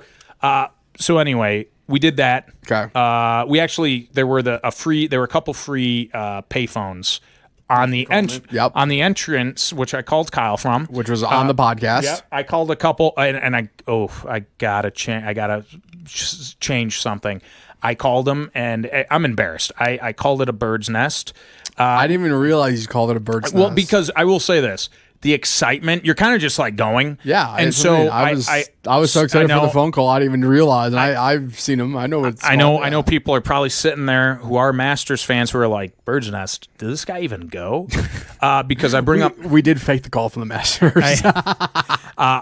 anyway. We did that. Okay. We actually there were a couple free payphones on the on the entrance, which I called Kyle from, which was on the podcast. Yeah, I called a couple, and I gotta change something. I called them, and I'm embarrassed. I called it a bird's nest. I didn't even realize you called it a bird's nest. Well, because I will say this. The excitement, you're kind of just like going. Yeah. And so I was so excited for the phone call, I didn't even realize. And I've seen them. I know what it's I know people are probably sitting there who are Masters fans who are like, Bird's Nest, did this guy even go? Because I bring up. We did fake the call from the Masters.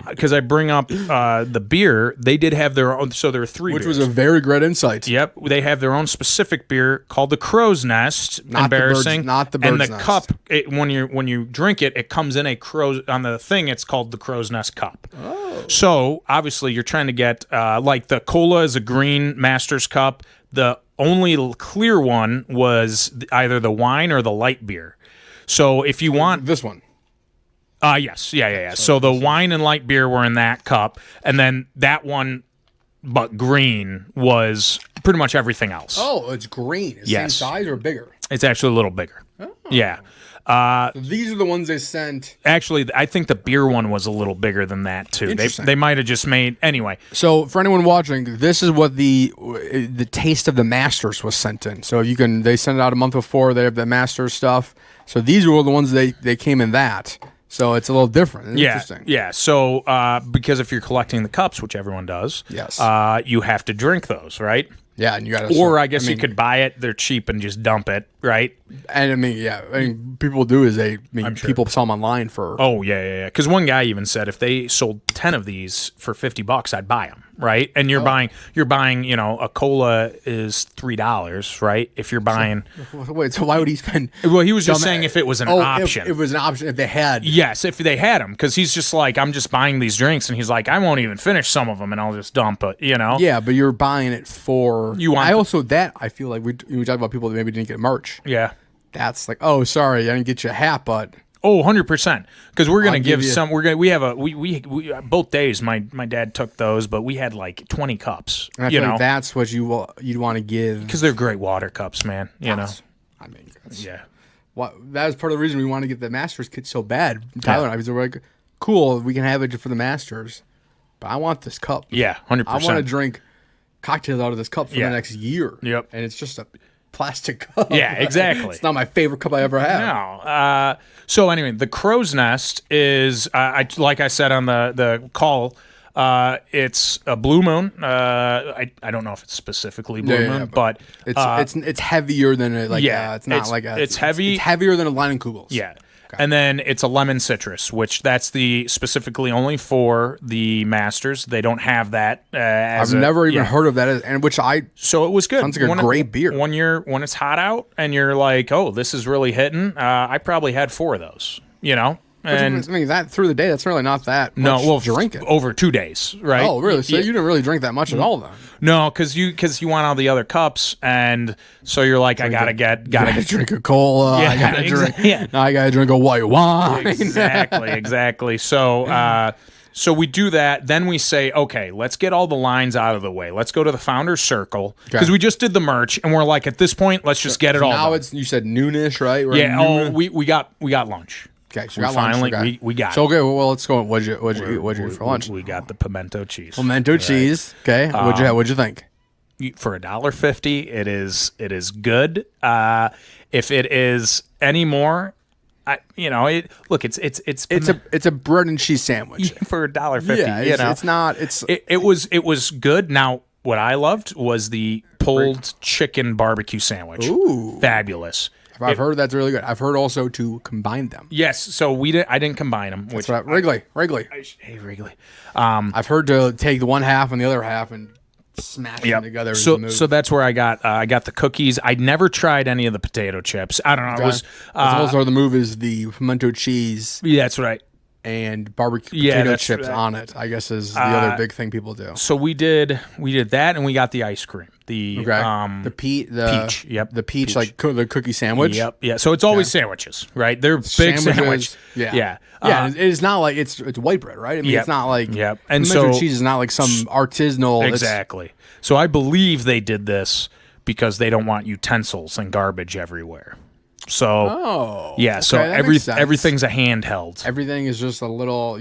Because I bring up the beer. They did have their own. So there were three Which beers. was a very great insight. Yep. They have their own specific beer called the Crow's Nest. Embarrassing. Not the Bird's Nest. And the Nest. cup, when you drink it, it comes in a crow's on the thing. It's called the Crow's Nest cup. Oh. So obviously you're trying to get like the cola is a green Masters cup. The only clear one was either the wine or the light beer. So if you want this one. Yes. Yeah. So the wine and light beer were in that cup, and then that one, but green, was pretty much everything else. Oh, it's green. It's yes. same size or bigger? It's actually a little bigger. Oh. Yeah. These are the ones they sent. Actually, I think the beer one was a little bigger than that too. They might have just made anyway. So for anyone watching, this is what the taste of the Masters was sent in. So they sent it out a month before. They have the Masters stuff. So these were the ones they came in that. So it's a little different. Interesting. Yeah. So because if you're collecting the cups, which everyone does, yes, you have to drink those, right? Yeah, and you got to. Or I guess you could buy it. They're cheap and just dump it, right? And I mean, people do is people sell them online for. Oh yeah. Because one guy even said if they sold 10 of these for $50, I'd buy them, right? And you're buying, a cola is $3, right? If you're buying. Wait, so why would he spend? Well, he was just saying if it was an option. If it was an option, if they had. Yes, if they had them, because he's just like, I'm just buying these drinks, and he's like, I won't even finish some of them, and I'll just dump it, Yeah, but you're buying it for. You want. I feel like we talk about people that maybe didn't get merch. Yeah. That's like, oh, sorry, I didn't get you a hat, but. Oh, 100%. Because we're gonna give some. We both days. My dad took those, but we had like 20 cups. And I feel like that's what you'd want to give. Because they're great water cups, man. I mean, yeah. That was part of the reason we wanted to get the Masters kit so bad. Tyler and I was like, cool, we can have it for the Masters, but I want this cup. Yeah, 100%. I want to drink cocktails out of this cup for the next year. Yep. And it's just a plastic cup. Yeah, exactly. It's not my favorite cup I ever had. No. So anyway, the Crow's Nest is, like I said on the call, it's a Blue Moon. I don't know if it's specifically Blue Moon, but it's heavier than it's heavy. It's heavier than a Leinenkugels. Yeah. Okay. And then it's a lemon citrus, which that's the specifically only for the Masters. They don't have that. I've never even heard of that, So it was good. Sounds like a great beer. When it's hot out and you're like, oh, this is really hitting. I probably had 4 of those. And I mean, that through the day, that's really not that much drinking. Over 2 days, right? Oh, really? So you didn't really drink that much at all, then? No, because you want all the other cups, and so you're like, I gotta drink a cola. Yeah, I gotta drink. Yeah. Now I gotta drink a white wine. Exactly. So, so we do that. Then we say, okay, let's get all the lines out of the way. Let's go to the Founders Circle because we just did the merch, and we're like, at this point, let's just get it all. Now you said noonish, right? We got lunch. Okay, so we got so okay. Well, let's go. What'd you eat for lunch? We got the pimento cheese. Pimento cheese. Okay. What'd you think? For $1.50, it is good. If it is any more, it's a bread and cheese sandwich for $1.50. Yeah, it's not. It was good. Now, what I loved was the pulled chicken barbecue sandwich. Ooh, fabulous. I've heard that's really good. I've heard also to combine them. Yes, so I didn't combine them. Which That's right. Wrigley. Hey, Wrigley. I've heard to take the one half and the other half and smash them together. So that's where I got the cookies. I never tried any of the potato chips. I don't know. Okay. It was also the move is the pimento cheese yeah, that's right. and barbecue potato chips on it. I guess is the other big thing people do. So we did that, and we got the ice cream. The peach. Yep. The peach. Like the cookie sandwich. Yep. Yeah. So it's always sandwiches, right? They're big sandwich. Yeah. Yeah. It's not like it's white bread, right? I mean, it's not like And pimento so cheese is not like some artisanal. Exactly. So I believe they did this because they don't want utensils and garbage everywhere. So so everything's a handheld. Everything is just a little.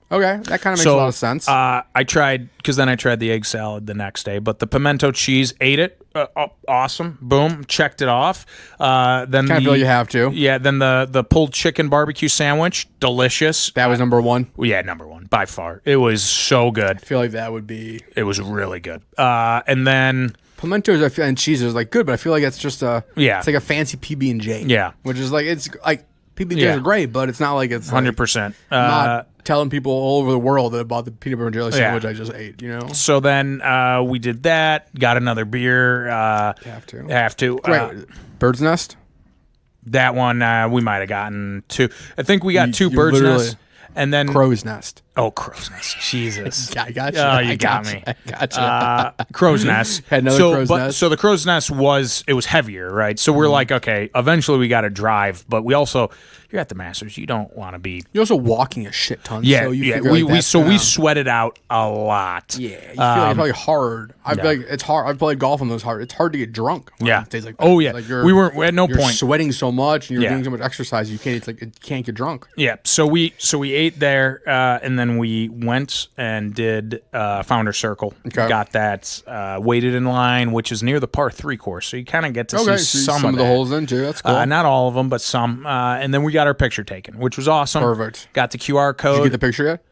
Okay, that kind of makes a lot of sense. I tried the egg salad the next day, but the pimento cheese, ate it. Awesome. Boom. Checked it off. Then kind of feel you have to. Yeah. Then the pulled chicken barbecue sandwich, delicious. That was number one. Yeah, number one by far. It was so good. I feel like that would be. It was really good. And then pimentos and cheese is like good, but I feel like it's just it's like a fancy PB&J. Yeah. Which is like it's like PB&Js are great, but it's not like it's 100%. I'm not telling people all over the world about the peanut butter and jelly sandwich I just ate, So then we did that, got another beer. Have to. Great. Bird's Nest? That one we might have gotten two. I think we got two Bird's Nest. And then Crow's Nest. Oh, Crow's Nest. Jesus. I got you. Oh, you got me. I got you. Crow's Nest. Had another Crow's Nest. So the Crow's Nest was heavier, right? So we're like, okay, eventually we got to drive, but we also, you're at the Masters, you don't want to be. You're also walking a shit ton. Yeah, so we sweated out a lot. Yeah, you feel like it's probably hard. I feel like it's hard. I've played golf on those hard. It's hard to get drunk. Days like that. Oh yeah, like we weren't at no you're point sweating so much and you're doing so much exercise. You can't. It's like it can't get drunk. Yeah. So we ate there, and then we went and did Founder Circle. Okay. Got that. Waited in line, which is near the par 3 course, so you kind of get to see some of the holes in too. That's cool. Not all of them, but some. And then we got our picture taken, which was awesome. Perfect. Got the QR code. Did you get the picture yet?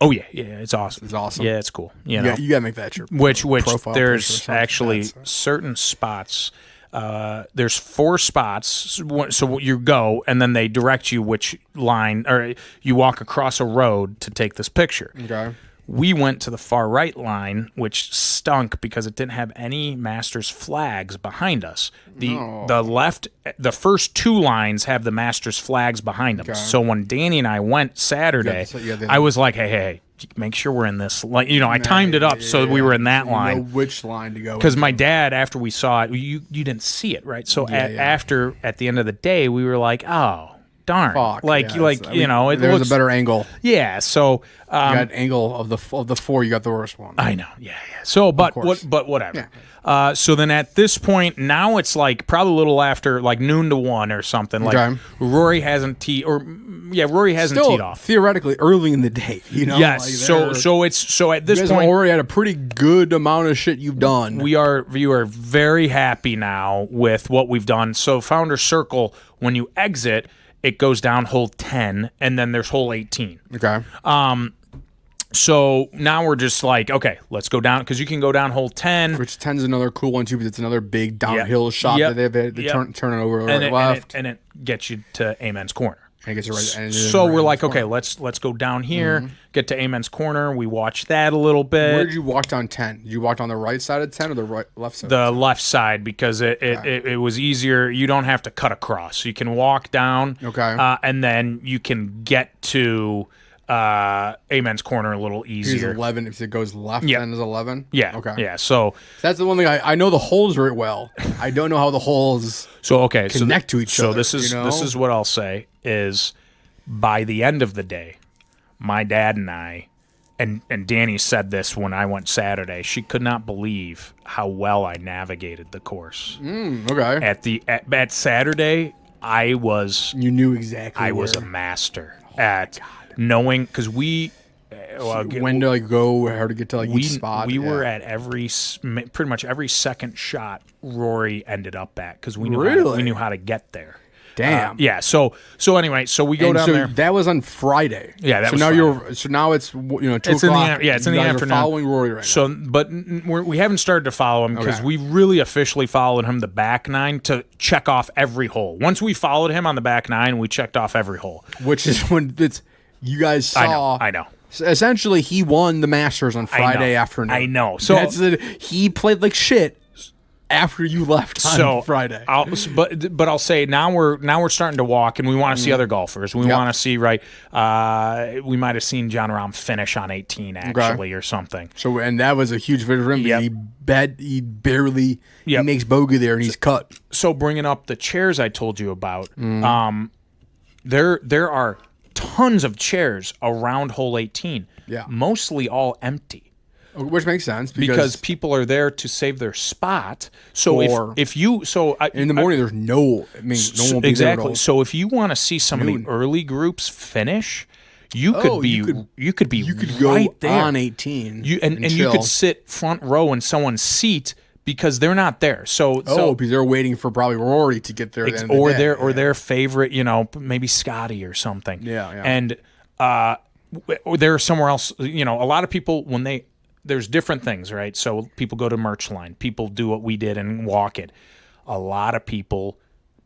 Oh yeah, it's awesome. It's awesome. Yeah, it's cool. You gotta make that your which profile there's actually certain spots. There's 4 spots, so you go, and then they direct you which line, or you walk across a road to take this picture. Okay. We went to the far right line, which stunk because it didn't have any Masters flags behind us. The left, the first 2 lines have the Masters flags behind them. Okay. So when Danny and I went Saturday, I was like, hey, make sure we're in this line. I timed it up so we were in that line. You know which line to go. Because my dad, after we saw it, you didn't see it, right? So at the end of the day, we were like, oh. Darn, fuck, there's a better angle. Yeah, so you got angle of the 4, you got the worst one. I know, yeah. So, but whatever. Yeah. So then at this point, now it's like probably a little after like noon to 1 or something. Like Rory hasn't teed off. Theoretically, early in the day, Yes. Like so at this you guys point, have already had a pretty good amount of shit you've done. We are very happy now with what we've done. So Founder Circle, when you exit, it goes down hole 10, and then there's hole 18. Okay. So now we're just like, okay, let's go down, because you can go down hole 10. Which 10 is another cool one, too, because it's another big downhill shot that they've had. They turn it over left. And it gets you to Amen's Corner. And it gets you right. So we're like, okay, let's go down here, get to Amen's Corner. We watch that a little bit. Where did you walk down 10? Did you walk on the right side of 10 or the left side? The left side, because it was easier. You don't have to cut across. You can walk down, and then you can get to Amen's Corner a little easier. 11, if it goes left, then is 11? Yeah. Okay. Yeah, so that's the one thing I know the holes very well. I don't know how the holes connect to each other. So this is what I'll say is, by the end of the day, my dad and I, and Danny said this when I went Saturday, she could not believe how well I navigated the course. Okay. At Saturday, you knew exactly. I was a master at knowing, because when to go, how to get to each spot. We were at pretty much every second shot Rory ended up at, because we knew how to get there. Damn. Yeah. So anyway, so we go And down so there. that was on Friday. Yeah, that so was now Friday. so now it's 2 It's in the o'clock. it's in the You guys are afternoon. following Rory right now. So, but we haven't started to follow him because Okay. we really officially followed him the back nine to check off every hole. Once we followed him on the back nine, we checked off every hole. Which is when you guys saw. I know. Essentially, he won the Masters on Friday afternoon. I know. So he played like shit after you left on Friday. But I'll say now we're starting to walk, and we want to see other golfers. We want to see we might have seen John Rahm finish on 18 actually or something. So and that was a huge victory for him. Yep. He barely he makes bogey there and he's cut. So bringing up the chairs I told you about, there are tons of chairs around hole 18. Yeah. Mostly all empty. Which makes sense Because people are there to save their spot. So if you in the morning there's no one will be exactly. there So if you want to see some of the early groups finish, you could go right there on 18. And you could sit front row in someone's seat because they're not there. So because they're waiting for probably Rory to get there, their favorite, maybe Scottie or something. Yeah. And they're somewhere else. A lot of people there's different things, right? So people go to merch line. People do what we did and walk it. A lot of people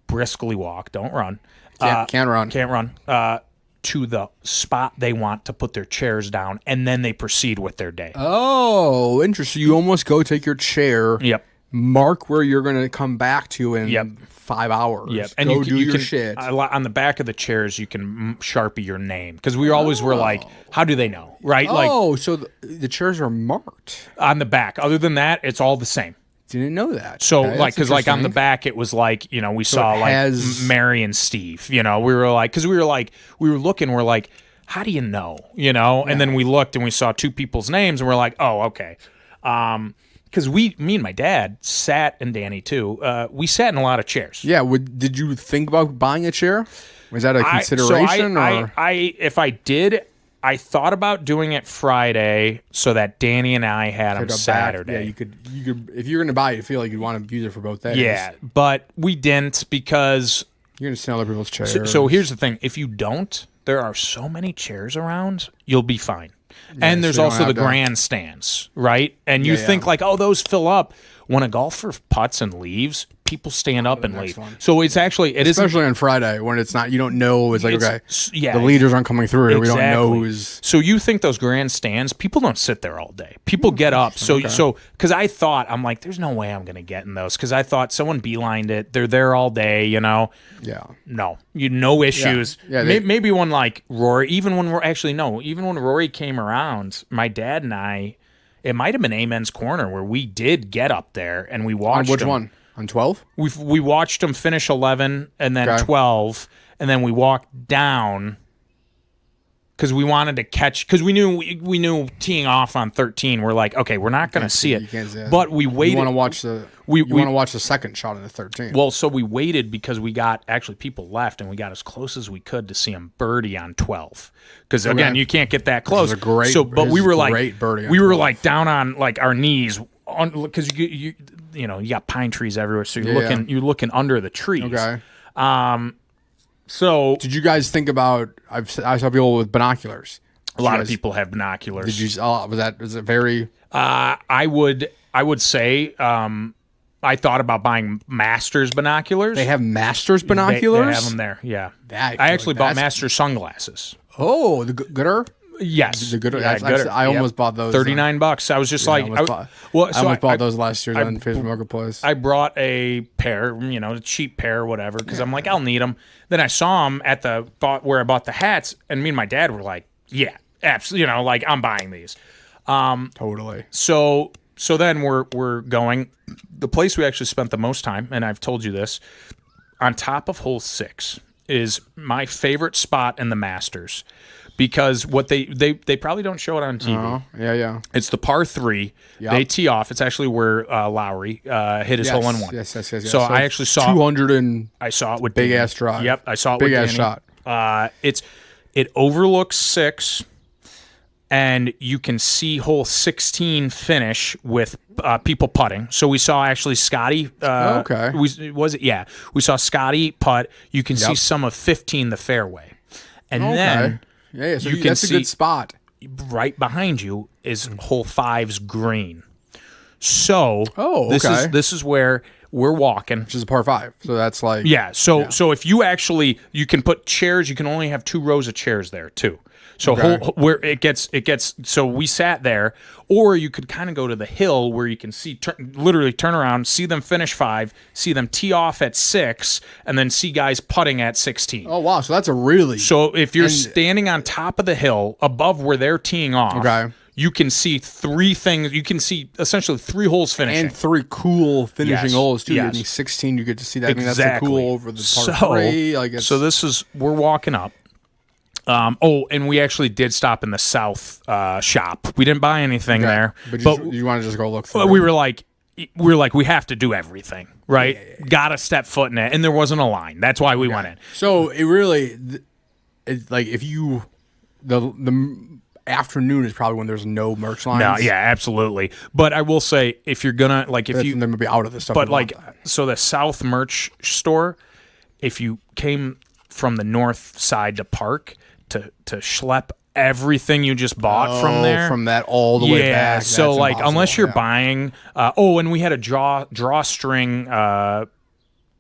briskly walk, don't run. Can't run. Can't run. To the spot they want to put their chairs down, and then they proceed with their day. Oh, interesting. You almost go take your chair. Yep. Mark where you're going to come back to in 5 hours. Yep. And you do your can, shit. On the back of the chairs, you can Sharpie your name. Because we always were like, how do they know? Right? So the chairs are marked. On the back. Other than that, it's all the same. Didn't know that. So, because on the back, it was like, we saw Mary and Steve. We were like, because we were looking, we're like, how do you know? And then we looked and we saw two people's names and we're like, oh, okay. Because me and my dad sat, and Danny too, we sat in a lot of chairs. Yeah. Did you think about buying a chair? Was that a consideration? If I did, I thought about doing it Friday so that Danny and I had on Saturday. Yeah, you could if you're going to buy it, you feel like you'd want to use it for both days. Yeah, but we didn't because you're going to sit on other people's chairs. So here's the thing: if you don't, there are so many chairs around, you'll be fine. And there's also the grandstands, right? And you think like, oh, those fill up. When a golfer putts and leaves, people stand up and leave. So it's actually especially on Friday when it's not, you don't know. It's like the leaders aren't coming through. Exactly. We don't know who's. So you think those grandstands? People don't sit there all day. People get up. So because I'm like, there's no way I'm going to get in those because I thought someone beelined it. They're there all day. Yeah. No, no issues. Yeah. Maybe when like Rory, even when Rory came around, my dad and I. It might have been Amen's Corner where we did get up there and we watched on which one? On 12? We watched him finish 11 and then 12, and then we walked down because we wanted to catch because we knew teeing off on 13. We're like, okay, we're not going to see it. You can't see it. But we waited. You want to watch the second shot of the 13. Well, so we waited because we got actually people left and we got as close as we could to see him birdie on 12. Because again, you can't get that close. But we were like down on like our knees because you got pine trees everywhere, so you're looking under the trees. Okay. So did you guys think about? I saw people with binoculars. A lot of people have binoculars. Did you? Was it very? I would say. I thought about buying Masters binoculars. They have Masters binoculars. They have them there. Yeah. I actually bought Masters sunglasses. Oh, the gooder. Yes, the gooder. I almost bought those. $39. I was just I almost bought those last year on Facebook Marketplace. I brought a pair, a cheap pair or whatever, because I'm like, I'll need them. Then I saw them at where I bought the hats, and me and my dad were like, yeah, absolutely, I'm buying these. Totally. So then we're going. The place we actually spent the most time, and I've told you this, on top of hole 6 is my favorite spot in the Masters. Because what they probably don't show it on TV. Yeah. It's the par 3. Yep. They tee off. It's actually where Lowry hit his hole in one. Yes. So I actually saw 200 and I saw it with big Danny. ass drive. Yep, I saw it big with ass Danny. shot. It overlooks 6. and you can see hole 16 finish with people putting. So we saw actually Scottie. Okay. We saw Scottie putt. You can see some of 15 the fairway, and then so you can that's see a good spot. right behind you is hole 5's green. So this is where we're walking. Which is a par 5. So that's like So if you actually you can put chairs, you can only have 2 rows of chairs there too. So where it gets so we sat there, or you could kind of go to the hill where you can see literally turn around, see them finish 5, see them tee off at 6, and then see guys putting at 16. Oh wow, so that's a really so if you're standing on top of the hill above where they're teeing off, you can see 3 things. You can see essentially 3 holes finishing. And 3 cool finishing holes, too. Yes. I mean, 16, you get to see that. Exactly. I mean, that's the cool over the par 3. So this is, we're walking up. And we actually did stop in the South shop. We didn't buy anything there. But you want to just go look through it? We were like, we have to do everything, right? Got to step foot in it. And there wasn't a line. That's why we went in. So it really, it's like if you, the afternoon is probably when there's no merch lines. No, yeah, absolutely. But I will say, if you're gonna like, if you, they're gonna be out of this stuff. But like, so the South merch store, if you came from the north side to park to schlep everything you just bought from there, from that all the way back. So like, unless you're buying, and we had a drawstring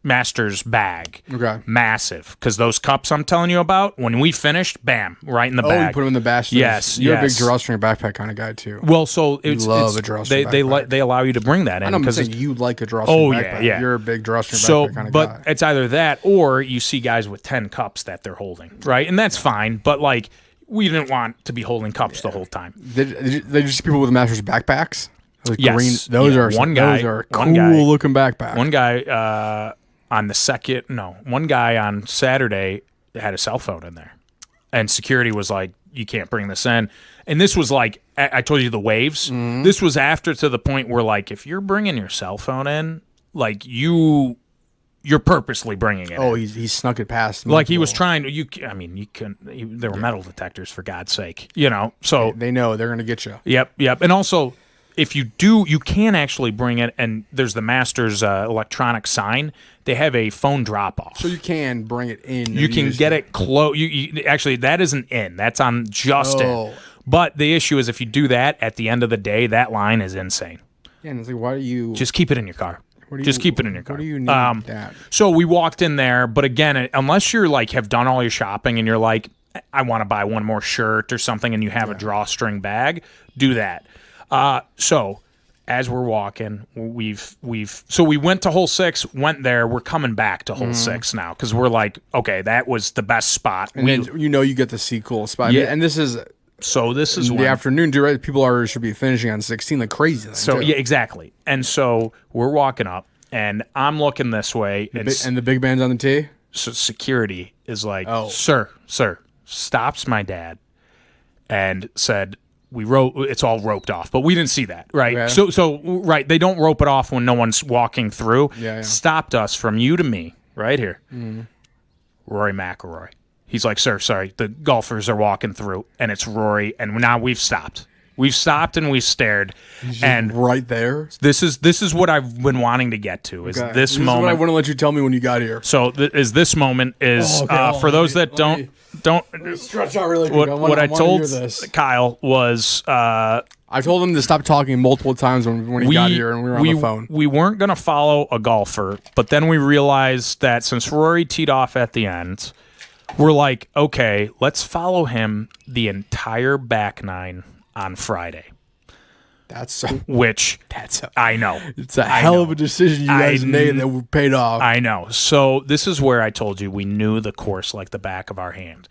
Masters bag. Okay. Massive. Because those cups I'm telling you about, when we finished, bam, right in the bag. Oh, you put them in the basket. Yes. You're a big drawstring backpack kind of guy, too. Well, so a drawstring backpack. They allow you to bring that in. I'm saying you like a drawstring backpack. Yeah. You're a big drawstring backpack kind of guy. But it's either that or you see guys with 10 cups that they're holding, right? And that's fine. But, like, we didn't want to be holding cups the whole time. Did you see people with Masters backpacks? Like yes. Green, those are cool looking backpacks. One guy one guy on Saturday had a cell phone in there, and security was like, "You can't bring this in." And this was like, I told you the waves. Mm-hmm. This was after to the point where, like, if you're bringing your cell phone in, like you're purposely bringing it. Oh, in. he snuck it past. Like he was trying to. You couldn't. There were metal detectors, for God's sake. So they know they're gonna get you. Yep. And also, if you do, you can actually bring it, and there's the Masters electronic sign. They have a phone drop-off. So you can bring it in. You can get it close. Actually, that isn't in. That's on just in. But the issue is if you do that, at the end of the day, that line is insane. Yeah, and it's like, why do you... Just keep it in your car. Just keep it in your car. What do you need that? So we walked in there, but again, unless you're like, have done all your shopping and you're like, I want to buy one more shirt or something, and you have a drawstring bag, do that. So as we're walking, we went to hole 6, went there. We're coming back to hole 6 now because we're like, okay, that was the best spot. And then you get to see cool spot. Yeah. And this is in the afternoon, too, right? People should be finishing on 16 like crazy. Yeah, exactly. And so we're walking up, and I'm looking this way, and the big band's on the tee. So security is like, sir, stops my dad, and said, it's all roped off, but we didn't see that, right? Okay. So right, they don't rope it off when no one's walking through. Yeah. Stopped us from you to me, right here. Mm-hmm. Rory McIlroy. He's like, sir, sorry, the golfers are walking through, and it's Rory, and now we've stopped. We've stopped and we've stared, and right there. This is what I've been wanting to get to. Is this moment? Is what I want to let you tell me when you got here. So this moment is for those that don't stretch out really quick. What I told Kyle was I told him to stop talking multiple times when he got here and we were on the phone. We weren't going to follow a golfer, but then we realized that since Rory teed off at the end, we're like, okay, let's follow him the entire back nine on Friday. I know. It's a hell of a decision you guys made that paid off. I know. So this is where I told you we knew the course like the back of our hand.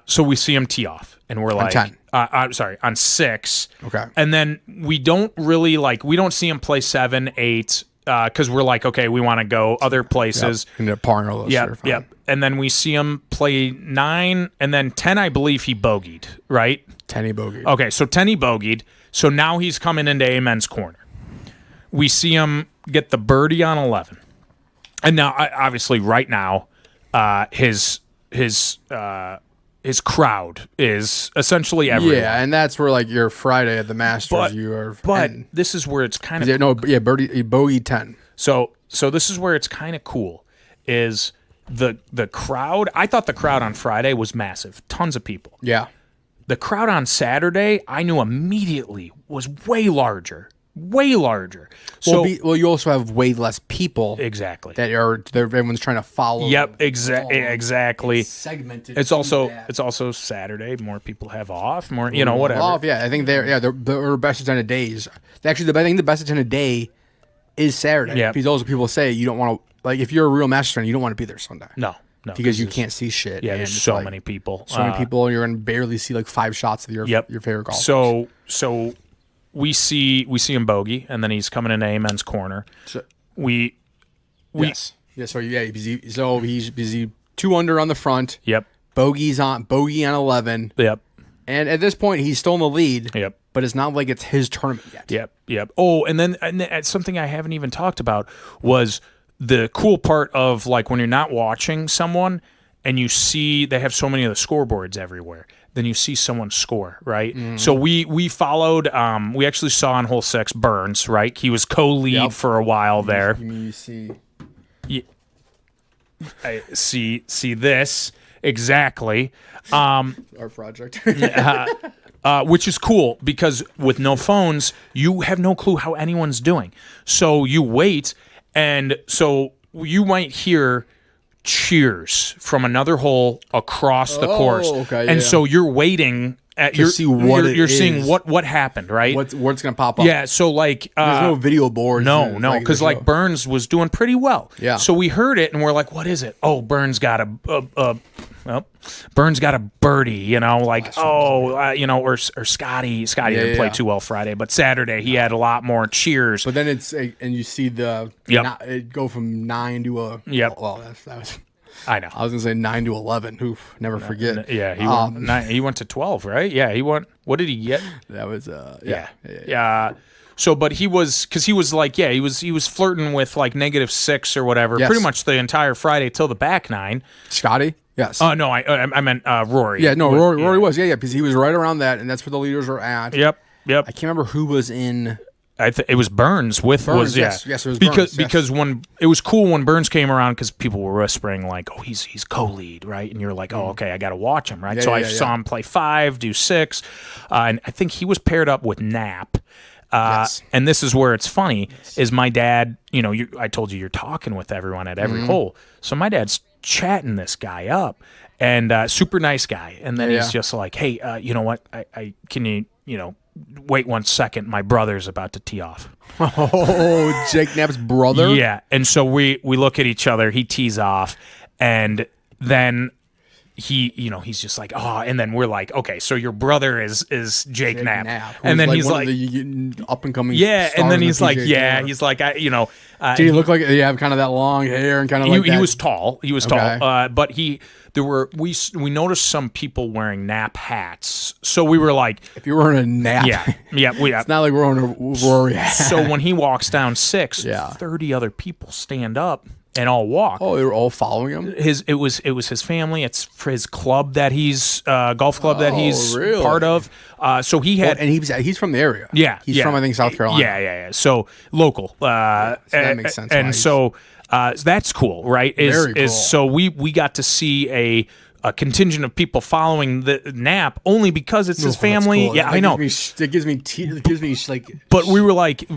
So we see him tee off, and we're like, on 10. On 6. Okay. And then we don't really we don't see him play 7, 8, because we're like, okay, we want to go other places. Yep. Ended up parring all those. Yep. And then we see him play 9, and then 10, I believe he bogeyed, right? 10 he bogeyed. Okay, so 10 he bogeyed. So now he's coming into Amen's corner. We see him get the birdie on 11. And now, obviously, right now, his his crowd is essentially everyone. Yeah, and that's where like your Friday at the Masters, you are. But this is where it's kind of bogey 10. So this is where it's kind of cool. Is the crowd? I thought the crowd on Friday was massive, tons of people. Yeah. The crowd on Saturday, I knew immediately was way larger. Way larger. So You also have way less people. Exactly. That everyone's trying to follow. Yep. Exactly. It's segmented. It's also Saturday. More people have off. More, whatever. Off. Yeah, I think they're best attended days. Actually, I think the best attended day is Saturday. Yeah. Because also people say you don't want to, like, if you're a real Masters fan, you don't want to be there Sunday. No. Because you can't see shit. Yeah, there's so many people. So many people, and you're going to barely see like 5 shots of your favorite golfers. So we see him bogey, and then he's coming into Amen's corner. So yes. Yeah, so he's 2 under on the front. Yep. Bogey on 11. Yep. And at this point, he's still in the lead. Yep. But it's not like it's his tournament yet. Yep. Oh, and then something I haven't even talked about was the cool part of, like, when you're not watching someone and you see they have so many of the scoreboards everywhere, then you see someone score, right? Mm-hmm. So we followed, we actually saw on hole 6 Burns, right? He was co-lead for a while there. You see. I see this exactly. Our project. Which is cool because with no phones, you have no clue how anyone's doing. So you wait, and so you might hear cheers from another hole across the course. Okay, and so you're waiting to see what you're seeing what happened, right? What's gonna pop up? Yeah, so like there's no video boards. No, because like Burns was doing pretty well. Yeah. So we heard it and we're like, what is it? Oh, Burns got a birdie, or Scottie didn't play too well Friday, but Saturday he had a lot more cheers. But then and you see it go from 9 to a. Yep. Well, that was. I know. I was gonna say 9 to 11. Oof, never forget. Yeah, he went to 12, right? Yeah, he went. What did he get? That was yeah. So, but he was like, he was flirting with like -6 or whatever, pretty much the entire Friday till the back 9. Scottie. Yes. No, I meant Rory. Yeah, no, Rory was because he was right around that, and that's where the leaders were at. Yep. I can't remember who was in. It was Burns yes, it was Burns, because when it was cool when Burns came around because people were whispering like, oh, he's co-lead, right? And you're like, oh, okay, I got to watch him, right? I saw him play 5, do 6, and I think he was paired up with Knapp. And this is where it's funny is my dad, I told you you're talking with everyone at every hole. So my dad's chatting this guy up and super nice guy. And then he's just like, hey, you know what? I can you, wait 1 second. My brother's about to tee off. Oh, Jake Knapp's brother? Yeah. And so we look at each other. He tees off and then he's just like, oh, and then we're like, okay, so your brother is Jake Knapp. And then he's like, the up and coming. Yeah. And then he's like, he's like, did he look like have kind of that long hair and kind of like he was tall. He was tall. But we noticed some people wearing Knapp hats. So we were like, if you're wearing a Knapp, it's not like we're wearing a Rory hat. So when he walks down 6, 30 other people stand up and all walk. Oh, they were all following him. It was his family. It's for his club that he's golf club that he's part of. So he had, and he's from the area. Yeah, he's from I think South Carolina. Yeah. So local. So that makes sense. And so that's cool, right? Very cool. So we got to see a contingent of people following the Knapp only because it's his family. Cool. Yeah, I know. It gives me like. But we were like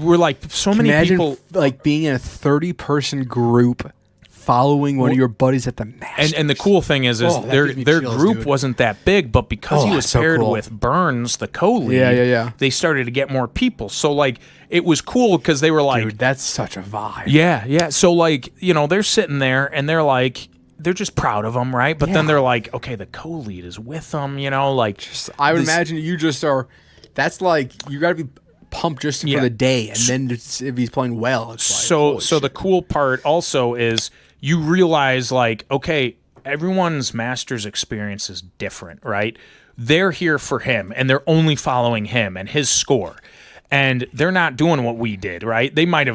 so many people like being in a 30-person group following one of your buddies at the Masters. And the cool thing is their group wasn't that big, but because he was paired with Burns, the co-lead, they started to get more people. So like it was cool because they were like, dude, that's such a vibe. Yeah. So like they're sitting there and they're like. They're just proud of him, right? But then they're like, okay, the co-lead is with them, like. I would imagine you just are. That's like you got to be pumped just for the day, and then if he's playing well, it's like. So the cool part also is you realize like, okay, everyone's Masters experience is different, right? They're here for him, and they're only following him and his score. and they're not doing what we did, right? They might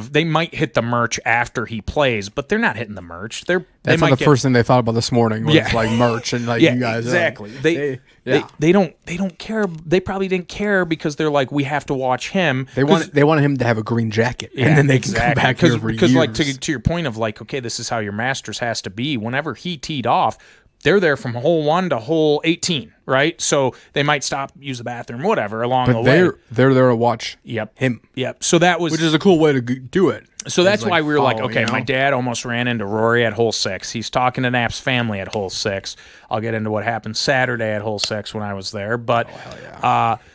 hit the merch after he plays, but they're not hitting the merch. That's like the first thing they thought about this morning was like merch and like you guys. Exactly. They don't care. They probably didn't care because they're like, we have to watch him. They wanted him to have a green jacket, and then they can come back here for years. Like to your point of like, okay, this is how your Masters has to be. Whenever he teed off, they're there from hole 1 to hole 18, right? So they might stop, use the bathroom, whatever, along the way. They're there to watch him. Yep. So that was... Which is a cool way to do it. So that's why we were like, okay, my dad almost ran into Rory at hole 6. He's talking to Knapp's family at hole 6. I'll get into what happened Saturday at hole 6 when I was there. But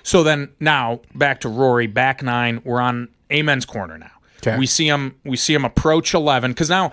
so then now back to Rory, back 9. We're on Amen's corner now. Okay. We see him approach 11 because now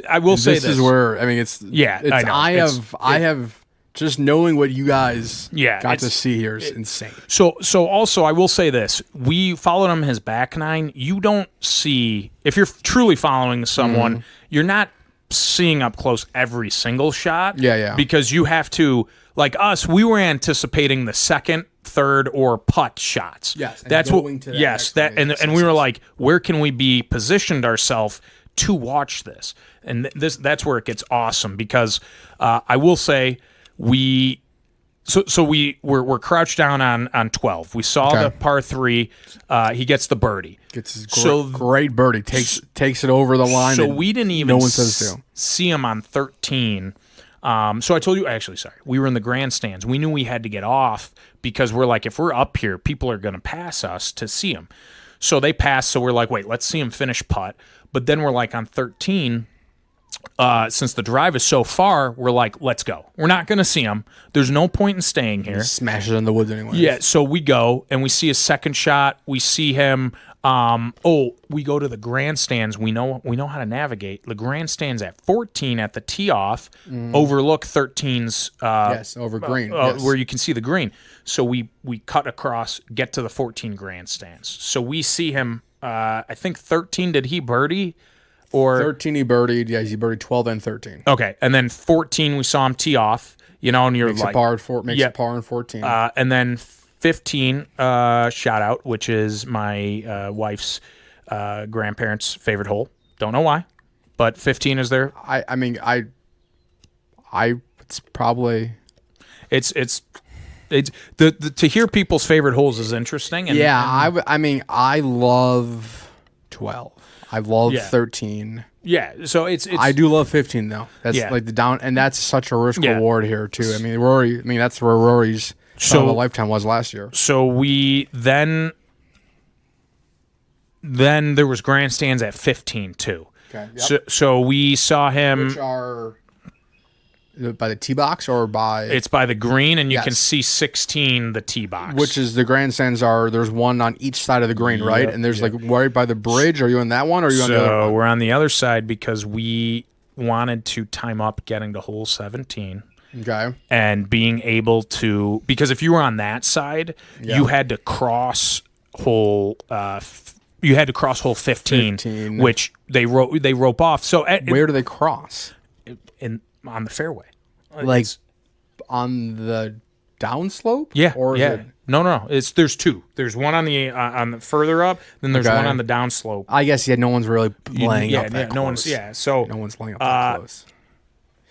I will say this is where I mean it's I know. I have just knowing what you guys got to see here is insane. So also I will say this: we followed him his back 9. You don't see if you're truly following someone, you're not seeing up close every single shot. Yeah. Because you have to, like us, we were anticipating the second, third, or putt shots. Yes, that's what. And we were like, where can we be positioned ourselves to watch this? And that's where it gets awesome because I will say we're crouched down on 12. We saw the par 3. He gets the birdie. Gets his great birdie. Takes it over the line. So we didn't even see him on 13. So I told you, actually, sorry, we were in the grandstands. We knew we had to get off because we're like, if we're up here, people are going to pass us to see him. So they passed. So we're like, wait, let's see him finish putt. But then we're like on 13. Since the drive is so far, we're like, let's go. We're not going to see him. There's no point in staying here. He smashes in the woods anyway. Yeah, so we go, and we see a second shot. We see him. We go to the grandstands. We know how to navigate. The grandstands at 14 at the tee off overlook 13's. Over green. Where you can see the green. So we cut across, get to the 14 grandstands. So we see him. I think 13. Did he birdie? Or 13 he birdied. Yeah, he birdied 12 and 13. Okay, and then 14 we saw him tee off. And you're makes like a par in 14. And then 15 shot out, which is my wife's grandparents' favorite hole. Don't know why, but 15 is there. I mean it's probably to hear people's favorite holes is interesting. I love 12. I love 13. Yeah, so it's I do love 15 though. That's like the down, and that's such a risk reward here too. I mean, Rory. I mean, that's where Rory's shot of a lifetime was last year. So we then there was grandstands at 15 too. Okay. Yep. So we saw him. Which are by the tee box or by? It's by the green, and you can see 16 the tee box. Which is the grandstands are. There's one on each side of the green, right? And there's like right by the bridge. Are you on that one, or are you on the other one? So we're on the other side because we wanted to time up getting to hole 17. Okay. And being able to, because if you were on that side, you had to cross hole. You had to cross hole 15. Which they rope off. So where do they cross? On the fairway, like on the downslope. Yeah, or is it... No. There's two. There's one on the further up. Then there's one on the downslope. I guess no one's really laying up that close. So no one's laying up that close.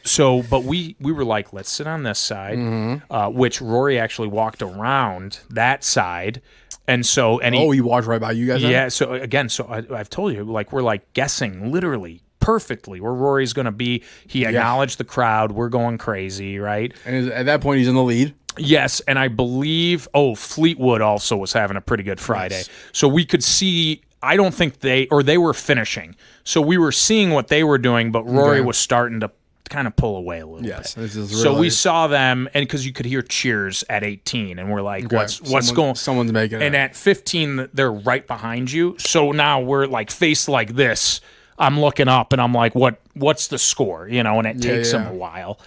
So, but we were like, let's sit on this side, which Rory actually walked around that side. And so, he walked right by you guys. Yeah. So again, I've told you, like we're like guessing literally perfectly where Rory's going to be. He acknowledged the crowd. We're going crazy, right? And at that point, he's in the lead. Yes, and I believe Fleetwood also was having a pretty good Friday. Yes. So we could see. I don't think they were finishing. So we were seeing what they were doing, but Rory was starting to kind of pull away a little bit. This is really... So we saw them, and because you could hear cheers at 18, and we're like, what's going on? Someone's making it. And at 15, they're right behind you. So now we're like faced like this. I'm looking up, and I'm like, what's the score? And it takes him a while.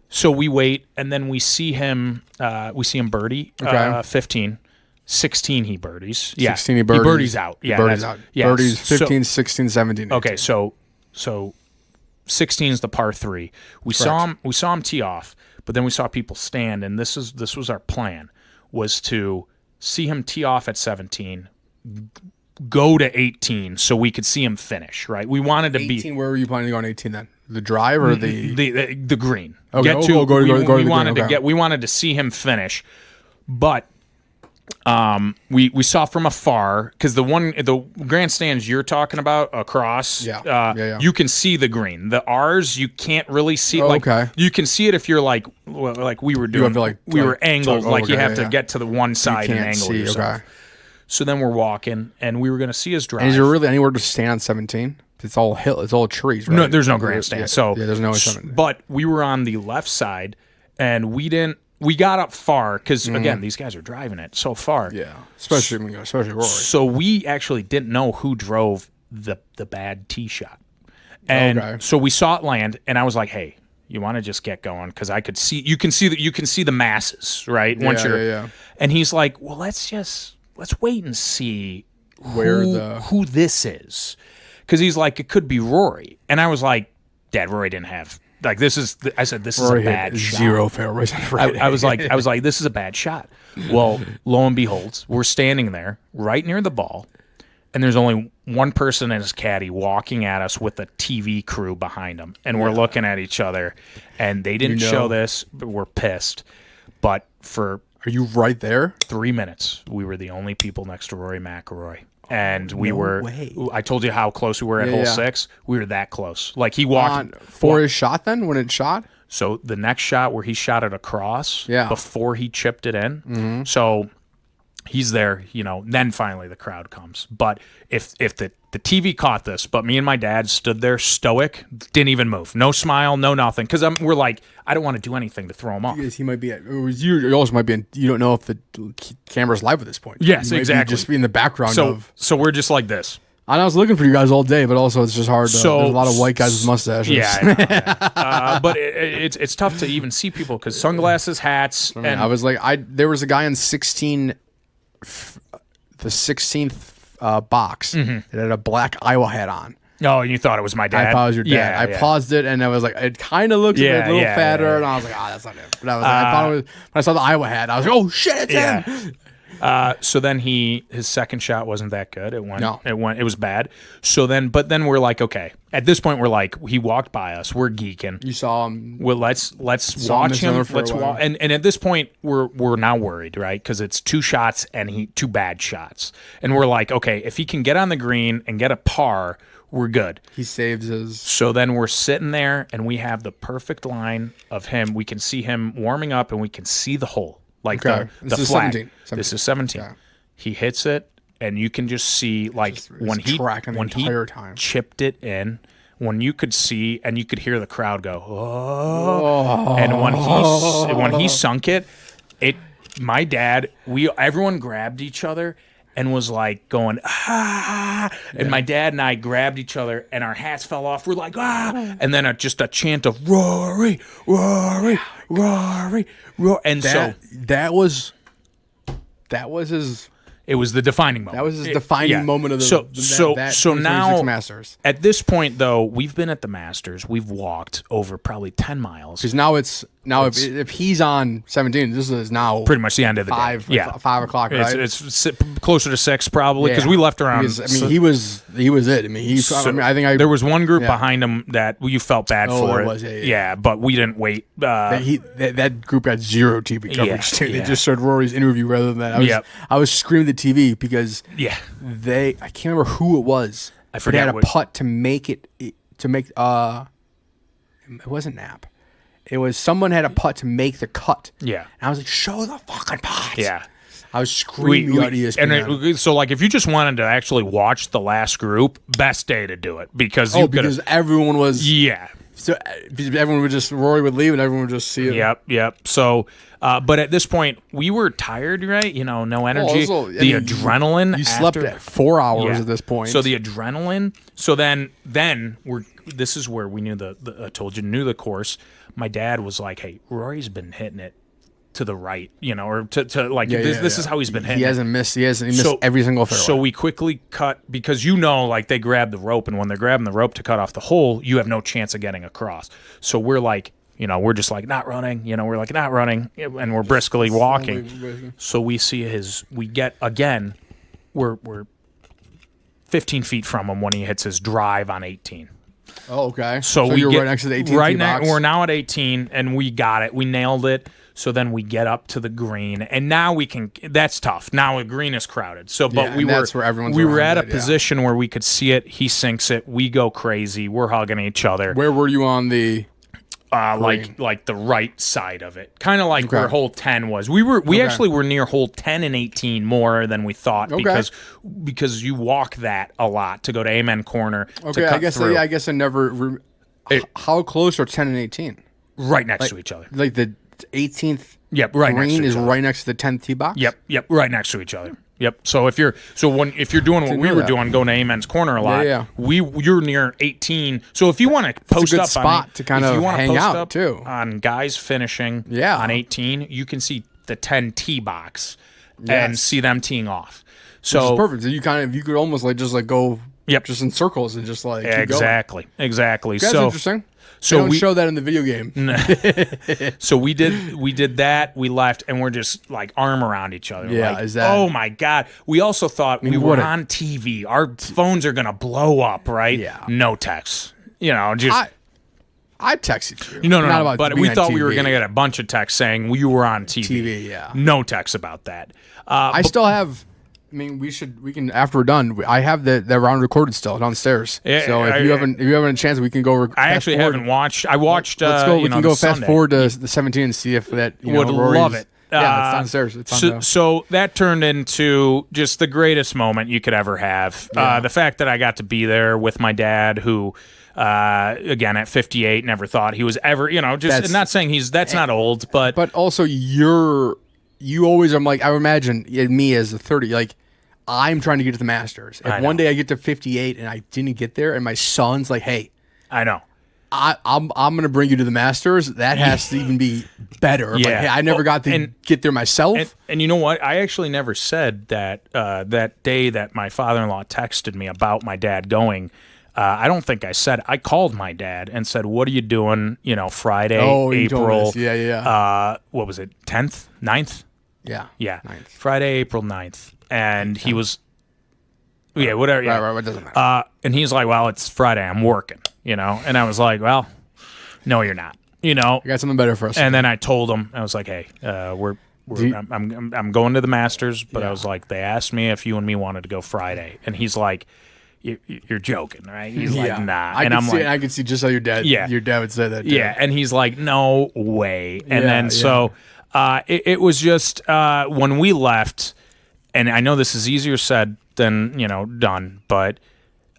So we wait, and then we see him birdie 15. 16 he birdies. Yeah. 16 he birdies. He birdies out. Yeah. Birdies out. Yeah. Birdies 15, 16, 17. 18. Okay, so 16 is the par 3. We saw him tee off, but then we saw people stand, and this was our plan, was to see him tee off at 17, go to 18 so we could see him finish, right? We wanted to 18, where were you planning to go on 18 then? The drive or the green? Okay, We wanted to see him finish, but we saw from afar, because the grandstands you're talking about across, you can see the green. The ours you can't really see. You can see it if you're like we were doing. We were angled, you have to get to the one side and angle yourself. Okay. So then we're walking, and we were going to see his drive. And is there really anywhere to stand on 17? It's all hill. It's all trees, right? No, there's no grandstand. There's no. But we were on the left side, and we got up far because again, these guys are driving it so far. Yeah, especially Rory. So we actually didn't know who drove the bad tee shot, and so we saw it land, and I was like, "Hey, you want to just get going?" Because I could see, you can see the masses, right? And he's like, "Well, let's wait and see who this is," because he's like, it could be Rory, and I was like, "Dad, Rory didn't have." Like this is a bad shot. 0 fairways. I was like, this is a bad shot. Well, lo and behold, we're standing there right near the ball, and there's only one person and his caddy walking at us with a TV crew behind him, and we're looking at each other, and they didn't show this, but we're pissed. But are you right there? 3 minutes, we were the only people next to Rory McIlroy. And I told you how close we were at hole 6. We were that close. Like he walked his shot then when it shot? So the next shot where he shot it across before he chipped it in. Mm-hmm. So he's there, then finally the crowd comes. But if the TV caught this, but me and my dad stood there stoic, didn't even move. No smile, no nothing. Because we're like, I don't want to do anything to throw him off. Because he might be you also might be you don't know if the camera's live at this point. Yes, exactly. Just be in the background So we're just like this. And I was looking for you guys all day, but also it's just hard. There's a lot of white guys with mustaches. Yeah, I know. But it's tough to even see people because sunglasses, hats. I was like, there was a guy in the 16th box that had a black Iowa hat on. Oh, and you thought it was my dad? I thought it was your dad. Yeah, I paused it, and I was like, it kind of looked a little fatter, and I was like, that's not him. But I thought it was, when I saw the Iowa hat, I was like, oh, shit, it's him. So then his second shot wasn't that good. It was bad. So then we're like, okay. At this point, we're like, he walked by us. We're geeking. You saw him. Well, let's watch him. And at this point, we're now worried, right? Because it's 2 shots and 2 bad shots. And we're like, okay, if he can get on the green and get a par, we're good. He saves his. So then we're sitting there, and we have the perfect line of him. We can see him warming up, and we can see the hole. Like the flag. 17. This is 17. Yeah. He hits it, and you can just see when he chipped it in, when you could see and you could hear the crowd go, oh. And when he sunk it, my dad, everyone grabbed each other and was like going, and my dad and I grabbed each other and our hats fell off. We're like, and then just a chant of Rory, Rory, Rory, Rory. And that was his. It was the defining moment. That was his defining moment of so now Masters. At this point, though, we've been at the Masters. We've walked over probably 10 miles. Because if he's on 17, this is now pretty much the end of the day. 5 o'clock, right? It's closer to 6 probably because we left around. He was it. There was one group behind him that you felt bad for. It was, but we didn't wait. That group had 0 TV coverage too. They just showed Rory's interview rather than that. I was screaming at the TV because I can't remember who it was. I forget. They had a putt to make it it wasn't Knapp. It was someone had a putt to make the cut. Yeah. And I was like, show the fucking putt. Yeah. I was screaming at ESPN. So like if you just wanted to actually watch the last group, best day to do it because everyone was So everyone would Rory would leave and everyone would just see it. Yep. So, but at this point, we were tired, right? No energy. Adrenaline. You slept at 4 hours at this point. So the adrenaline. So then this is where we knew I told you, knew the course. My dad was like, hey, Rory's been hitting it to the right, or to like this is how he's been hitting. He hasn't missed. He missed every single fairway. So we quickly cut because like they grab the rope, and when they're grabbing the rope to cut off the hole, you have no chance of getting across. So we're like, we're just like not running. We're like not running, and we're briskly walking. So we see we get again. We're 15 feet from him when he hits his drive on 18. Oh, okay. So we you're get right next to the 18 right box. We're now at 18, and we got it. We nailed it. So then we get up to the green, and now we can. That's tough. Now the green is crowded. So, but that's where everyone's we were around at a position where we could see it. He sinks it. We go crazy. We're hugging each other. Where were you on the? Like the right side of it, kind of like where hole 10 was. We actually were near hole 10 and 18 more than we thought because you walk that a lot to go to Amen Corner. Okay, to cut I guess through. I guess I never. How close are 10 and 18? Right next to each other. Like the 18th. Yep, right next to green each is other. right next to the 10th tee box. Yep, right next to each other. Yep. So if you're doing what we were doing, going to Amen's Corner a lot, you're near 18. So if you want to post up spot to kind of hang out too on guys finishing on 18, you can see the 10 tee box and see them teeing off. So which is perfect. So you could almost go just in circles and just like keep exactly. That's So interesting. So they don't show that in the video game. So we did that. We left, and we're just like arm around each other. Yeah, like, is that? Oh my god! We also thought we were on TV. Our phones are gonna blow up, right? Yeah. No texts. Just I texted you. no. Not about But being we on thought we were TV. gonna get a bunch of texts saying we were on TV. TV, yeah. No texts about that. I still have. I mean, we can after we're done. I have that round recorded still downstairs. Yeah, so if you haven't a chance, we can go. I actually haven't watched. I watched. Let's go. We can go fast Sunday. forward to the 17 and see if that. Would Rory's, love it. Yeah, it's downstairs. It's so that turned into just the greatest moment you could ever have. The fact that I got to be there with my dad, who, again, at 58, never thought he was ever. Just not saying that's not old, but also you always. I'm like I imagine me as a 30 like. I'm trying to get to the Masters. If one day I get to 58 and I didn't get there, and my son's like, "Hey, I know, I'm going to bring you to the Masters," that has to even be better. Yeah. Like, hey, I never got to get there myself. And you know what? I actually never said that that day that my father-in-law texted me about my dad going. I don't think I said. I called my dad and said, "What are you doing? Friday, April? What was it? 10th, 9th? Yeah. 9th. Friday, April 9th." And he was, whatever. Yeah. Right, it doesn't matter. And he's like, "Well, it's Friday. I'm working, And I was like, "Well, no, you're not, I got something better for us." And then I told him, I was like, "Hey, I'm going to the Masters," but I was like, they asked me if you and me wanted to go Friday, and he's like, "You're joking, right?" He's like, "Nah," I could see just how your dad would say that. Too. Yeah, and he's like, "No way." And then so it was just when we left. And I know this is easier said than, done, but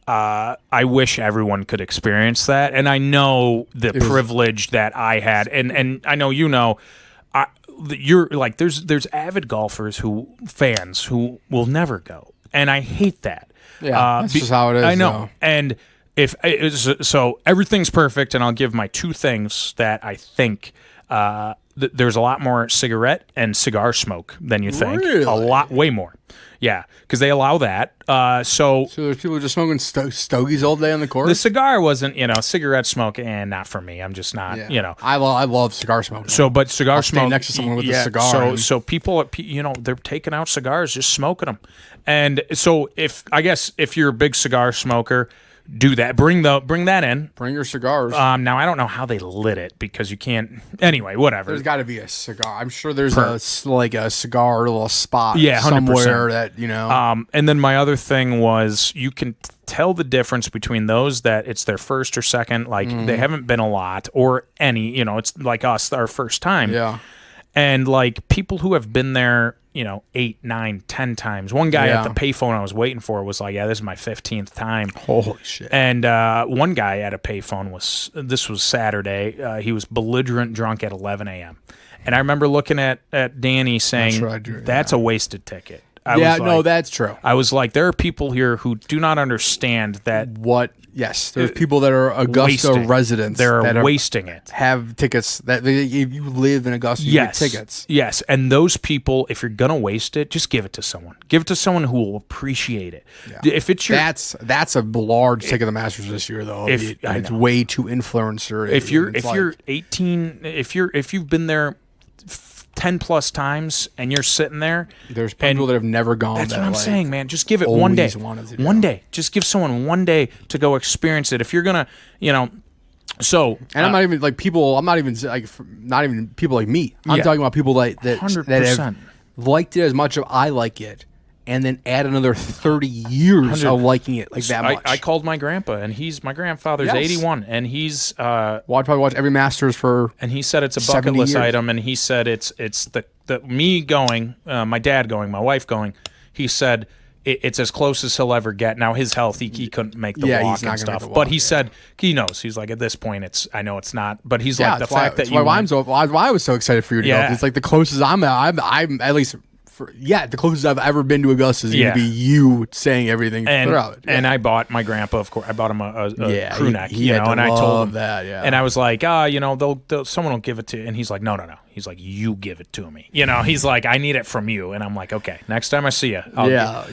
I wish everyone could experience that. And I know the privilege that I had. And I know you're like, there's avid golfers fans who will never go. And I hate that. Yeah, that's just how it is. I know. Though. And if so everything's perfect, and I'll give my two things that I think there's a lot more cigarette and cigar smoke than you think. Really? A lot, way more. Yeah, because they allow that. So there's people just smoking stogies all day on the course? The cigar wasn't, cigarette smoke, and not for me. I'm just not, I love cigar smoke. So, but cigar smoke. Stay next to someone with a cigar. So people, they're taking out cigars, just smoking them. And so if you're a big cigar smoker, do that. Bring that in. Bring your cigars. Now I don't know how they lit it because you can't. Anyway, whatever. There's got to be a cigar. I'm sure there's a cigar little spot. 100%. Somewhere that And then my other thing was you can tell the difference between those that it's their first or second, like they haven't been a lot or any. It's like us, our first time. Yeah. And like people who have been there, 8, 9, 10 times. One guy at the payphone I was waiting for was like, "Yeah, this is my 15th time." Holy shit. And one guy at a payphone this was Saturday. He was belligerent drunk at 11 a.m. And I remember looking at Danny saying, "That's a wasted ticket." That's true. I was like, there are people here who do not understand that. Yes, there's people that are Augusta residents. They're wasting it. Have tickets that if you live in Augusta, you get tickets. Yes, and those people, if you're gonna waste it, just give it to someone. Give it to someone who will appreciate it. Yeah. If it's your, that's a large take of the Masters this year, though. It's way too influencer. If you're 18, if you've been there 10 plus times and you're sitting there, there's people that have never gone. That's what I'm saying, man. Just give it one day. One day. Just give someone one day to go experience it. If you're gonna, so. And I'm not even like people. I'm not even people like me. I'm talking about people that have liked it as much as I like it, and then add another 30 years of liking it like that much. I called my grandpa, and my grandfather's 81, and he's I'd probably watch every Masters for. And he said it's a bucket list item, and he said it's the me going, my dad going, my wife going. He said it's as close as he'll ever get. Now his health, he couldn't make the walk and stuff, but he said he knows. He's like, at this point, I know it's not, but he's like the fact that why I was so excited for you to go. It's like the closest I'm at least. The closest I've ever been to Augusta is going to be you saying everything throughout. And I bought my grandpa, of course, I bought him a crew neck, and I told him that, and I was like, someone will give it to you, and he's like, no. He's like, you give it to me. He's like, I need it from you, and I'm like, okay, next time I see you,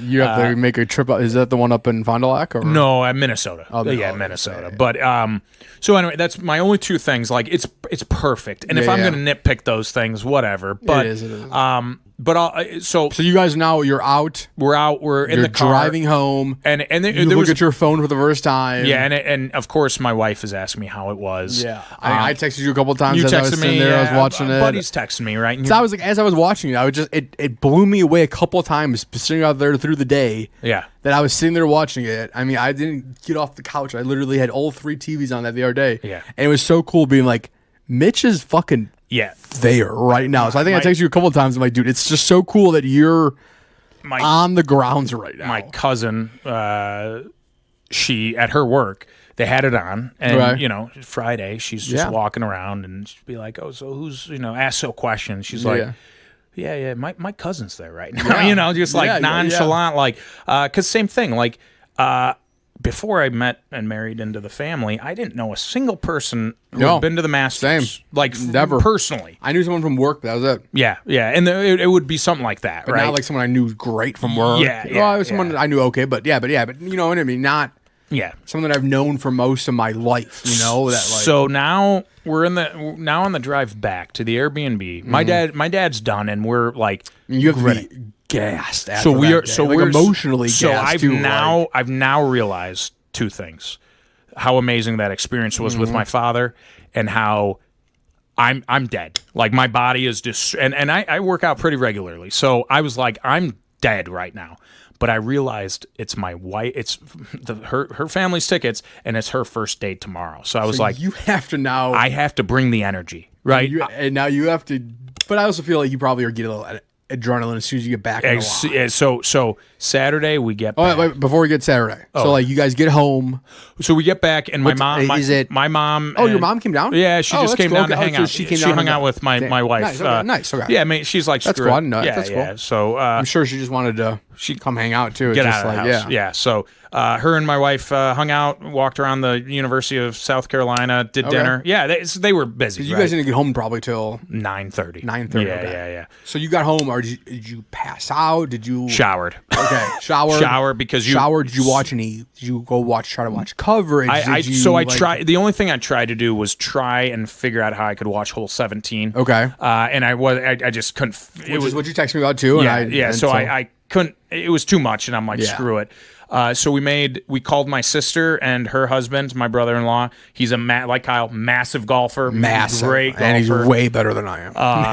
you have to make a trip. Is that the one up in Fond du Lac? Or? No, Minnesota. Minnesota. But so anyway, that's my only two things. Like it's perfect, and if I'm going to nitpick those things, whatever. But it is. But so you guys now you're out. We're out. We're in the car driving home, and you look at your phone for the first time. Yeah, and of course my wife has asked me how it was. Yeah, I texted you a couple of times. You as texted I was me. There, I was watching it. Buddy's texting me, right? So I was like, as I was watching it, it blew me away a couple of times sitting out there through the day. Yeah, that I was sitting there watching it. I mean, I didn't get off the couch. I literally had all 3 TVs on that the other day. Yeah, and it was so cool being like, Mitch is fucking. Yeah, there right now. So I think I texted you a couple of times. I'm like, dude, it's just so cool that you're on the grounds right now. My cousin, she at her work, they had it on, and Friday she's just walking around, and she'd be like, "Oh, so who's ask a question?" She's like, "Yeah, my cousin's there right now," just like nonchalant, like, because same thing, like, before I met and married into the family, I didn't know a single person who had been to the Masters. Same. Like, never. Personally. I knew someone from work, but that was it. Yeah. And it would be something like that, but right? not like someone I knew great from work. Yeah. Someone I knew okay, but you know what I mean? Not someone that I've known for most of my life, So now we're on the drive back to the Airbnb. Mm-hmm. My dad's done, and we're like, you have to be gassed. So we are. So we're emotionally gassed. So I've now realized 2 things: how amazing that experience was with my father, and how I'm dead. Like my body is just, and I work out pretty regularly. So I was like, I'm dead right now. But I realized it's my wife. It's her family's tickets, and it's her first date tomorrow. So I was like, you have to now. I have to bring the energy, right? And now you have to. But I also feel like you probably are getting a little adrenaline as soon as you get back. So Saturday we get back. Wait, before we get Saturday. So you guys get home. So we get back, and my mom. Oh, your mom came down? Yeah, she just came down to hang out. She hung out with my wife. Nice. Okay. Yeah, I mean, she's like, that's cool. That's cool. Yeah. So I'm sure she just wanted to. She'd come hang out too. Get out of the house. Yeah. So her and my wife hung out, walked around the University of South Carolina, did dinner. Yeah, they were busy. You guys didn't get home probably till 9:30. 9:30. Yeah. So you got home, or did you pass out? Did you showered? Okay, shower because you showered. Did you watch any? Did you try to watch coverage? I tried. The only thing I tried to do was try and figure out how I could watch hole 17. Okay. And I just couldn't. Which is what you texted me about too. So I couldn't. It was too much, and I'm like, screw it. So we called my sister and her husband, my brother-in-law. He's like Kyle, massive golfer, great golfer, and he's way better than I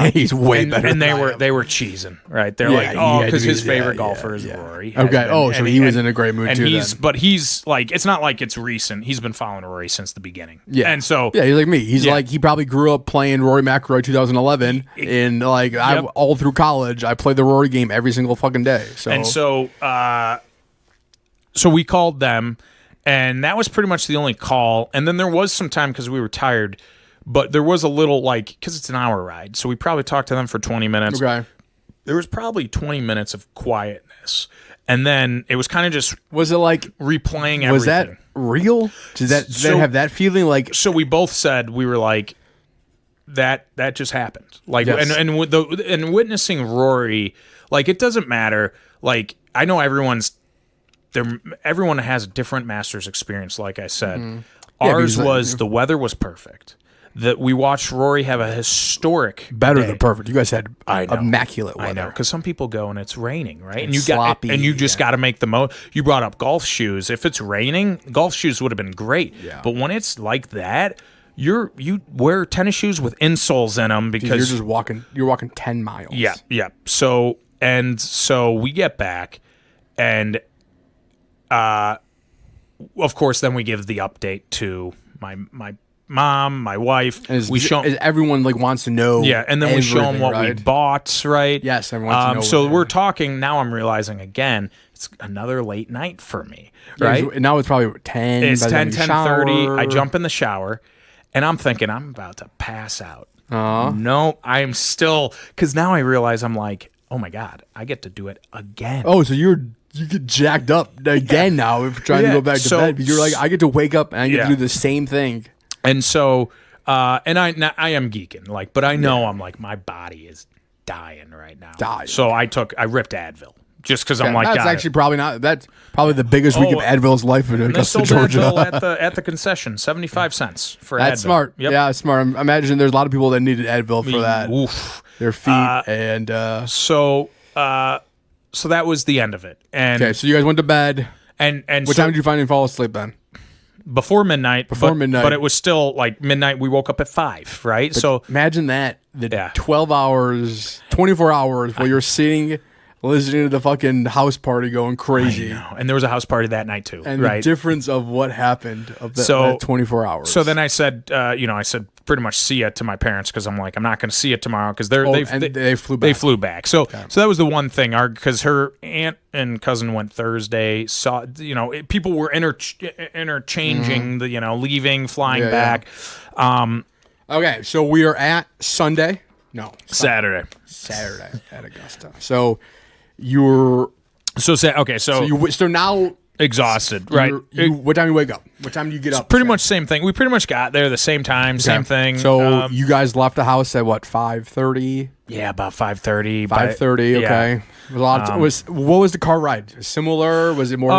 am. He's way better. And they were cheesing, right? They're like, because his favorite golfer is Rory. Okay. So he was in a great mood too. But he's like, it's not like it's recent. He's been following Rory since the beginning. Yeah. And so he's like me. He's like he probably grew up playing Rory McIlroy 2011, and like all through college, I played the Rory game every single fucking day. So we called them, and that was pretty much the only call. And then there was some time because we were tired, but there was a little because it's an hour ride. So we probably talked to them for 20 minutes. Okay. there was probably 20 minutes of quietness. And then it was kind of just Was it like replaying everything. Was that real? Did that have that feeling like? So we both said, we were like, that just happened. Like, Yes. and witnessing Rory, like, it doesn't matter. Like, I know everyone has a different Masters experience, like I said. Ours was, the weather was perfect. That we watched Rory have a historic Better day. than perfect. You guys had immaculate weather. I know, because some people go and it's raining, right? And It's you sloppy, and you just got to make the most. You brought up golf shoes. If it's raining, golf shoes would have been great. Yeah. But when it's like that, you wear tennis shoes with insoles in them because You're just walking. You're walking 10 miles. yeah. So we get back, and of course, then we give the update to my mom, my wife. We show everyone like wants to know. Yeah, and then we show them what we bought, right? Yes, everyone wants to know. So we're talking now. I'm realizing again, it's another late night for me, right? And now it's probably 10. It's by the time 10:30. shower. I jump in the shower, and I'm thinking I'm about to pass out. No, I'm still, because now I realize I'm like, oh my God, I get to do it again. Oh, so you get jacked up again now if trying to go back to bed. You're like, I get to wake up and I get to do the same thing. And so, and I am geeking, like, but I know I'm like, my body is dying right now. So I ripped Advil just because I'm like, that's actually probably not. That's probably the biggest week of Advil's life in Augusta, Georgia. Advil at the concession, 75 cents for Advil. That's smart. Yep. Yeah, smart. I imagine there's a lot of people that needed Advil for that. Oof. Their feet and. So that was the end of it. And okay, so you guys went to bed. And what time did you finally fall asleep then? Before midnight. Midnight. But it was still like midnight. We woke up at 5, right? But so imagine that. 12 hours, 24 hours while you're sitting, listening to the fucking house party going crazy. I know. And there was a house party that night too, and right? the difference of what happened of that 24 hours. So then I said, I said pretty much see ya to my parents because I'm like, I'm not going to see you tomorrow because they flew back. They flew back. So that was the one thing. Because her aunt and cousin went Thursday. Saw people were interchanging the leaving, flying back. Yeah. Okay, so we are at Sunday. No, Saturday at Augusta. So you're so now exhausted, right? What time do you wake up? What time do you get up? Pretty much same thing. We pretty much got there the same time, same thing. So you guys left the house at what, 5:30? Yeah, about 5:30. 5:30. Okay. A lot. What was the car ride? Similar? Was it more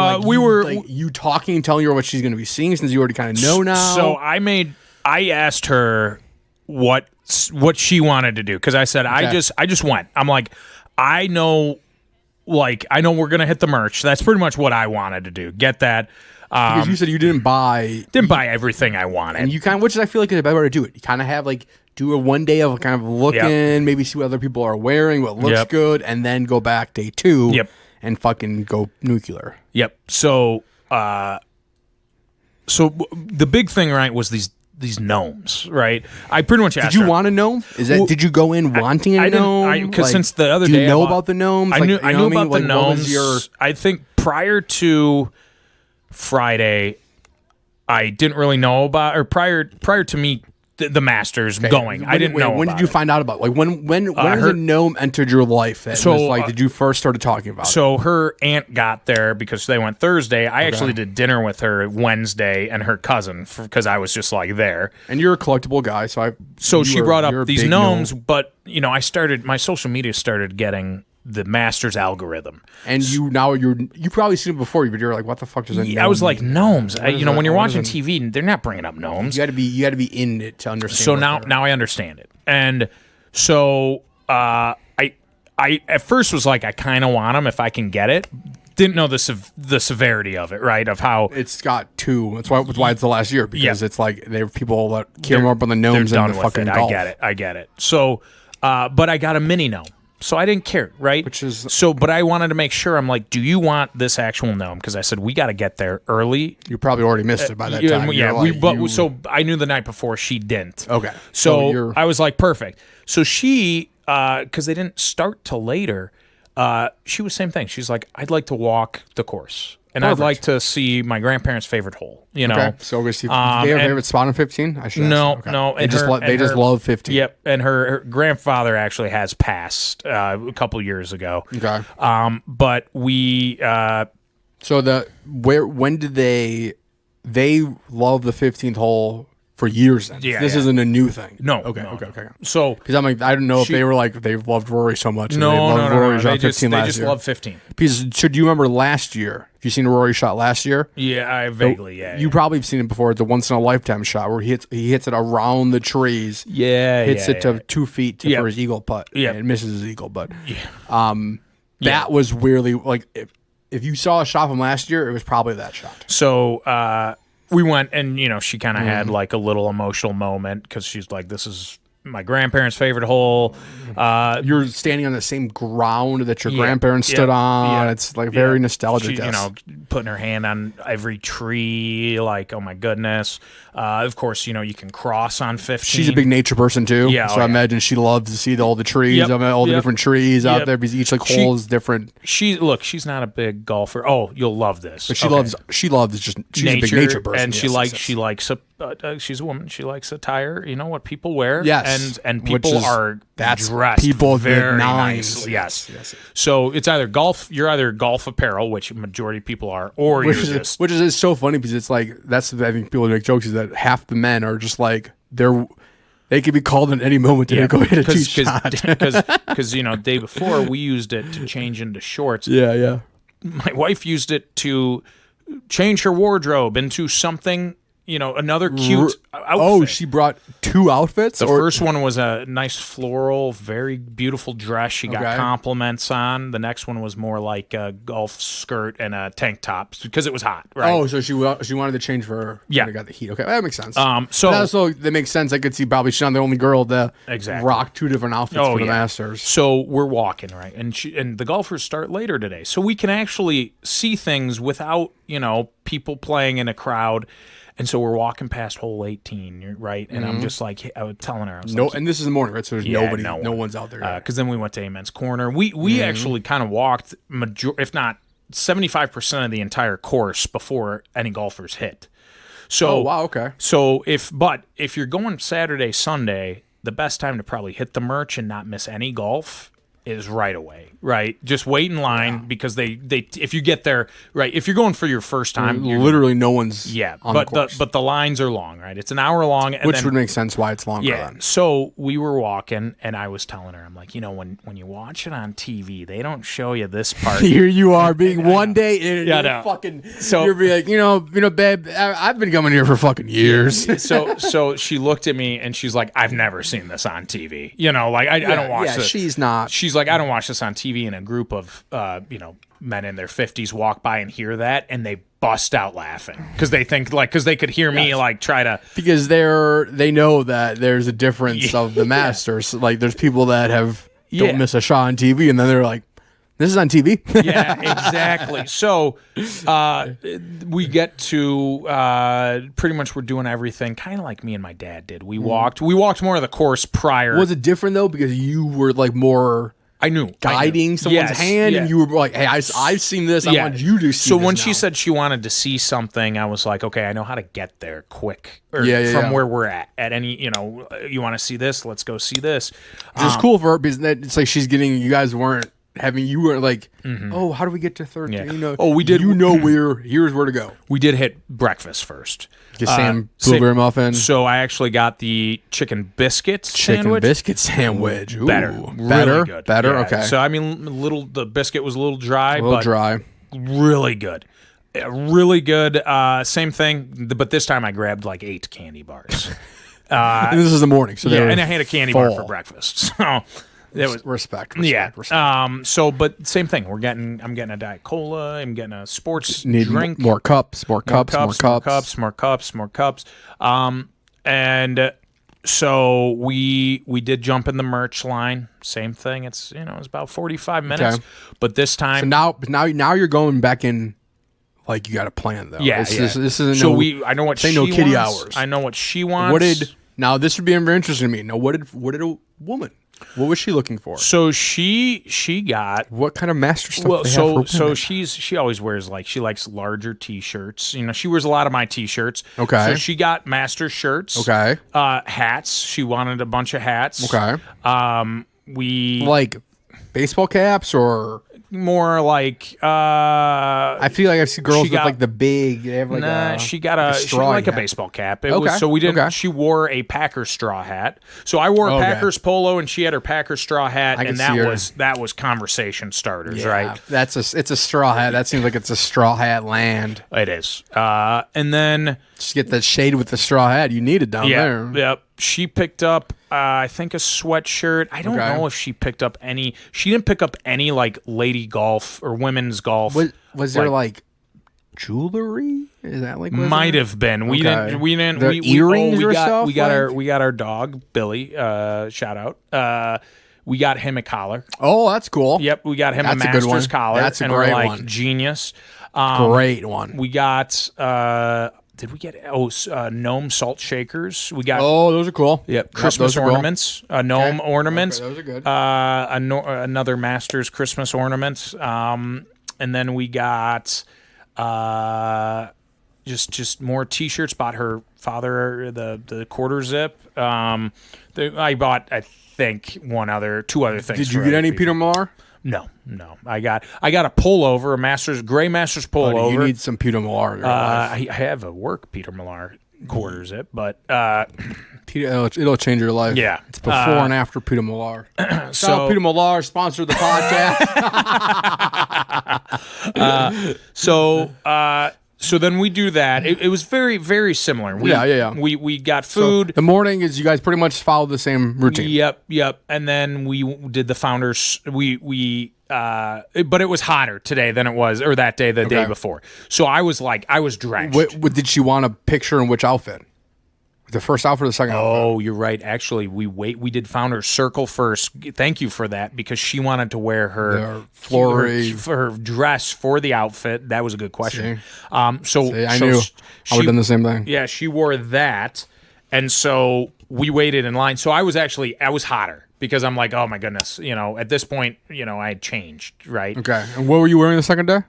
like you talking, telling her what she's going to be seeing since you already kind of know now? So I asked her what she wanted to do because I said I just went. I'm like, I know we're gonna hit the merch. That's pretty much what I wanted to do. Get that. Because you said you didn't buy everything I wanted. And you which I feel like is a better way to do it. You kind of have do a one day of kind of looking, maybe see what other people are wearing, what looks good, and then go back day 2 and fucking go nuclear. Yep. So the big thing, right, was these gnomes, right? I pretty much asked Did you her, want a gnome? Did you go in wanting a gnome? Because since the other day, do you know about the gnomes? I knew about the gnomes. I think prior to Friday, I didn't really know about, or prior to me, the Masters going. I didn't know. When did you find out about? When has a gnome entered your life? Did you first started talking about? So her aunt got there because they went Thursday. I actually did dinner with her Wednesday and her cousin because I was just there. And you're a collectible guy, so she brought up these gnomes, but my social media started getting the Masters algorithm. And you've probably seen it before, but you're like, what the fuck does a gnome I was like, mean? gnomes. When you're watching TV, they're not bringing up gnomes. You got to be in it to understand. So now I understand it. And so I at first was like, I kind of want them if I can get it. Didn't know the severity of it, right? Of how it's got 2. That's why it's the last year, because it's like there are people that care more about the gnomes than the fucking golf. I get it. So, but I got a mini gnome. So I didn't care, right? But I wanted to make sure. I'm like, do you want this actual gnome? Because I said we got to get there early. You probably already missed it by that time. Yeah, so I knew the night before she didn't. Okay. So I was like, perfect. So she, because they didn't start till later, she was same thing. She's like, I'd like to walk the course. And Perfect. I'd like to see my grandparents' favorite hole, you know. Okay. So do they have a favorite spot on 15? I should No, ask. Okay. no. They just love 15. Yep. And her grandfather actually has passed a couple years ago. Okay. But we So when did they love the 15th hole for years then? Yeah, This yeah. isn't a new thing. No. Okay. no, Okay. no. Okay. So Because I'm like, I don't know if they were like they loved Rory so much. And they no, loved Rory shot They 15 last just year. love 15. Because so do you remember last year? Have you seen a Rory shot last year? Yeah, I vaguely, yeah. You probably have seen it before. It's a once in a lifetime shot where he hits it around the trees. Hits it to 2 feet for his eagle putt. Yeah. And misses his eagle putt. That was weirdly like if you saw a shot from last year, it was probably that shot. So we went, and she kind of had like a little emotional moment because she's like, "This is my grandparents' favorite hole." You're standing on the same ground that your grandparents stood on. Yeah, It's like very nostalgic. She, putting her hand on every tree, like, oh my goodness. Of course, you can cross on 15. She's a big nature person too. Yeah, so I imagine she loves to see all the trees, all the different trees out there because each hole is different. She's not a big golfer. Oh, you'll love this. But she loves she's a big nature person. And she likes she's a woman. She likes attire, what people wear. Yes. And people are dressed people very nice. nicely. Yes. So it's either you're either golf apparel, which majority of people are, or which is so funny because it's like I think people make jokes is that half the men are just like they could be called in any moment to go hit a tee shot. Because day before we used it to change into shorts. Yeah. My wife used it to change her wardrobe into something, another cute outfit. Oh, she brought 2 outfits? The first one was a nice floral, very beautiful dress she got compliments on. The next one was more like a golf skirt and a tank top because it was hot, right? Oh, so she wanted to change for when it got the heat. Okay, that makes sense. So that makes sense. I could see probably she's not the only girl to rock 2 different outfits for the Masters. So we're walking, right? And the golfers start later today. So we can actually see things without, people playing in a crowd. And so we're walking past hole 18, right? And I'm just like, I was telling her, and this is the morning, right? So there's no one's out there. Because then we went to Amen's Corner. We actually kind of walked, if not 75% of the entire course before any golfers hit. So, wow, okay. So if you're going Saturday, Sunday, the best time to probably hit the merch and not miss any golf is right away, right? Just wait in line because they if you get there, right, if you're going for your first time, literally no one's on the course. But the lines are long, right? It's an hour long. And which would make sense why it's longer. Yeah, so we were walking, and I was telling her, I'm like, when you watch it on TV, they don't show you this part. Here you are being one day, fucking, so you're be like, babe, I've been coming here for fucking years. So she looked at me, and she's like, I've never seen this on TV. I don't watch this. She's not. She's like, I don't watch this on TV. And a group of men in their 50s walk by and hear that, and they bust out laughing because they think because they could hear me try to, because they know that there's a difference of the Masters. Like there's people that don't miss a shot on TV, and then they're like, this is on TV. Yeah, exactly. So we get to pretty much we're doing everything kind of like me and my dad did. We walked more of the course prior. Was it different though because you were like more I knew guiding someone's hand, and you were like, "Hey, I've seen this. I want you to see." So this when now. she said she wanted to see something, I was like, "Okay, I know how to get there quick, from where we're at. At any, you want to see this? Let's go see this." Which is cool for her because it's like she's getting. You guys weren't like, oh, how do we get to 13? Yeah. We did. Here's where to go. We did hit breakfast first. Sam blueberry muffin. So I actually got the chicken biscuit sandwich. Ooh, better, really good. Better. Yeah. Okay. So I mean, the biscuit was a little dry, dry. Really good. Really good. Same thing, but this time I grabbed like 8 candy bars. And this is the morning, so and I had a candy bar for breakfast. So. It was respect. But same thing. I'm getting a Diet Cola. I'm getting a sports drink. More cups. And so we did jump in the merch line. Same thing. It's it's about 45 minutes. Okay. But this time, so now you're going back in. Like you got a plan though. Yeah. This isn't. So I know what she no kitty wants. hours. I know what she wants. Now this would be very interesting to me. Now what did a woman What was she looking for? So she got What kind of master stuff? well. they have So for women? she always wears she likes larger T-shirts. She wears a lot of my T-shirts. Okay. So she got master shirts. Okay. Hats. She wanted a bunch of hats. Okay. We Like baseball caps or more like I feel like I've seen girls she with got- like the big. They have like she got straw she like a hat. baseball cap. It Okay, was so we didn't. okay. She wore a Packers straw hat. So I wore a Okay. Packers polo, and she had her Packers straw hat, I can and see her. that was conversation starters, Yeah, right? it's a straw hat. That seems like it's a straw hat land. It is. And then Just get that shade with the straw hat. You need it down there. Yep. She picked up, I think, a sweatshirt. I don't Okay. know if she picked up any. She didn't pick up any like lady golf or women's golf. Was there like jewelry? Is that like was Might there? have been. We Okay. didn't. We didn't. The earrings we or got, stuff, We got like? our dog Billy. Shout out. We got him a collar. Oh, that's cool. Yep, we got him That's a a good one. master's collar. That's a and great we're like one. genius. Great one. We got. Did we get gnome salt shakers? We got. Oh, those are cool. Yep, Christmas those are cool. ornaments, gnome ornaments. Okay, those are good. Another Masters Christmas ornament, and then we got just more T-shirts. Bought her father the quarter zip. I bought I think two other things. Did you for get other any people. Peter Millar? No. I got a pullover, a gray Masters pullover. Buddy, you need some Peter Millar in your life. I have a work Peter Millar quarter zip, but Peter, it'll change your life. Yeah. It's before and after Peter Millar. so Peter Millar sponsored the podcast. So then we do that. It was very, very similar. Yeah. We got food. The morning is you guys pretty much follow the same routine. Yep. And then we did the founders. But it was hotter today than it was, or that day, the day before. So I was drenched. What did she want a picture in which outfit? The first outfit or the second outfit? Oh, you're right. Actually, we did Founders Circle first. Thank you for that, because she wanted to wear her her dress for the outfit. That was a good question. I knew. I would have done the same thing. Yeah, she wore that, and so we waited in line. So I was hotter because I'm like, oh my goodness, at this point, I had changed, right? Okay. And what were you wearing the second day?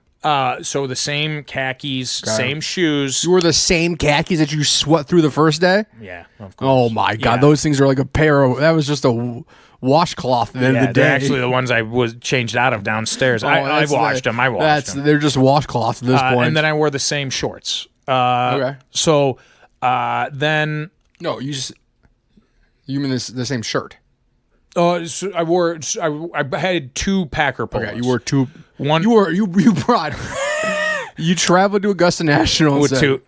So the same khakis, same shoes. You wore the same khakis that you sweat through the first day? Yeah, of course. Oh my God, Yeah. those things are like a pair of. That was just a washcloth at the end of the day. They're actually the ones I was changed out of downstairs. I washed them. I washed them. They're just washcloths at this point. And then I wore the same shorts. Okay. So then No, you mean the same shirt? so I had two Packer polos. Okay, you wore two. One You brought. You traveled to Augusta National and with said, two.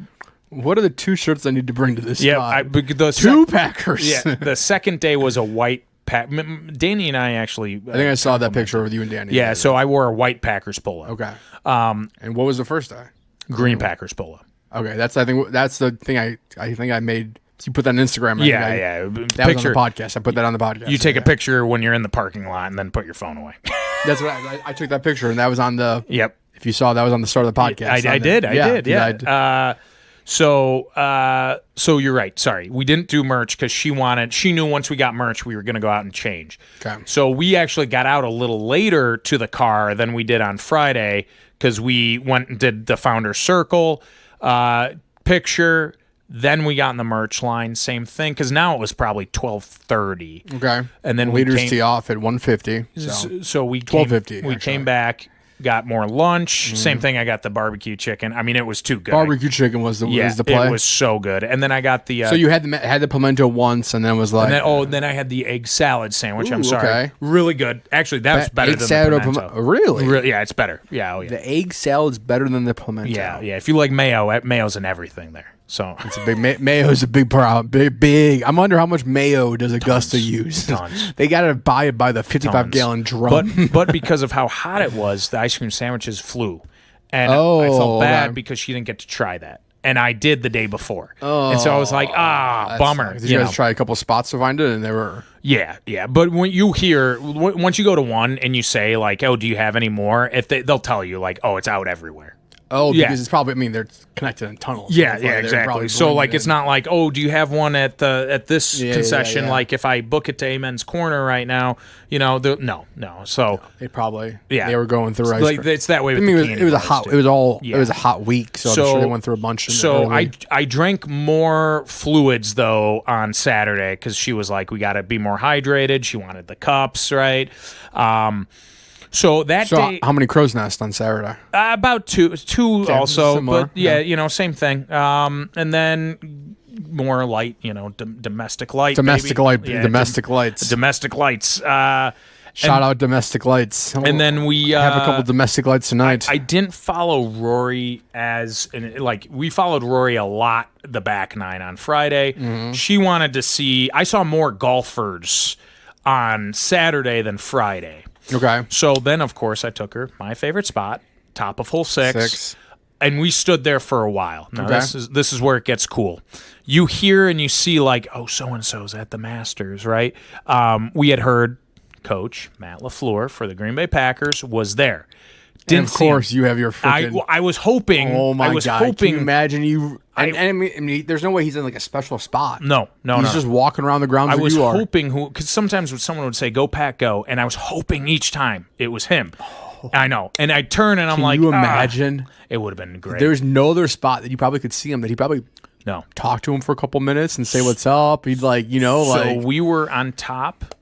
what are the two shirts I need to bring to this Yeah, spot? the Two Packers. Yeah, the second day was a white pack. Danny and I actually. I think I saw that picture with you and Danny. Yeah, so I wore a white Packers polo. Okay. And what was the first day? Green Packers polo. Okay, that's the thing I think I made. You put that on Instagram. Yeah. That was on the podcast. I put that on the podcast. You take a picture when you're in the parking lot and then put your phone away. That's what I took that picture, and that was on the. Yep. If you saw, that was on the start of the podcast. I did. Yeah. So you're right. Sorry, we didn't do merch because she knew once we got merch, we were going to go out and change. Okay. So we actually got out a little later to the car than we did on Friday because we went and did the Founders Circle picture. Then we got in the merch line, same thing, because now it was probably 12:30. Okay. And then leaders tee off at 1:50. So we 12:50. We came back, got more lunch. Same thing. I got the barbecue chicken. I mean, it was too good. Barbecue chicken was the play. It was so good. And then I got the. So you had the pimento once, and then was like. Then I had the egg salad sandwich. I'm Ooh, sorry. okay. Really good. Actually, that was better egg than salad the pimento. Really? Yeah, it's better. Yeah. Oh yeah. The egg salad's better than the pimento. Yeah. If you like mayo, mayo's in everything there. So it's a big mayo's a big problem. Big. I wonder how much mayo does Augusta use? Tons. They got to buy it by the 55-gallon drum. But because of how hot it was, the ice cream sandwiches flew, and I felt bad because she didn't get to try that, and I did the day before, and so I was like, bummer. Did you guys try a couple spots to find it, and they were? Yeah. But when you hear, once you go to one and you say like, "Oh, do you have any more?" They'll tell you like, "Oh, it's out everywhere." Oh, Yeah. because it's probably. I mean, they're connected in tunnels. Yeah, so yeah, they're exactly. probably So like, blended it's in. not like, oh, do you have one at this Yeah, concession? yeah. Like, if I book it to Amen's Corner right now, no. So They probably. Yeah. They were going through ice. like, it's that way. I With mean, the it candy was a bars, hot. too. It was all. Yeah. It was a hot week, so I'm sure they went through a bunch. So early. I drank more fluids though on Saturday because she was like, we got to be more hydrated. She wanted the cups, right? So that day, how many crow's nests on Saturday? about two also, similar, but yeah, same thing. And then more light, domestic light, Domestic maybe. light. Yeah, Domestic lights. domestic lights. Shout out domestic lights. And then we have a couple domestic lights tonight. I didn't follow Rory we followed Rory a lot the back nine on Friday. Mm-hmm. She wanted to see. I saw more golfers on Saturday than Friday. Okay. So then, of course, I took her my favorite spot, top of hole six. And we stood there for a while. Now Okay. this is where it gets cool. You hear and you see like, oh, so and so's at the Masters, right? We had heard Coach Matt LaFleur for the Green Bay Packers was there. And of course, you have your freaking. I was hoping. Oh my I was god! hoping. Can you imagine you? And I mean, there's no way he's in like a special spot. No. He's just walking around the grounds. I where was you are. hoping because sometimes when someone would say "Go Pack, go," and I was hoping each time it was him. I know, and I turn and I'm Can like, you imagine? It would have been great. There's no other spot that you probably could see him. That he probably no. talk to him for a couple minutes and say what's up. He'd like, So we were on top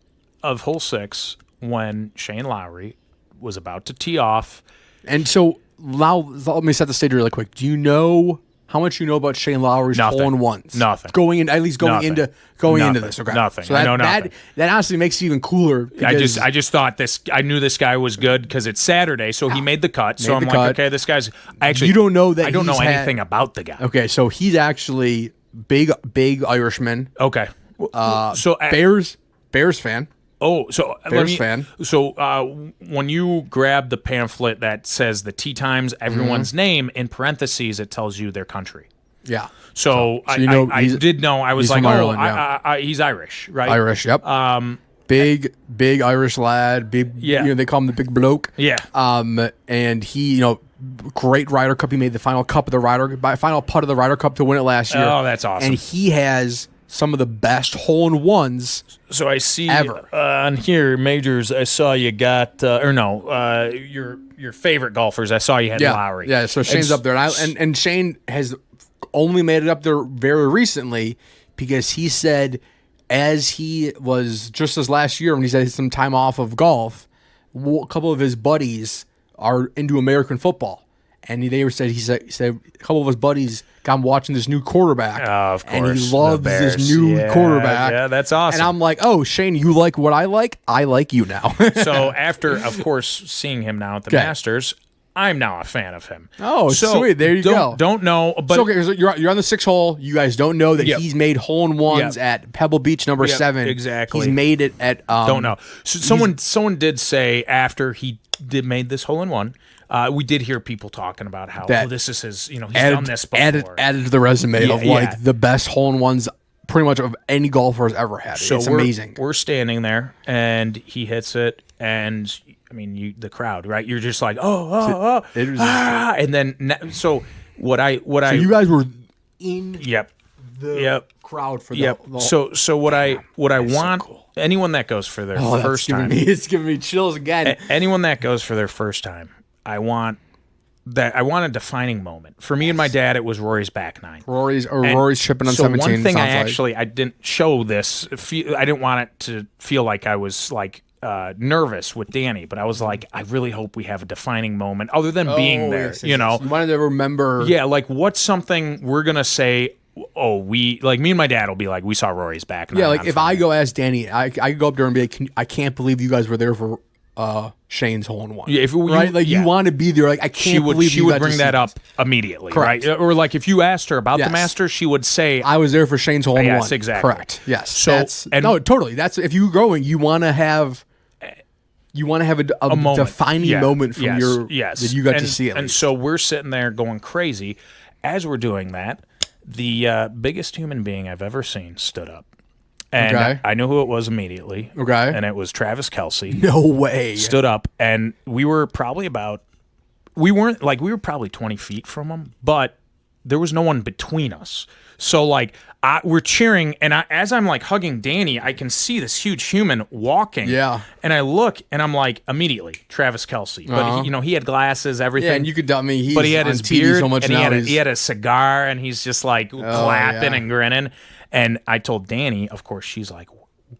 of hole 6 when Shane Lowry was about to tee off. And so now let me set the stage really quick. Do you know how much you know about Shane Lowry's Nothing. hole-in-ones? Nothing. Going Nothing. into Nothing. this. Okay. Nothing. So I know nothing. That honestly makes it even cooler. I just thought I knew this guy was good because it's Saturday, so he made the cut. So I'm like, okay, this guy's actually. You don't know that I don't know he's anything about the guy. Okay, so he's actually big Irishman. Okay. Bears fan. Oh, so Bears fan. So when you grab the pamphlet that says the tee times, everyone's name in parentheses, it tells you their country. Yeah. So I did know. I was he's like, from Ireland, he's Irish, right? Irish. Yep. Big Irish lad. Big. Yeah. They call him the big bloke. Yeah. And he, great Ryder Cup. He made the final putt of the Ryder Cup to win it last year. Oh, that's awesome. And he has some of the best hole-in-ones. So I see ever. On here, Majors, I saw you got your favorite golfers. I saw you had Lowry. Yeah, so Shane's up there. And Shane has only made it up there very recently because he said as he was just as last year when he had some time off of golf, a couple of his buddies are into American football. And he said a couple of his buddies got him watching this new quarterback. Oh, of course. And he loves this new quarterback. Yeah, that's awesome. And I'm like, oh, Shane, you like what I like? I like you now. So after, of course, seeing him now at the Masters, I'm now a fan of him. Oh, so sweet. There you go. Don't know. But so, okay, so you're on the 6th hole. You guys don't know that he's made hole-in-ones at Pebble Beach number 7. Exactly. He's made it at... don't know. So someone did say after he made this hole-in-one, we did hear people talking about how this is his, he's done this before. Added to the resume of the best hole-in-ones pretty much of any golfer has ever had. So it's amazing. We're standing there and he hits it and I mean the crowd, right? You're just like, and then so you guys were in the crowd for the so what I want anyone that goes for their first time. It's giving me chills again. Anyone that goes for their first time, I want a defining moment. For me and my dad, it was Rory's back nine. Rory's chipping on 17. So one thing I didn't show this. I didn't want it to feel like I was like nervous with Danny, but I was like, I really hope we have a defining moment other than being there. Yes. You wanted to remember. Yeah, like what's something we're gonna say. Oh, me and my dad will be like, we saw Rory's back nine. Yeah, like if I go ask Danny, I go up there and be like, I can't believe you guys were there for Shane's hole-in-one. Yeah, you want to be there. Like I can't believe she would bring that up immediately, correct. Right? Or like if you asked her about the Masters, she would say, "I was there for Shane's hole-in-one." Yes, exactly. Correct. Yes. So totally. That's if you're going, you want to have a moment. Defining moment from that you got to see it. And so we're sitting there going crazy as we're doing that. The biggest human being I've ever seen stood up. And I knew who it was immediately. Okay. And it was Travis Kelce. No way. Stood up, and we were probably about we were probably 20 feet from him, but there was no one between us. So like we're cheering, and as I'm like hugging Danny, I can see this huge human walking. Yeah. And I look, and I'm like, immediately Travis Kelce. But he had glasses, everything. Yeah, and you could tell me but he had his TV beard, so much and now. he had a cigar, and he's just like clapping and grinning. And I told Danny, of course, she's like,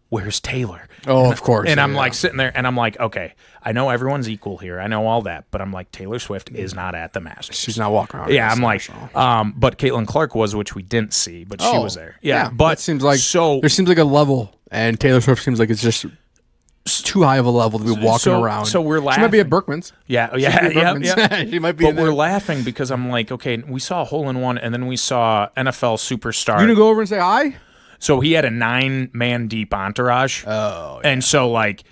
where's Taylor? Oh, of course. And I'm like sitting there, and I'm like, okay, I know everyone's equal here. I know all that, but I'm like, Taylor Swift is not at the Masters. She's not walking around. Yeah, I'm like, but Caitlin Clark was, which we didn't see, but she was there. Yeah, but it seems like so there seems like a level, and Taylor Swift seems like it's just too high of a level to be walking around. So we're laughing. She might be at Berkman's. Yeah. She might be. But we're laughing because I'm like, okay, we saw a hole in one, and then we saw NFL superstar. You gonna go over and say hi? So he had a 9-man deep entourage. Oh, and so like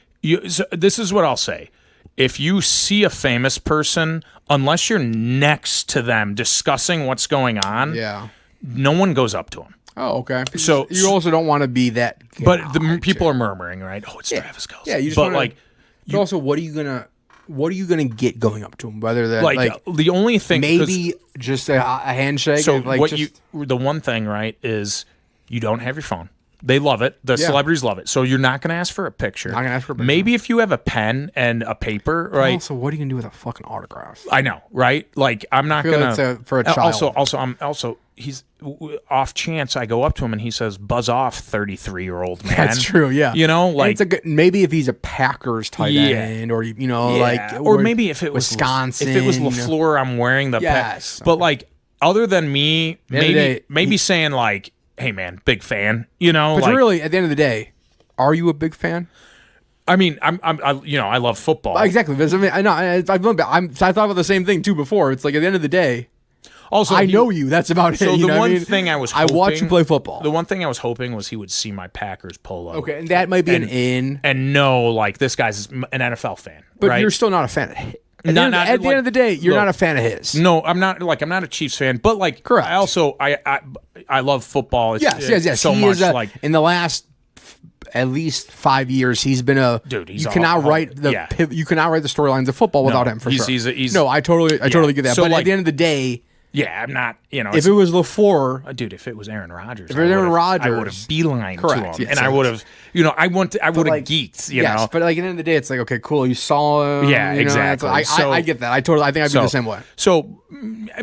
so this is what I'll say. If you see a famous person, unless you're next to them discussing what's going on, no one goes up to him. Oh, okay. So you also don't want to be that. But the people are murmuring, right? Oh, it's Travis Kelce. Yeah, you just but like, but also, what are you gonna get going up to him? Whether that like the only thing, maybe just a handshake. So like what the one thing, right, is you don't have your phone. They love it. The celebrities love it. So you're not going to ask for a picture. Not going to ask for a picture. Maybe if you have a pen and a paper, right? Also, what are you going to do with a fucking autograph? I know, right? Like, I'm not going to... For a child. Also, he's... Off chance, I go up to him and he says, buzz off, 33-year-old man. That's true, yeah. You know, like... It's a good, maybe if he's a Packers tight end or, like... Or maybe if it was... Wisconsin. If it was LaFleur, I'm wearing the... Yes. But, like, other than me, maybe saying, like... Hey man, big fan. You know, but like, really, at the end of the day, are you a big fan? I mean, I love football. Exactly. I mean, I know. I thought about the same thing too before. It's like at the end of the day, also I know you. That's about it. So the one thing I was hoping, I watch you play football. The one thing I was hoping was he would see my Packers polo. Okay, and that might be an in. And know, like, this guy's an NFL fan. But right? you're still not a fan of it. At the end of the day, you're not a fan of his. No, I'm not. Like, I'm not a Chiefs fan, but like, correct. I love football. Yes. So much. Like in the last at least 5 years, he's been a dude. You cannot write the storylines of football without him for sure. I totally get that. So but at the end of the day. Yeah, I'm not, if it was LaFleur... Dude, if it was Aaron Rodgers, I would have beelined to him. Yes, and I would have, I would have geeked, you know? But like at the end of the day, it's like, okay, cool, you saw him. Yeah, exactly. I get that. I think I'd be the same way. So,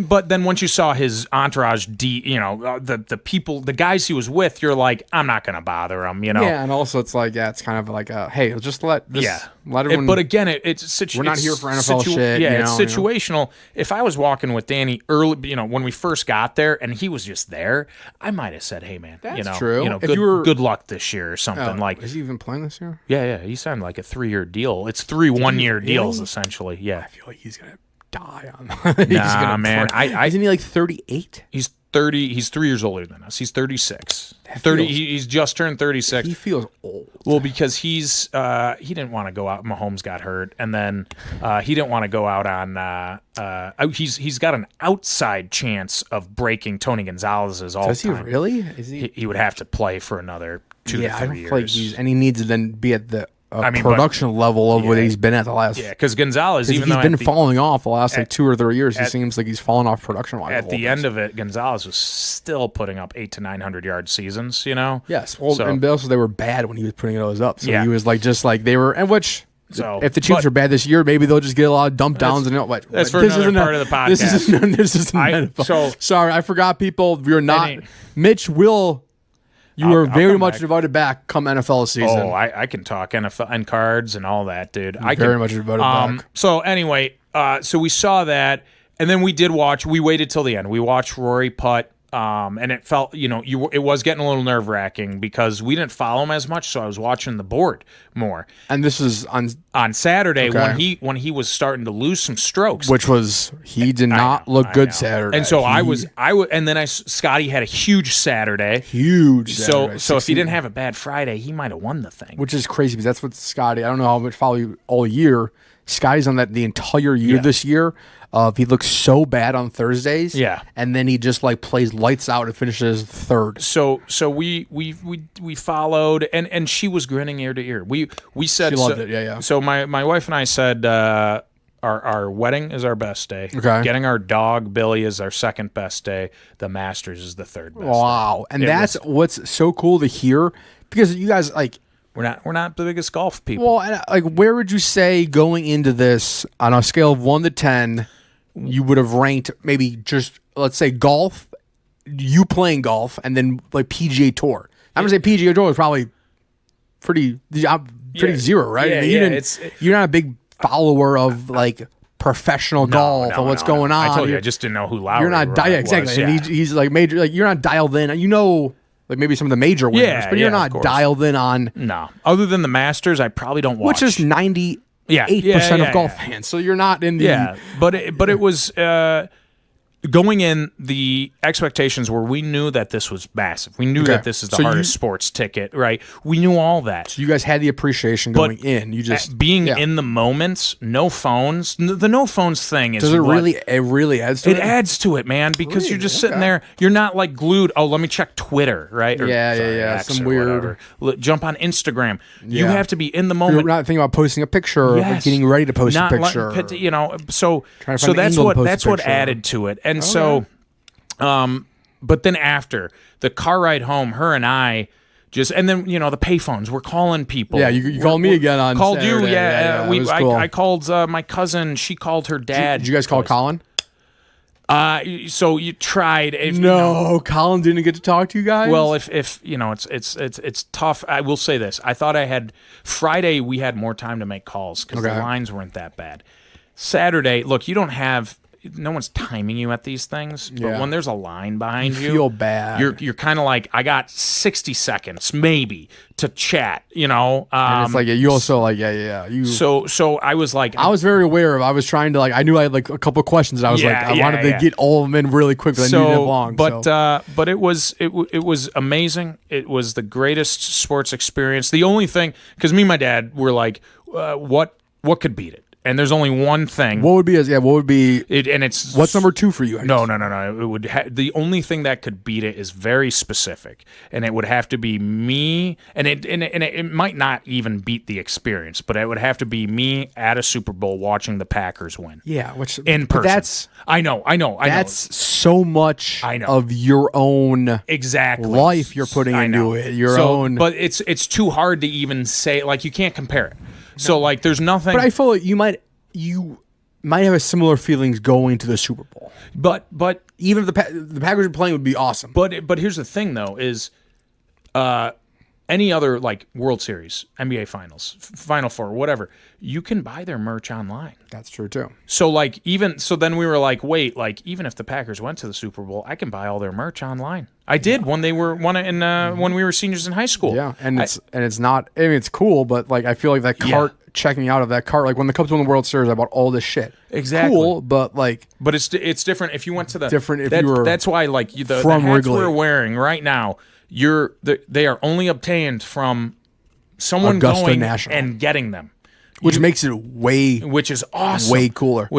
but then once you saw his entourage, the people, the guys he was with, you're like, I'm not going to bother him, Yeah, and also it's like, it's kind of like, hey, just let everyone... But again, it's we're not here for NFL shit. Yeah, it's situational. If I was walking with Danny early, when we first got there and he was just there, I might have said, hey man, that's true. Good luck this year or something. Like, is he even playing this year? Yeah, he signed like a 3-year deal. It's 3 one-year deals essentially. Yeah, I feel like he's gonna die on that. Nah, man. Isn't he like 38? He's 30. He's 3 years older than us. He's 36. 30. He's just turned 36. He feels old. Well, because he didn't want to go out. Mahomes got hurt, and then he didn't want to go out on. He's got an outside chance of breaking Tony Gonzalez's all-time. Does he really? Is he? He would have to play for another 2 to 3 years. Like and he needs to then be at the production level of what he's been at the last. Yeah, because Gonzalez, even he's though been falling off the last 2 or 3 years, he seems like he's fallen off production wise. At the end of it, Gonzalez was still putting up 800 to 900 yard seasons. Yes. Well, and also they were bad when he was putting those up. So he was like they were, and which. So, if the Chiefs are bad this year, maybe they'll just get a lot of dump downs and what. That's for another part of the podcast. This is sorry, I forgot. People, we're not. Mitch will. You are very much invited back come NFL season. Oh, I can talk NFL and cards and all that, dude. I very much invited back. So anyway, so we saw that, and then we did watch. We waited till the end. We watched Rory putt. And it felt, it was getting a little nerve-wracking because we didn't follow him as much, so I was watching the board more. And this is on Saturday when he was starting to lose some strokes, which was he did not look good Saturday. And so and then Scottie had a huge Saturday. So if he didn't have a bad Friday, he might have won the thing. Which is crazy because that's what Scottie. I don't know how much follow you all year. Scottie's on that the entire year this year. He looks so bad on Thursdays, and then he just like plays lights out and finishes third. So we followed, and she was grinning ear to ear. We said she loved it, yeah. So my wife and I said, Our wedding is our best day. Okay. Getting our dog Billy is our second best day. The Masters is the third best. Wow. day. And that's what's so cool to hear, because you guys, like, we're not the biggest golf people. well, and, like, where would you say going into this on a scale of 1 to 10, you would have ranked maybe just, let's say, golf, you playing golf, and then like PGA Tour? I'm gonna say PGA Tour is probably pretty zero, right? Yeah, I mean, you're not a big follower of like professional golf or what's going on. I told you, I just didn't know who Lowry You're not exactly. was. Yeah. And he's like major. Like, you're not dialed in. You know, like maybe some of the major winners, but you're not dialed in on. No, other than the Masters, I probably don't watch. Which is 98% of golf fans. So you're not in the. Yeah, but it was. Going in, the expectations were we knew that this was massive. We knew that this is the hardest sports ticket, right? We knew all that. So you guys had the appreciation going in. You just being in the moments, no phones. The no phones thing is Does it really? It really adds to it. It adds to it, man, because you're just sitting there. You're not like glued. Oh, let me check Twitter, right? Or, X some or weird. Jump on Instagram. You have to be in the moment. You're not thinking about posting a picture or getting ready to post a picture. So that's what added to it, and so. But then after the car ride home, her and I and then the payphones. We're calling people. Yeah, you called me again on called Saturday. you. Yeah, it was cool. I called my cousin. She called her dad. Did you guys call Colin? So you tried. Colin didn't get to talk to you guys. Well, if it's tough. I will say this. I thought I had Friday. We had more time to make calls because the lines weren't that bad. Saturday, look, you don't have. No one's timing you at these things, but when there's a line behind you, feel bad. You're kind of like, I got 60 seconds maybe to chat, and it's like you also like you. So I was like, I was very aware of. I was trying to I knew I had like a couple of questions. And I was I wanted to get all of them in really quick, but I knew it long. But it was amazing. It was the greatest sports experience. The only thing, because me and my dad were like, what could beat it? And there's only one thing. What would be? What would be? And it's what's number 2 for you? No. It would. The only thing that could beat it is very specific, and it would have to be me. And it might not even beat the experience, but it would have to be me at a Super Bowl watching the Packers win. Yeah, which in person. That's I know. That's so much of your own life you're putting into it. Your own. But it's too hard to even say. Like, you can't compare it. So like, there's nothing. But I feel like you might have a similar feelings going to the Super Bowl. But even if the Packers are playing would be awesome. But here's the thing though is, any other like World Series, NBA Finals, Final Four, whatever, you can buy their merch online. That's true too. So then we were like, wait, like even if the Packers went to the Super Bowl, I can buy all their merch online. I did when they were when we were seniors in high school. Yeah, and it's not. I mean, it's cool, but like I feel like that cart checking out of that cart, like when the Cubs won the World Series, I bought all this shit. Exactly. Cool, but it's different if you went to the different if you were. That's why like the hats Wrigley. we're wearing right now. They are only obtained from someone Augusta going National. and getting them, which makes it which is awesome, way cooler.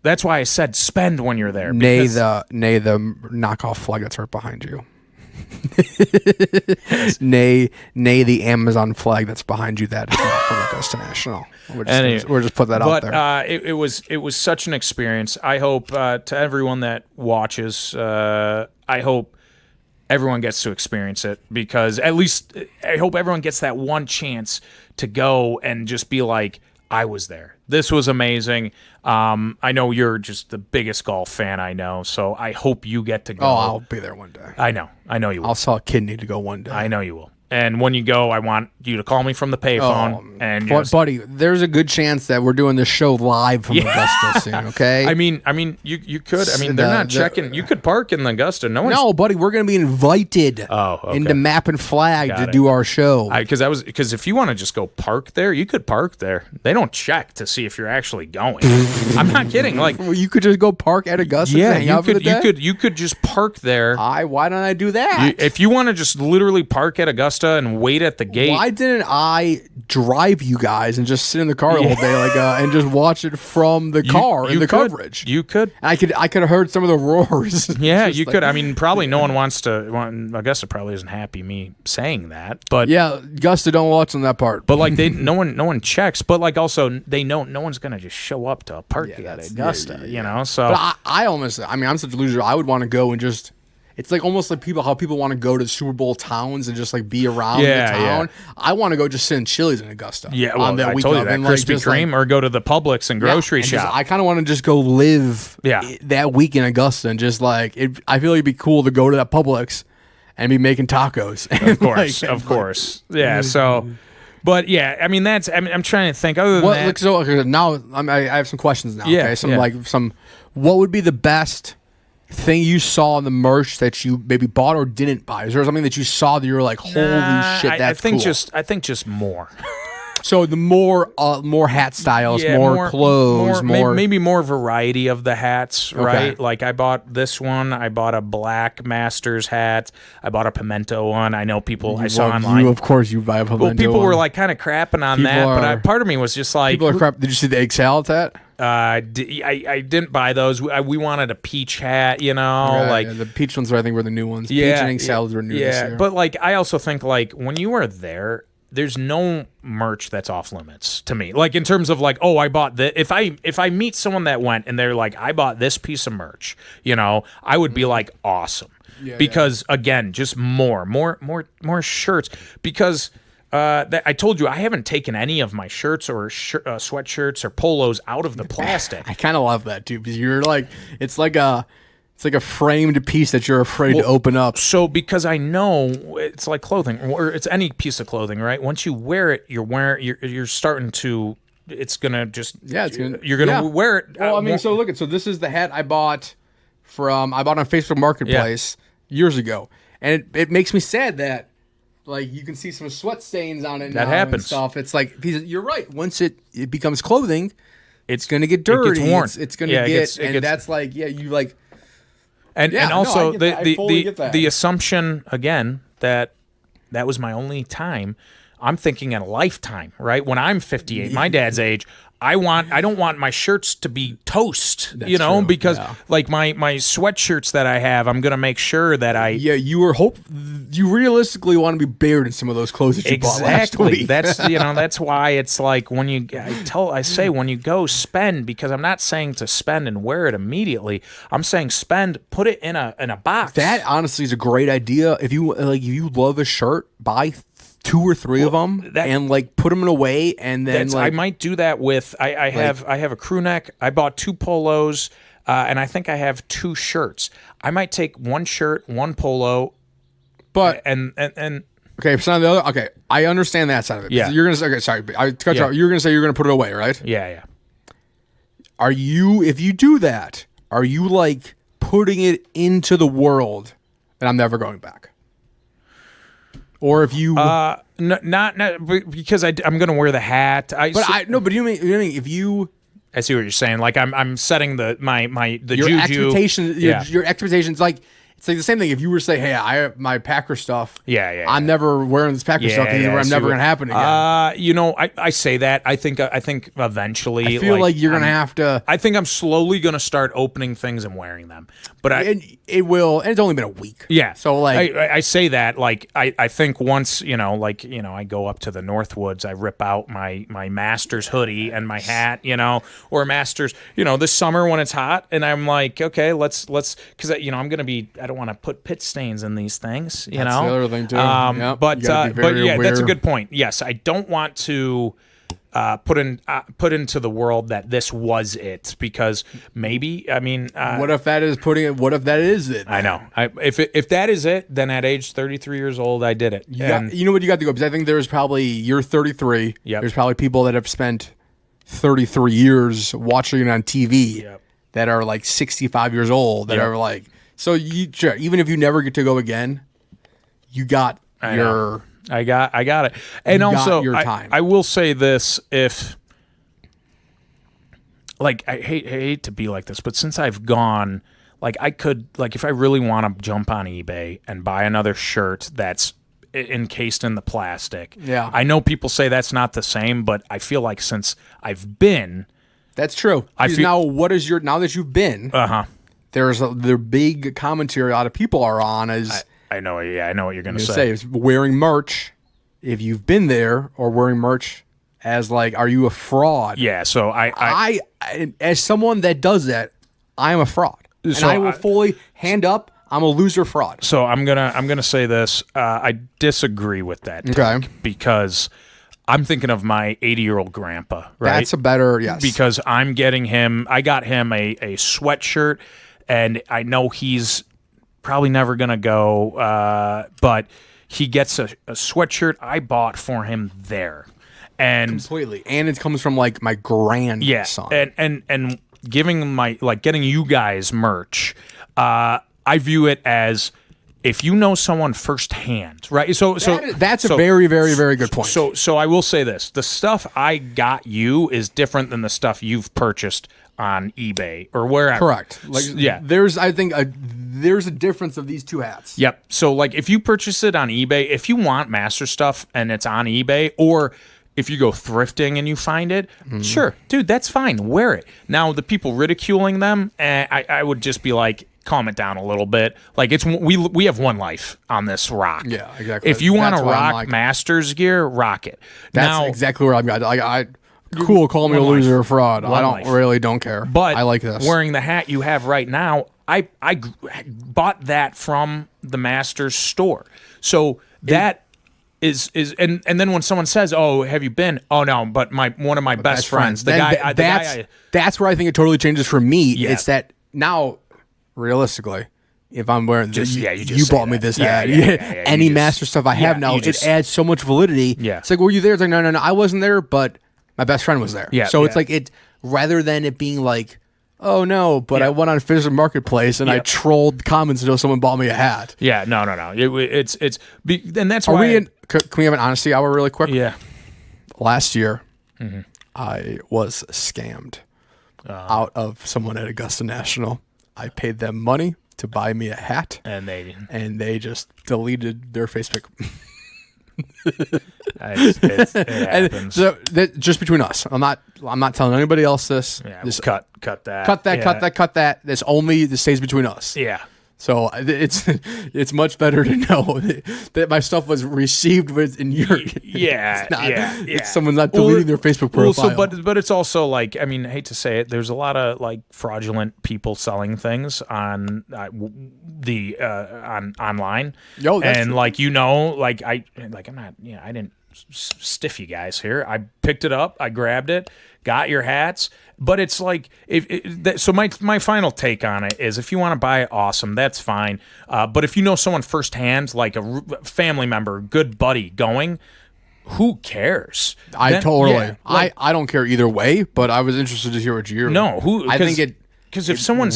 That's why I said spend when you're there. Nay the knockoff flag that's right behind you. nay the Amazon flag that's behind you that is not from Augusta National. We're just put that out there. But it was such an experience. I hope to everyone that watches, I hope everyone gets to experience it, because at least I hope everyone gets that one chance to go and just be like, I was there. This was amazing. I know you're just the biggest golf fan I know, so I hope you get to go. Oh, I'll be there one day. I know you will. I'll sell a kidney to go one day. I know you will. And when you go, I want you to call me from the payphone. But buddy, there's a good chance that we're doing this show live from Augusta soon. Okay. I mean, you could. I mean, they're not checking. You could park in Augusta. No, buddy, we're going to be invited. Into Map and Flag to do our show. Because if you want to just go park there, you could park there. They don't check to see if you're actually going. I'm not kidding. Like, you could just go park at Augusta. Yeah, and hang out for the day? You could just park there. Why don't I do that? If you want to just literally park at Augusta Augusta and wait at the gate. Why didn't I drive you guys and just sit in the car all day, and just watch it from the car in the coverage? You could. I could have heard some of the roars. Yeah, you could. I mean, probably no one wants to. Augusta probably isn't happy me saying that, but yeah, Augusta don't watch on that part. But like no one checks. But like also they know no one's gonna just show up to a party at Augusta, you know. So but I'm such a loser. I would want to go and just. It's like almost like how people want to go to Super Bowl towns and just like be around the town. Yeah. I want to go just sit in Chili's in Augusta. Yeah, well, I told you that. And Krispy Kreme or go to the Publix and grocery shop. I kind of want to just go live that week in Augusta and just like I feel like it'd be cool to go to that Publix and be making tacos. Of course. Yeah. So, but yeah, I mean I'm trying to think. Other than that, so now I have some questions now. Yeah, okay, what would be the best thing you saw in the merch that you maybe bought or didn't buy? Is there something that you saw that you were like, holy shit, that's cool? I think just more. So the more hat styles, more clothes, maybe more variety of the hats, right? Okay. Like I bought this one. I bought a black Masters hat. I bought a Pimento one. I know people I saw online. Of course, you buy a Pimento. Well, people were like kind of crapping on that, but part of me was just like, people are crap. Did you see the egg salad hat? I didn't buy those. We wanted a peach hat, you know, the peach ones I think were the new ones. Peach and egg salads were new this year. But like I also think like when you are there's no merch that's off limits to me. Like in terms of like, oh, I bought the if I meet someone that went and they're like, I bought this piece of merch, you know, I would be like, awesome. Because again, just more shirts. Because I told you I haven't taken any of my shirts or sweatshirts or polos out of the plastic. I kind of love that too, because you're like, it's like a framed piece that you're afraid to open up. So because I know it's like clothing, or it's any piece of clothing, right? Once you wear it, you're starting to. It's gonna just you're gonna wear it. Well, so this is the hat I bought on Facebook Marketplace years ago, and it makes me sad that. Like you can see some sweat stains on it. That happens. And stuff. It's like you're right. Once it becomes clothing, it's gonna get dirty. It gets worn. It's gonna get. That's like you like. And also the assumption again that was my only time. I'm thinking in a lifetime, right? When I'm 58, my dad's age, I don't want my shirts to be toast, That's true. Because like my sweatshirts that I have, I'm gonna make sure that you realistically want to be buried in some of those clothes that you bought last week. That's why it's like when I say when you go spend, because I'm not saying to spend and wear it immediately. I'm saying put it in a box. That honestly is a great idea. If you love a shirt, buy 2 or 3 of them and like put them away, and then I might do that with I have a crew neck. I bought 2 polos, and I think I have 2 shirts. I might take 1 shirt, 1 polo, but and okay, so the other I understand that side of it. Yeah, you're gonna sorry, I cut you off. You're gonna say you're gonna put it away, right? Yeah. If you do that, are you like putting it into the world and I'm never going back? Or if you not because I'm gonna wear the hat. But you mean if you? I see what you're saying. Like I'm setting the your juju expectations. Your expectations like. It's like the same thing. If you were to say, "Hey, I have my Packer stuff. I'm never wearing this Packer stuff anymore. I'm never gonna happen again." I say that. I think eventually. I feel like you're gonna have to. I think I'm slowly gonna start opening things and wearing them. But it will. And it's only been a week. Yeah. So like I say that like I think once I go up to the Northwoods, I rip out my Masters hoodie and my hat, or Masters, this summer when it's hot, and I'm like, okay, let's because I'm gonna be. I don't want to put pit stains in these things, That's the other thing too. But that's a good point. Yes, I don't want to put into the world that this was it, because maybe what if that is putting it? What if that is it? I know. If that is it, then at age 33 years old, I did it. You know what, you got to go, because I think there's probably you're 33. Yep. There's probably people that have spent 33 years watching it on TV that are like 65 years old that are like. So even if you never get to go again, you got I got it. And also your time. I will say this, if like I hate to be like this, but since I've gone, like I could, like if I really want to jump on eBay and buy another shirt that's encased in the plastic. Yeah. I know people say that's not the same, but I feel like since I've been, That's true. Now, now that you've been, there's the big commentary a lot of people are on is I know what you're gonna say is wearing merch if you've been there, or wearing merch as like, are you a fraud? Yeah. So I as someone that does that, I am a fraud, and So I will fully hand up. I'm a loser fraud. So I'm gonna say this. I disagree with that take because I'm thinking of my 80-year-old grandpa. Right. That's a better yes. Because I got him a sweatshirt, and I know he's probably never gonna go, but he gets a sweatshirt I bought for him there, and completely, and it comes from like my grandson. and getting you guys merch. I view it as if you know someone firsthand, right? So that's a very, very, very good point. So I will say this: the stuff I got you is different than the stuff you've purchased on eBay or wherever. Correct. Like, yeah. There's a difference of these two hats. Yep. So like, if you purchase it on eBay, if you want master stuff and it's on eBay, or if you go thrifting and you find it, sure, dude, that's fine. Wear it. Now, the people ridiculing them, I would just be like, calm it down a little bit. Like, we have one life on this rock. Yeah, exactly. If you want to rock Masters gear, rock it. That's exactly where I'm at. Cool, call me a loser or fraud. I don't care. But I like this. Wearing the hat you have right now, I bought that from the Masters store. So that is and then when someone says, "Oh, have you been?" "Oh no, but one of my best friends, that's where I think it totally changes for me. Yeah. It's that now, realistically, if I'm wearing this, you bought me this hat. Any Master stuff I have now, it adds so much validity. Yeah. It's like, were you there? It's like, no, I wasn't there, but my best friend was there. Yeah. So it's like rather than it being like, oh no, but I went on Facebook Marketplace and I trolled comments until someone bought me a hat. Yeah, no. And that's why. Can we have an honesty hour really quick? Yeah. Last year, I was scammed out of someone at Augusta National. I paid them money to buy me a hat, and they just deleted their Facebook. It happens. So just between us, I'm not telling anybody else this. Yeah, this cut that. Cut that. This stays between us. Yeah. So it's much better to know that my stuff was received in your. It's someone's not deleting their Facebook profile. But it's also like, I mean, I hate to say it, there's a lot of like fraudulent people selling things on online. Yo, that's and true. like, I didn't stiff you guys here. I picked it up, I grabbed it, got your hats. But it's like, so my final take on it is, if you want to buy it, awesome, that's fine. But if you know someone firsthand, like a family member, good buddy going, who cares? I don't care either way, but I was interested to hear what you're. No, I think it. Because if someone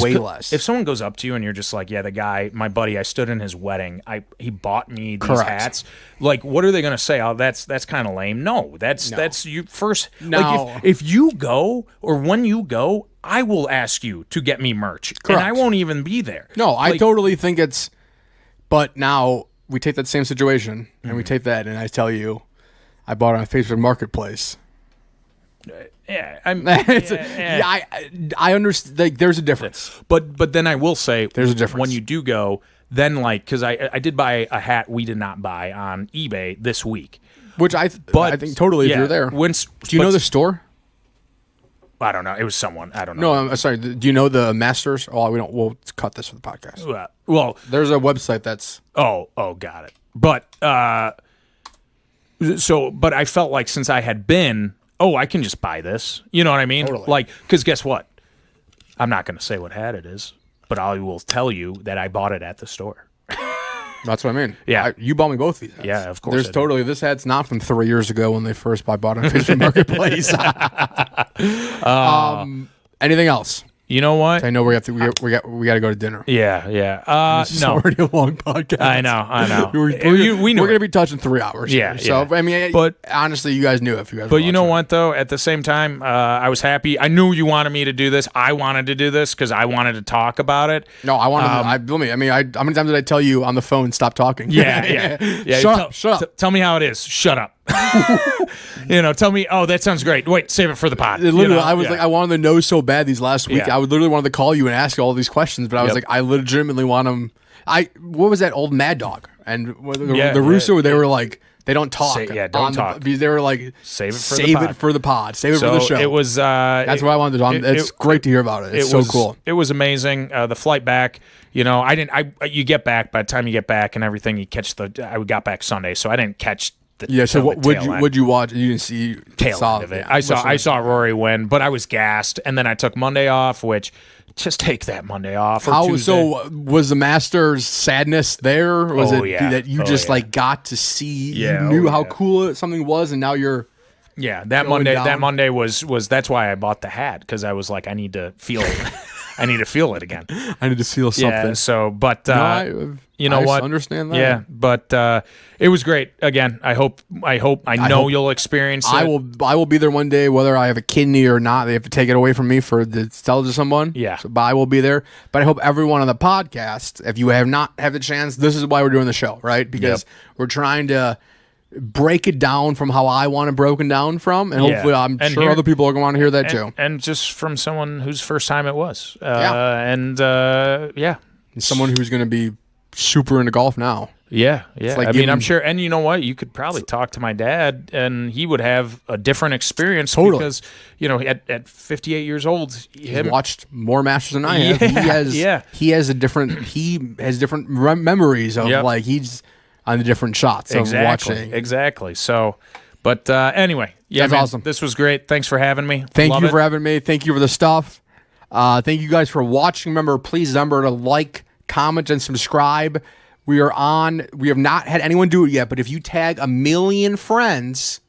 goes up to you and you're just like, yeah, the guy, my buddy, I stood in his wedding, he bought me these hats. Like, what are they gonna say? Oh, that's kind of lame. No, that's you first. No. Like, if you go, or when you go, I will ask you to get me merch, and I won't even be there. No, I totally think it's. But now we take that same situation and we take that, and I tell you, I bought it on Facebook Marketplace. Yeah, I understand. Like, there's a difference, but then I will say there's a difference when you do go. Then, like, because I did buy a hat we did not buy on eBay this week, which I think totally if you're there. Do you know the store? I don't know. It was someone. I don't know. No, I'm sorry. Do you know the Masters? Oh, we'll cut this for the podcast. Well, there's a website that's. Oh, got it. But but I felt like since I had been. Oh, I can just buy this. You know what I mean? Totally. Like, because guess what? I'm not going to say what hat it is, but I will tell you that I bought it at the store. That's what I mean. Yeah. You bought me both these hats. Yeah, of course. This hat's not from 3 years ago when they first bought it on Facebook Marketplace. Anything else? You know what? I know we got to go to dinner. Yeah. It's No. already a long podcast. I know. We knew we're it. gonna be touching 3 hours. Yeah, here. So yeah. I mean, But- honestly, you guys knew if you guys. But you know what, though? At the same time, I was happy. I knew you wanted me to do this. I wanted to do this because I wanted to talk about it. No, I wanted. How many times did I tell you on the phone stop talking? Yeah. Shut up. Tell me how it is. Shut up. Tell me. Oh, that sounds great. Wait, save it for the pod. Literally, I was like, I wanted to know so bad these last week. Yeah. I would literally wanted to call you and ask you all these questions, but I was like, I legitimately want them. What was that old Mad Dog and the Russo? They were like, they don't talk. Don't talk. Because they were like, Save it for the pod. Save it for the show. It was. That's what I wanted to do. It's great to hear about it. It's so cool. It was amazing. The flight back. You get back by the time you get back and everything. You catch I got back Sunday, so I didn't catch. So would you watch? You didn't see tail end of it. I saw Rory win, but I was gassed, and then I took Monday off, which just take that Monday off. Or Tuesday. So was the Masters sadness there? Was that you like got to see? Yeah, you knew how cool something was, and now you're. Yeah, that Monday. Down. That Monday was. That's why I bought the hat, because I was like, I need to feel it. I need to feel it again. I need to feel something. Yeah. So, but you know I what? Understand that. Yeah, but it was great. Again, I know you'll experience it. I will be there one day, whether I have a kidney or not. They have to take it away from me to sell it to someone. Yeah. But I will be there. But I hope everyone on the podcast, if you have not had the chance, this is why we're doing the show, right? Because we're trying to break it down from how I want it broken down from, and hopefully I'm sure other people are going to want to hear that too. And just from someone whose first time it was. And someone who's going to be super into golf now. Yeah. Like I'm sure. And you know what? You could probably talk to my dad, and he would have a different experience because, at 58 years old, he's watched more Masters than I have. He has different memories of like he's on the different shots of watching. Exactly. So, but anyway, that's awesome. This was great. Thanks for having me. Thank you for having me. Thank you for the stuff. Thank you guys for watching. Please remember to like, comment, and subscribe. We have not had anyone do it yet, but if you tag 1 million friends,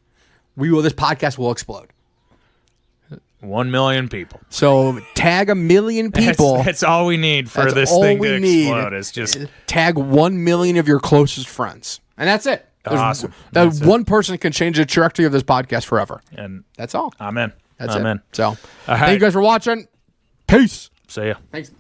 this podcast will explode. 1 million people. So tag 1 million people. That's all we need for this thing to explode. Is just tag 1 million of your closest friends, and that's it. Awesome. That one person can change the trajectory of this podcast forever, and that's all. Amen. That's Amen. it. So, thank you guys for watching. Peace. See ya. Thanks.